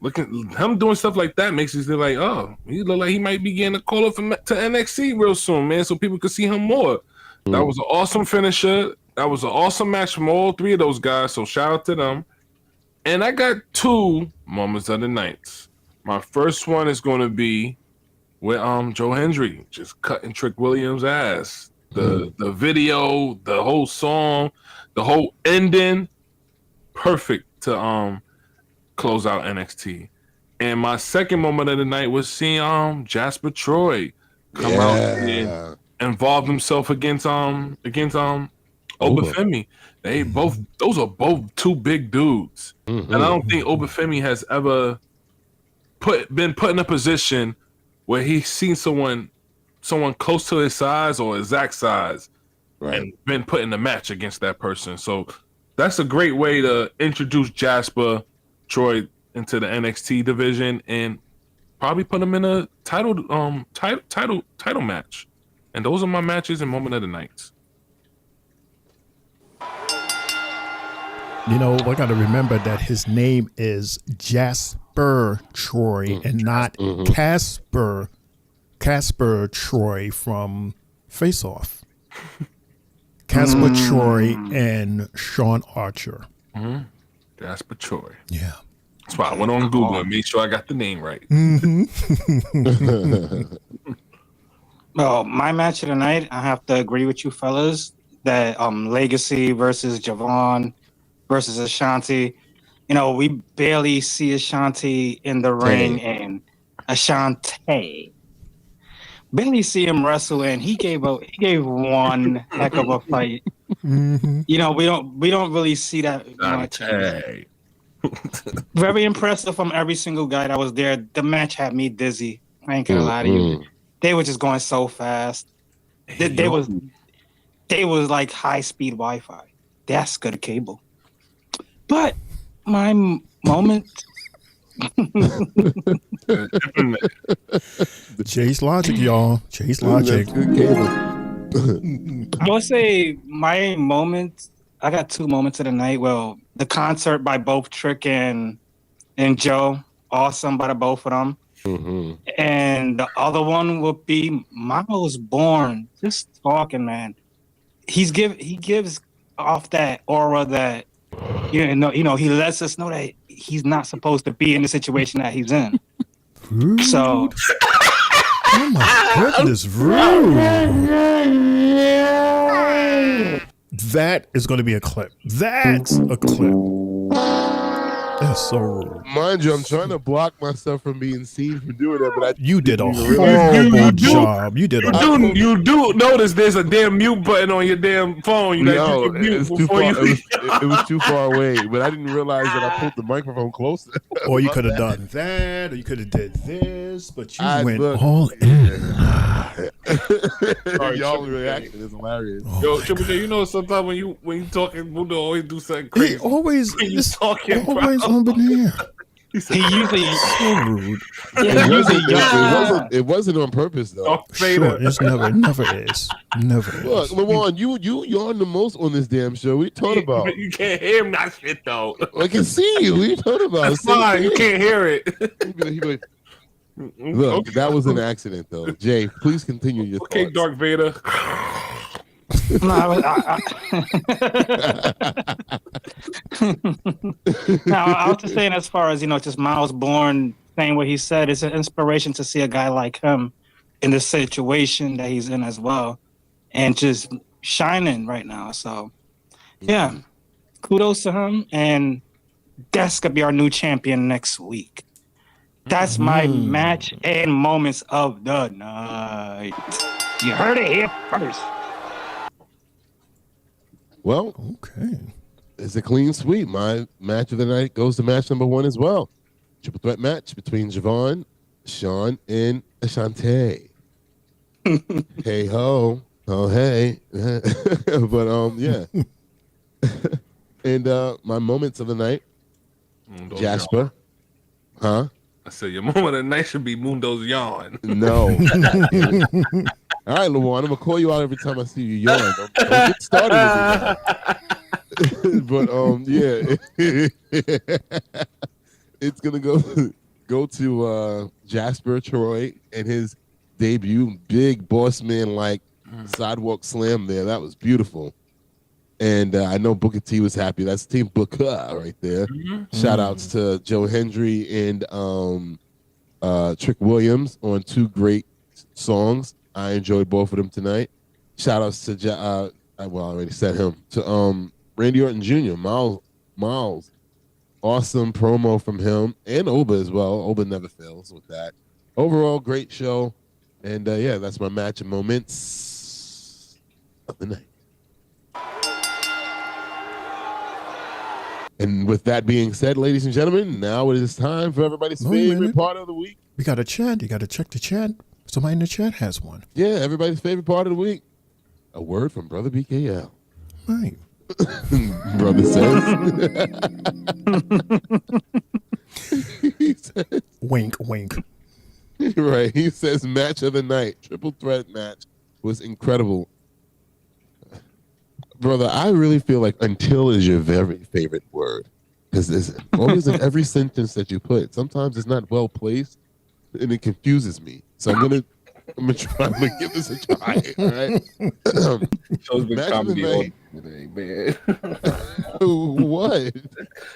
Looking him doing stuff like that makes you feel like, oh, he look like he might be getting a call up to NXT real soon, man, so people could see him more. That was an awesome finisher. That was an awesome match from all three of those guys, so shout out to them. And I got two moments of the night. My first one is going to be with Joe Hendry just cutting Trick Williams' ass. The video, the whole song, the whole ending, perfect to close out NXT. And my second moment of the night was seeing Jasper Troy come out and involve himself against Obafemi. Those are both two big dudes. And I don't think Obafemi has ever been put in a position where he's seen someone close to his size or exact size and been put in a match against that person. So that's a great way to introduce Jasper Troy into the NXT division and probably put him in a title match. And those are my matches and moment of the nights. You know, I got to remember that his name is Jasper Troy and not Casper Troy from Face Off. Casper Troy and Sean Archer. Jasper Troy. Yeah. That's why I went on Google and made sure I got the name right. Well, my match of the night, I have to agree with you fellas that Legacy versus Javon versus Ashanti. You know, we barely see Ashanti in the ring, and Ashanti barely see him wrestle, and he gave one heck of a fight. Mm-hmm. You know, we don't really see that much. Very impressive from every single guy that was there. The match had me dizzy. I ain't gonna lie to you. They were just going so fast. They was like high speed Wi-Fi. That's good cable. But my moment. Chase logic, y'all. Chase logic. Good cable. I would say my moment. I got two moments of the night. Well, the concert by both Trick and Joe, awesome by the both of them. Mm-hmm. And the other one would be Miles Bourne. Just talking, man. He gives off that aura that he lets us know that he's not supposed to be in the situation that he's in. Rude. So, oh my goodness, rude. That is going to be a clip. That's a clip. That's so rude. Mind you, I'm trying to block myself from being seen for doing that, but you did a horrible job. You did a You do notice there's a damn mute button on your damn phone. No, you can mute it's too before far. you It was too far away, but I didn't realize that I pulled the microphone closer. Or you could have done that, or you could have did this, but you went look. all in. Sorry, Y'all Triple J. reaction is hilarious. Yo, Triple J, you know sometimes when you talking, Mundo always do something crazy. He always when you talking, always bro. over there. He usually so rude. It wasn't on purpose though. Sure, it's never is. Never is. Look, Lamar, you yawn the most on this damn show. What are you talking about? But you can't hear him that shit though. I can see you. What are you talking about? That's fine. You can't hear it. He'd be like, look, that was an accident though. Jay, please continue your Okay, thoughts. Dark Vader. No, I was just saying, as far as just Miles Bourne saying what he said, it's an inspiration to see a guy like him in the situation that he's in as well, and just shining right now. So, yeah, kudos to him, and that's gonna be our new champion next week. That's my match and moments of the night. You heard it here first. Well, okay. It's a clean sweep. My match of the night goes to match number 1 as well. Triple threat match between Javon, Sean, and Ashanti. Hey ho. Oh hey. But yeah. And my moments of the night. Jasper. Huh? I said your moment of the night should be Mundo's yawn. No. All right, Lawan, I'm gonna call you out every time I see you yawn. Don't get started with me. But yeah, it's gonna go to Jasper Troy and his debut, big boss man like sidewalk slam there. That was beautiful. And I know Booker T was happy. That's Team Booker right there. Shout outs to Joe Hendry and Trick Williams on 2 great songs. I enjoyed both of them tonight. Shout outs to well, I already said him, to Randy Orton Jr. Miles, awesome promo from him and Oba as well. Oba never fails with that. Overall, great show. And yeah, that's my match and moments of the night. And with that being said, ladies and gentlemen, now it is time for everybody's favorite part of the week. We got a chat. You got to check the chat. Somebody in the chat has one. Yeah, everybody's favorite part of the week. A word from Brother BKL. Right. Brother says. He says. Wink, wink. Right. He says match of the night. Triple threat match was incredible. Brother, I really feel like until is your very favorite word. Because it's always in every sentence that you put. Sometimes it's not well placed and it confuses me. So I'm gonna try to give this a try. All right. Show's been comedy today, man. What?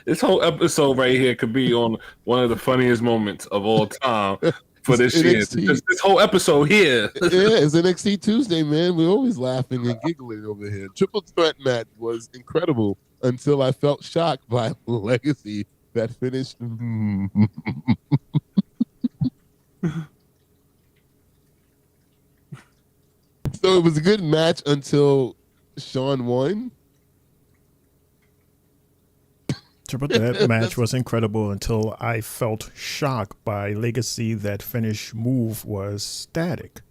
This whole episode right here could be on one of the funniest moments of all time. for this year. This whole episode here. Yeah, it's NXT Tuesday, man. We're always laughing and giggling over here. Triple threat match was incredible until I felt shocked by Legacy that finished. So it was a good match until Sean won. Triple threat match was incredible until I felt shocked by Legacy that finish move was static.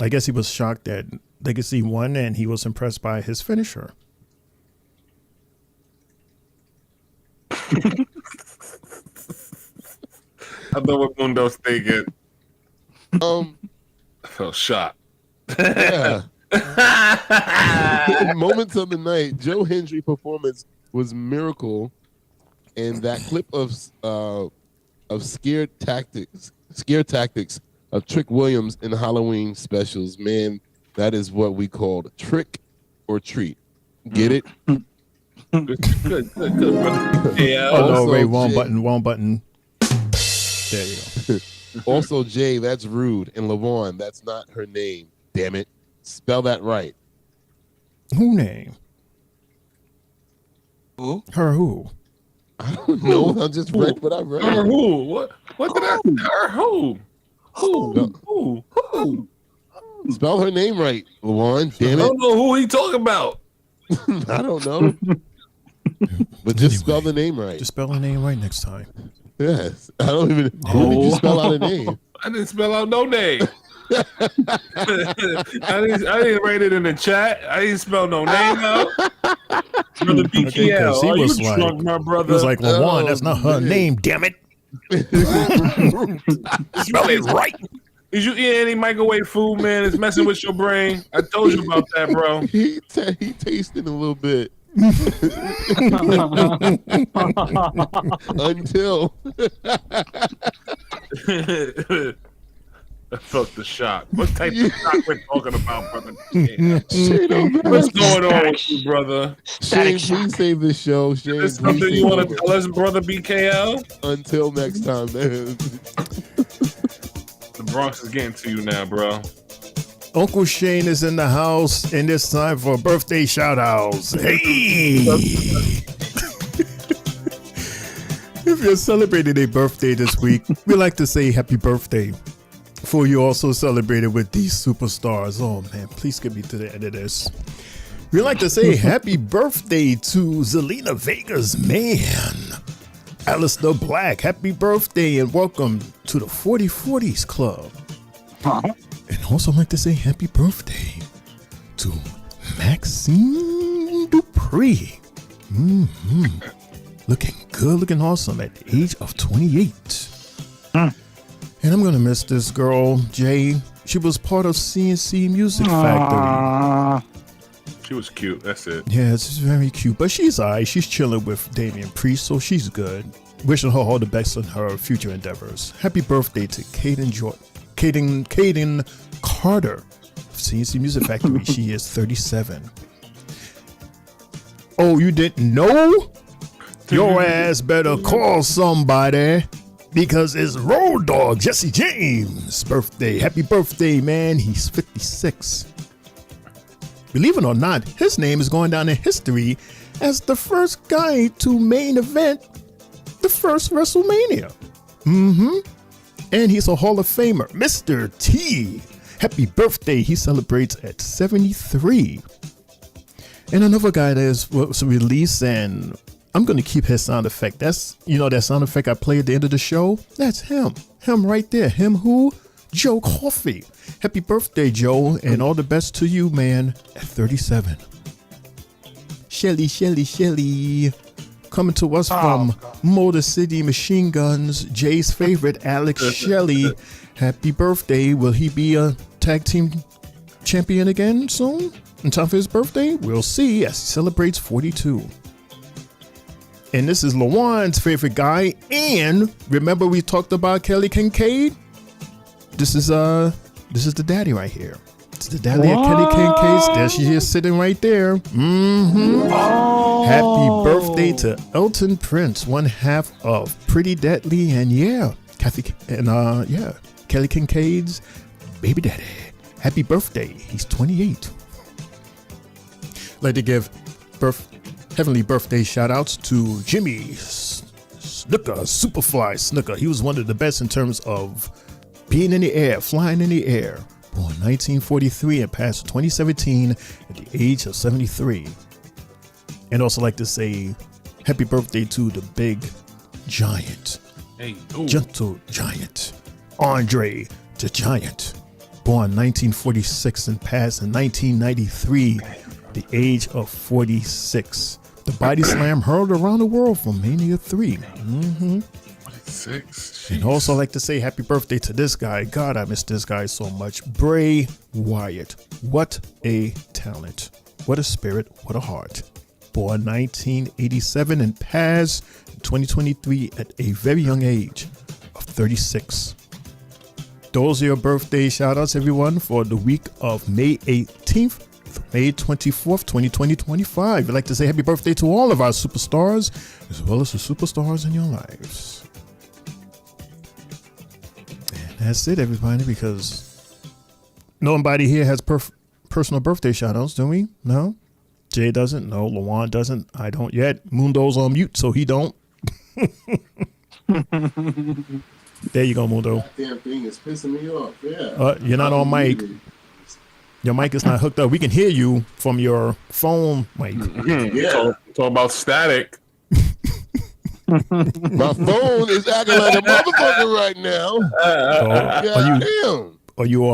I guess he was shocked that Legacy won and he was impressed by his finisher. I know what Mundo's thinking. I felt shocked. Yeah. Moments of the night, Joe Hendry performance was miracle, and that clip of scare tactics of Trick Williams in Halloween specials, man, that is what we called trick or treat. Get it? Good, brother. Yeah. Oh no, Ray, wrong button. There you go. Also, Jay, that's rude, and Lavon, that's not her name. Damn it, spell that right. Who name? Who? Her who? I don't know. I just read what I read. Her who? What did I? Her who? Who? Spell her name right, Lavon. Damn it. I don't know who he talking about. I don't know. But just spell the name right. Just spell her name right next time. Yes. I don't even. Who did you spell out a name? I didn't spell out no name. I didn't write it in the chat. I didn't spell no name out. Brother BKL, he was you like, drunk, my brother? He was like, Lawan, that's not her name, damn it. Spell it right. Did you eat any microwave food, man? It's messing with your brain. I told you about that, bro. He tasted a little bit. Until I felt the shock. What type of shock we're talking about, brother? Shane, what's going on with you, brother? Shane, please save this show. Shane, is this something you want to tell us, brother BKL? Until next time, man. The Bronx is getting to you now, bro. Uncle Shane is in the house, and it's time for birthday shout-outs. Hey! If you're celebrating a birthday this week, we like to say happy birthday. For you also celebrated with these superstars. Oh, man, please get me to the end of this. We like to say happy birthday to Zelina Vega's man. Alistair Black, happy birthday and welcome to the 4040s Club. And also like to say happy birthday to Maxine Dupree. Looking good, looking awesome at the age of 28. And I'm going to miss this girl, Jay. She was part of CNC Music Factory. She was cute, that's it. Yeah, it's very cute. But she's all right. She's chilling with Damian Priest, so she's good. Wishing her all the best in her future endeavors. Happy birthday to Kaden Carter of CNC Music Factory. She is 37. Oh, you didn't know? Your ass better call somebody because it's Road Dogg Jesse James' birthday. Happy birthday, man. He's 56. Believe it or not, his name is going down in history as the first guy to main event the first WrestleMania. And he's a Hall of Famer, Mr. T. Happy birthday. He celebrates at 73. And another guy that was released, and I'm going to keep his sound effect. That's, that sound effect I play at the end of the show? That's him. Him right there. Him who? Joe Coffey. Happy birthday, Joe, and all the best to you, man, at 37. Shelly. Coming to us from Motor City Machine Guns, Jay's favorite, Alex Shelley. Happy birthday. Will he be a tag team champion again soon? In time for his birthday? We'll see as he celebrates 42. And this is Lawan's favorite guy. And remember we talked about Kelly Kincaid? This is the daddy right here. It's the daddy of Kelly Kincaid. There she is sitting right there. Happy birthday to Elton Prince, one half of Pretty Deadly. And yeah, Kelly Kincaid's baby daddy. Happy birthday. He's 28. Like to give heavenly birthday shout outs to Jimmy Snuka, Superfly Snuka. He was one of the best in terms of being in the air, flying in the air. Born 1943 and passed 2017 at the age of 73. And also like to say happy birthday to the big giant, gentle giant, Andre the Giant. Born 1946 and passed in 1993 at the age of 46. The body slam heard around the world from Mania 3. 46. And also like to say happy birthday to this guy. God, I miss this guy so much. Bray Wyatt. What a talent. What a spirit. What a heart. Born 1987 and passed in 2023 at a very young age of 36. Those are your birthday shout outs, everyone, for the week of May 18th. May 24th, 2025. I'd like to say happy birthday to all of our superstars, as well as the superstars in your lives. And that's it, everybody, because nobody here has personal birthday shout-outs, do we? No? Jay doesn't? No. Lawan doesn't? I don't yet. Mundo's on mute, so he don't. There you go, Mundo. That damn thing is pissing me off. Yeah. You're not on mic. Your mic is not hooked up. We can hear you from your phone mic. Yeah. Talk about static. My phone is acting like a motherfucker right now. Are you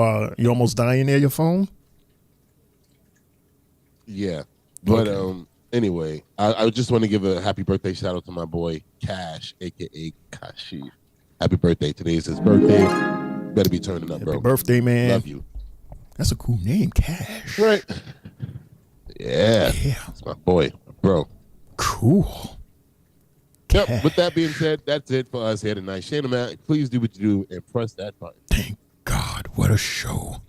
almost dying near your phone? Yeah. But anyway, I just want to give a happy birthday shout out to my boy Cash, aka Kashi. Happy birthday. Today is his birthday. Better be turning up, bro. Happy birthday, man. Love you. That's a cool name, Cash. Right. Yeah. It's my boy, bro. Cool. Yep. Cash. With that being said, that's it for us here tonight. Shane, man, please do what you do and press that button. Thank God. What a show.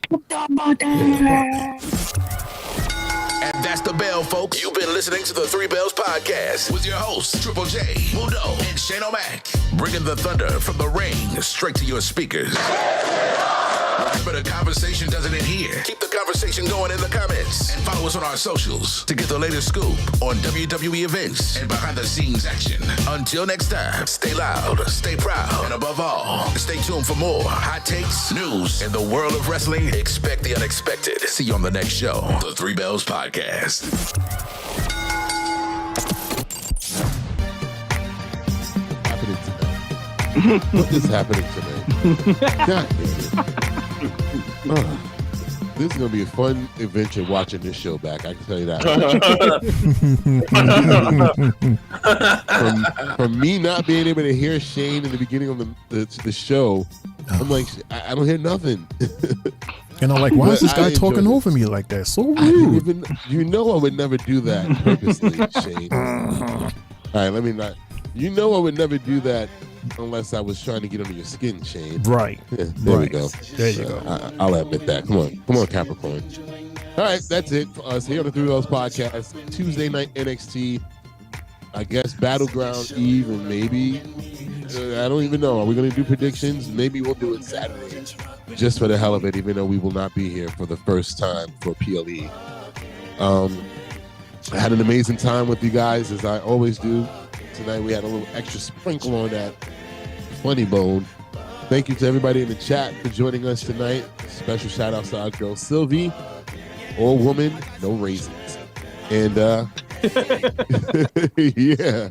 And that's the bell, folks. You've been listening to the Three Bells Podcast with your hosts, Triple J, Mundo, and Shane O'Mac. Bringing the thunder from the ring straight to your speakers. But the conversation doesn't end here. Keep the conversation going in the comments. And follow us on our socials to get the latest scoop on WWE events and behind-the-scenes action. Until next time, stay loud, stay proud, and above all, stay tuned for more hot takes, news, in the world of wrestling. Expect the unexpected. See you on the next show, the Three Bells Podcast. What is happening tonight? God damn it. This is going to be a fun adventure watching this show back. I can tell you that. from me not being able to hear Shane in the beginning of the show, I'm like, I don't hear nothing. And I'm like, why is this guy talking over me like that? So rude. You know I would never do that purposely, Shane. All right, let me not. You know I would never do that unless I was trying to get under your skin, Shane. Right. There we go. There you go. I'll admit that. Come on, Capricorn. All right, that's it for us here on the Three Bells Podcast. Tuesday night NXT. I guess Battleground Eve, and maybe I don't even know. Are we going to do predictions? Maybe we'll do it Saturday, just for the hell of it. Even though we will not be here for the first time for PLE. I had an amazing time with you guys, as I always do. Tonight we had a little extra sprinkle on that funny bone. Thank you to everybody in the chat for joining us tonight. Special shout out to our girl Sylvie. All woman, no raisins. And yeah.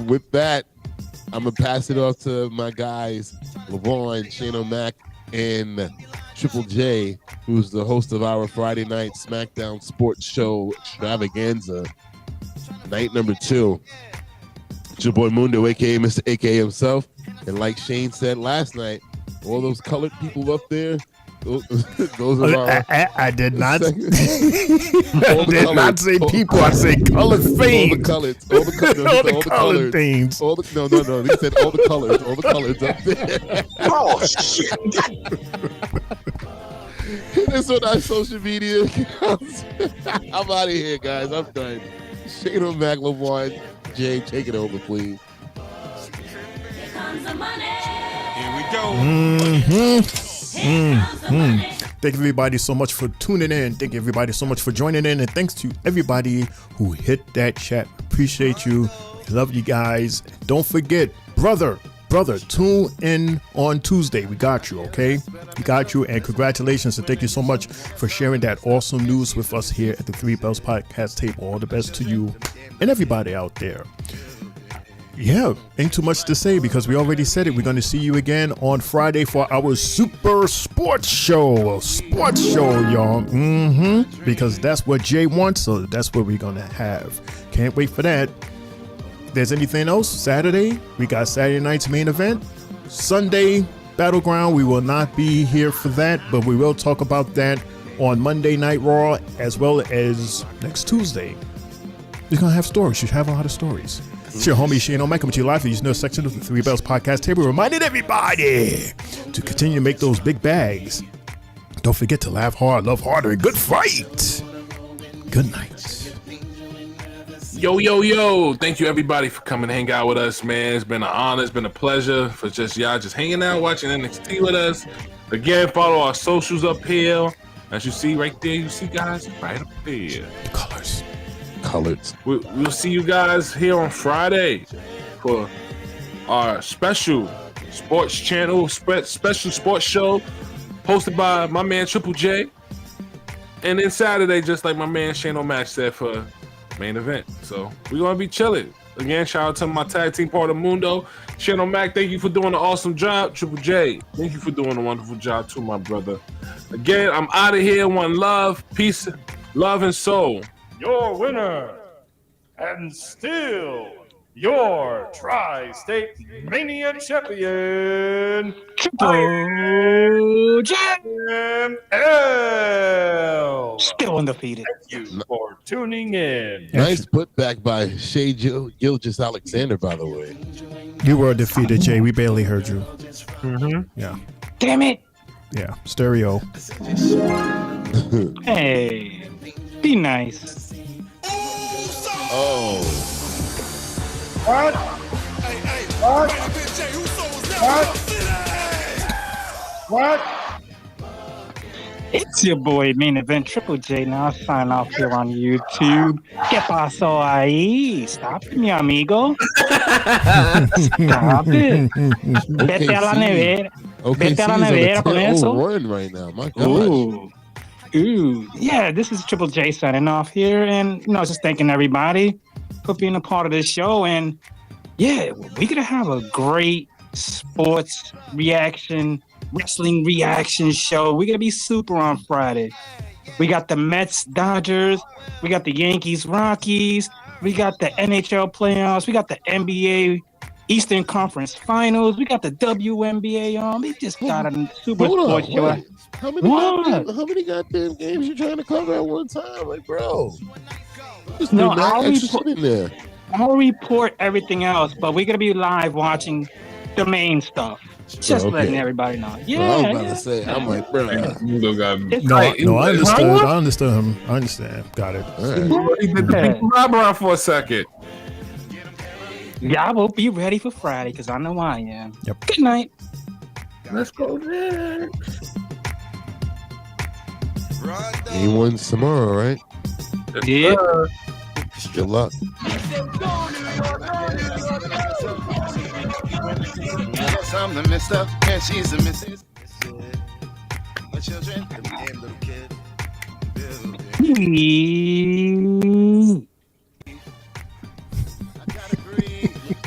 With that, I'm gonna pass it off to my guys, LeVon, Shane O'Mac, and Triple J, who's the host of our Friday night SmackDown Sports Show Extravaganza. Night number 2. It's your boy Mundo, aka Mr. AKA himself. And like Shane said last night, all those colored people up there, those are our... I did not. I did not say people. I said colored things. All the colors. All the colored things. No. They said all the colors up there. Oh, shit. This on our social media accounts. I'm out of here, guys. I'm done. Shane O'Mac, LeVon, Jay, take it over, please. Here we go. Thank everybody so much for tuning in. Thank everybody so much for joining in. And thanks to everybody who hit that chat. Appreciate you. Love you guys. Don't forget, brother, tune in on Tuesday. We got you, okay? We got you. And congratulations. And thank you so much for sharing that awesome news with us here at the Three Bells Podcast table. All the best to you and everybody out there. Yeah, ain't too much to say because we already said it. We're going to see you again on Friday for our Super Sports Show. Sports show, y'all. Because that's what Jay wants, so that's what we're going to have. Can't wait for that. If there's anything else, Saturday, we got Saturday night's main event. Sunday, Battleground, we will not be here for that, but we will talk about that on Monday Night Raw as well as next Tuesday. You're going to have stories. You have a lot of stories. It's your homie Shane O'Mike coming to you live from the section of the Three Bells Podcast table, reminding everybody to continue to make those big bags. Don't forget to laugh hard, love harder, and good fight. Good night. Yo. Thank you, everybody, for coming to hang out with us, man. It's been an honor. It's been a pleasure for y'all just hanging out, watching NXT with us. Again, follow our socials up here. As you see right there, you see guys right up there. The colors. We'll see you guys here on Friday for our special sports channel, special sports show hosted by my man Triple J. And then Saturday, just like my man Shane O'Mac said, for main event. So we're going to be chilling. Again, shout out to my tag team part of Mundo. Shane O'Mac, thank you for doing an awesome job. Triple J, thank you for doing a wonderful job too, my brother. Again, I'm out of here. One love, peace, love, and soul. Your winner, and still your Tri-State Mania champion, Triple J. L. Still undefeated. Thank you for tuning in. Nice put back by Shea Gilgis Alexander, by the way. You were defeated, Jay. We barely heard you. Yeah. Damn it. Yeah. Stereo. Hey, be nice. Oh. What? What? It's your boy, Main Event Triple J. Now sign off here on YouTube. ¿Qué pasó ahí? Stop it, mi amigo. Stop it. Vete a la nevera. Vete a la nevera con eso. Run right now. My gosh. Ooh. Yeah, this is Triple J signing off here. And, just thanking everybody for being a part of this show. And, yeah, we're going to have a great sports reaction, wrestling reaction show. We're going to be super on Friday. We got the Mets, Dodgers. We got the Yankees, Rockies. We got the NHL playoffs. We got the NBA Eastern Conference Finals. We got the WNBA on. We just got a super sports show. How many goddamn games you trying to cover at one time? Like, bro. I'll report everything else, but we're going to be live watching the main stuff. Just letting everybody know. Yeah. I was about to say, I'm like, bro. I understood him. I understand. Got it. He did the big around for a second. Y'all will be ready for Friday because I know I am. Yep. Good night. Let's go next. A1's tomorrow, right? Yeah. Good luck. I'm the mister, and she's the missus. My children, and little kid.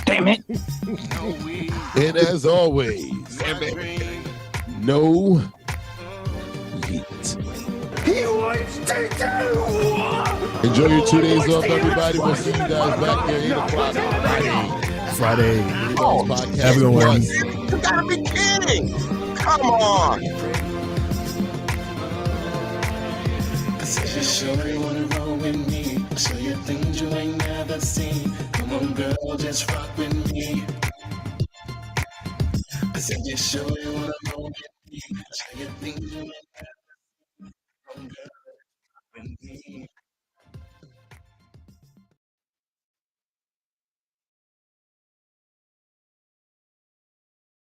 Damn it. And as always, no heat. Enjoy your 2 days off, everybody. We'll see you guys back here 8 o'clock Friday. Podcast. Everyone. You gotta be kidding. Come on. I said you sure you wanna roll with me. I'll show you things you ain't never seen. Come on, girl, just rock with me. I said you sure you wanna roll with me. I'll show you things you ain't never seen. Come on, girl, with me.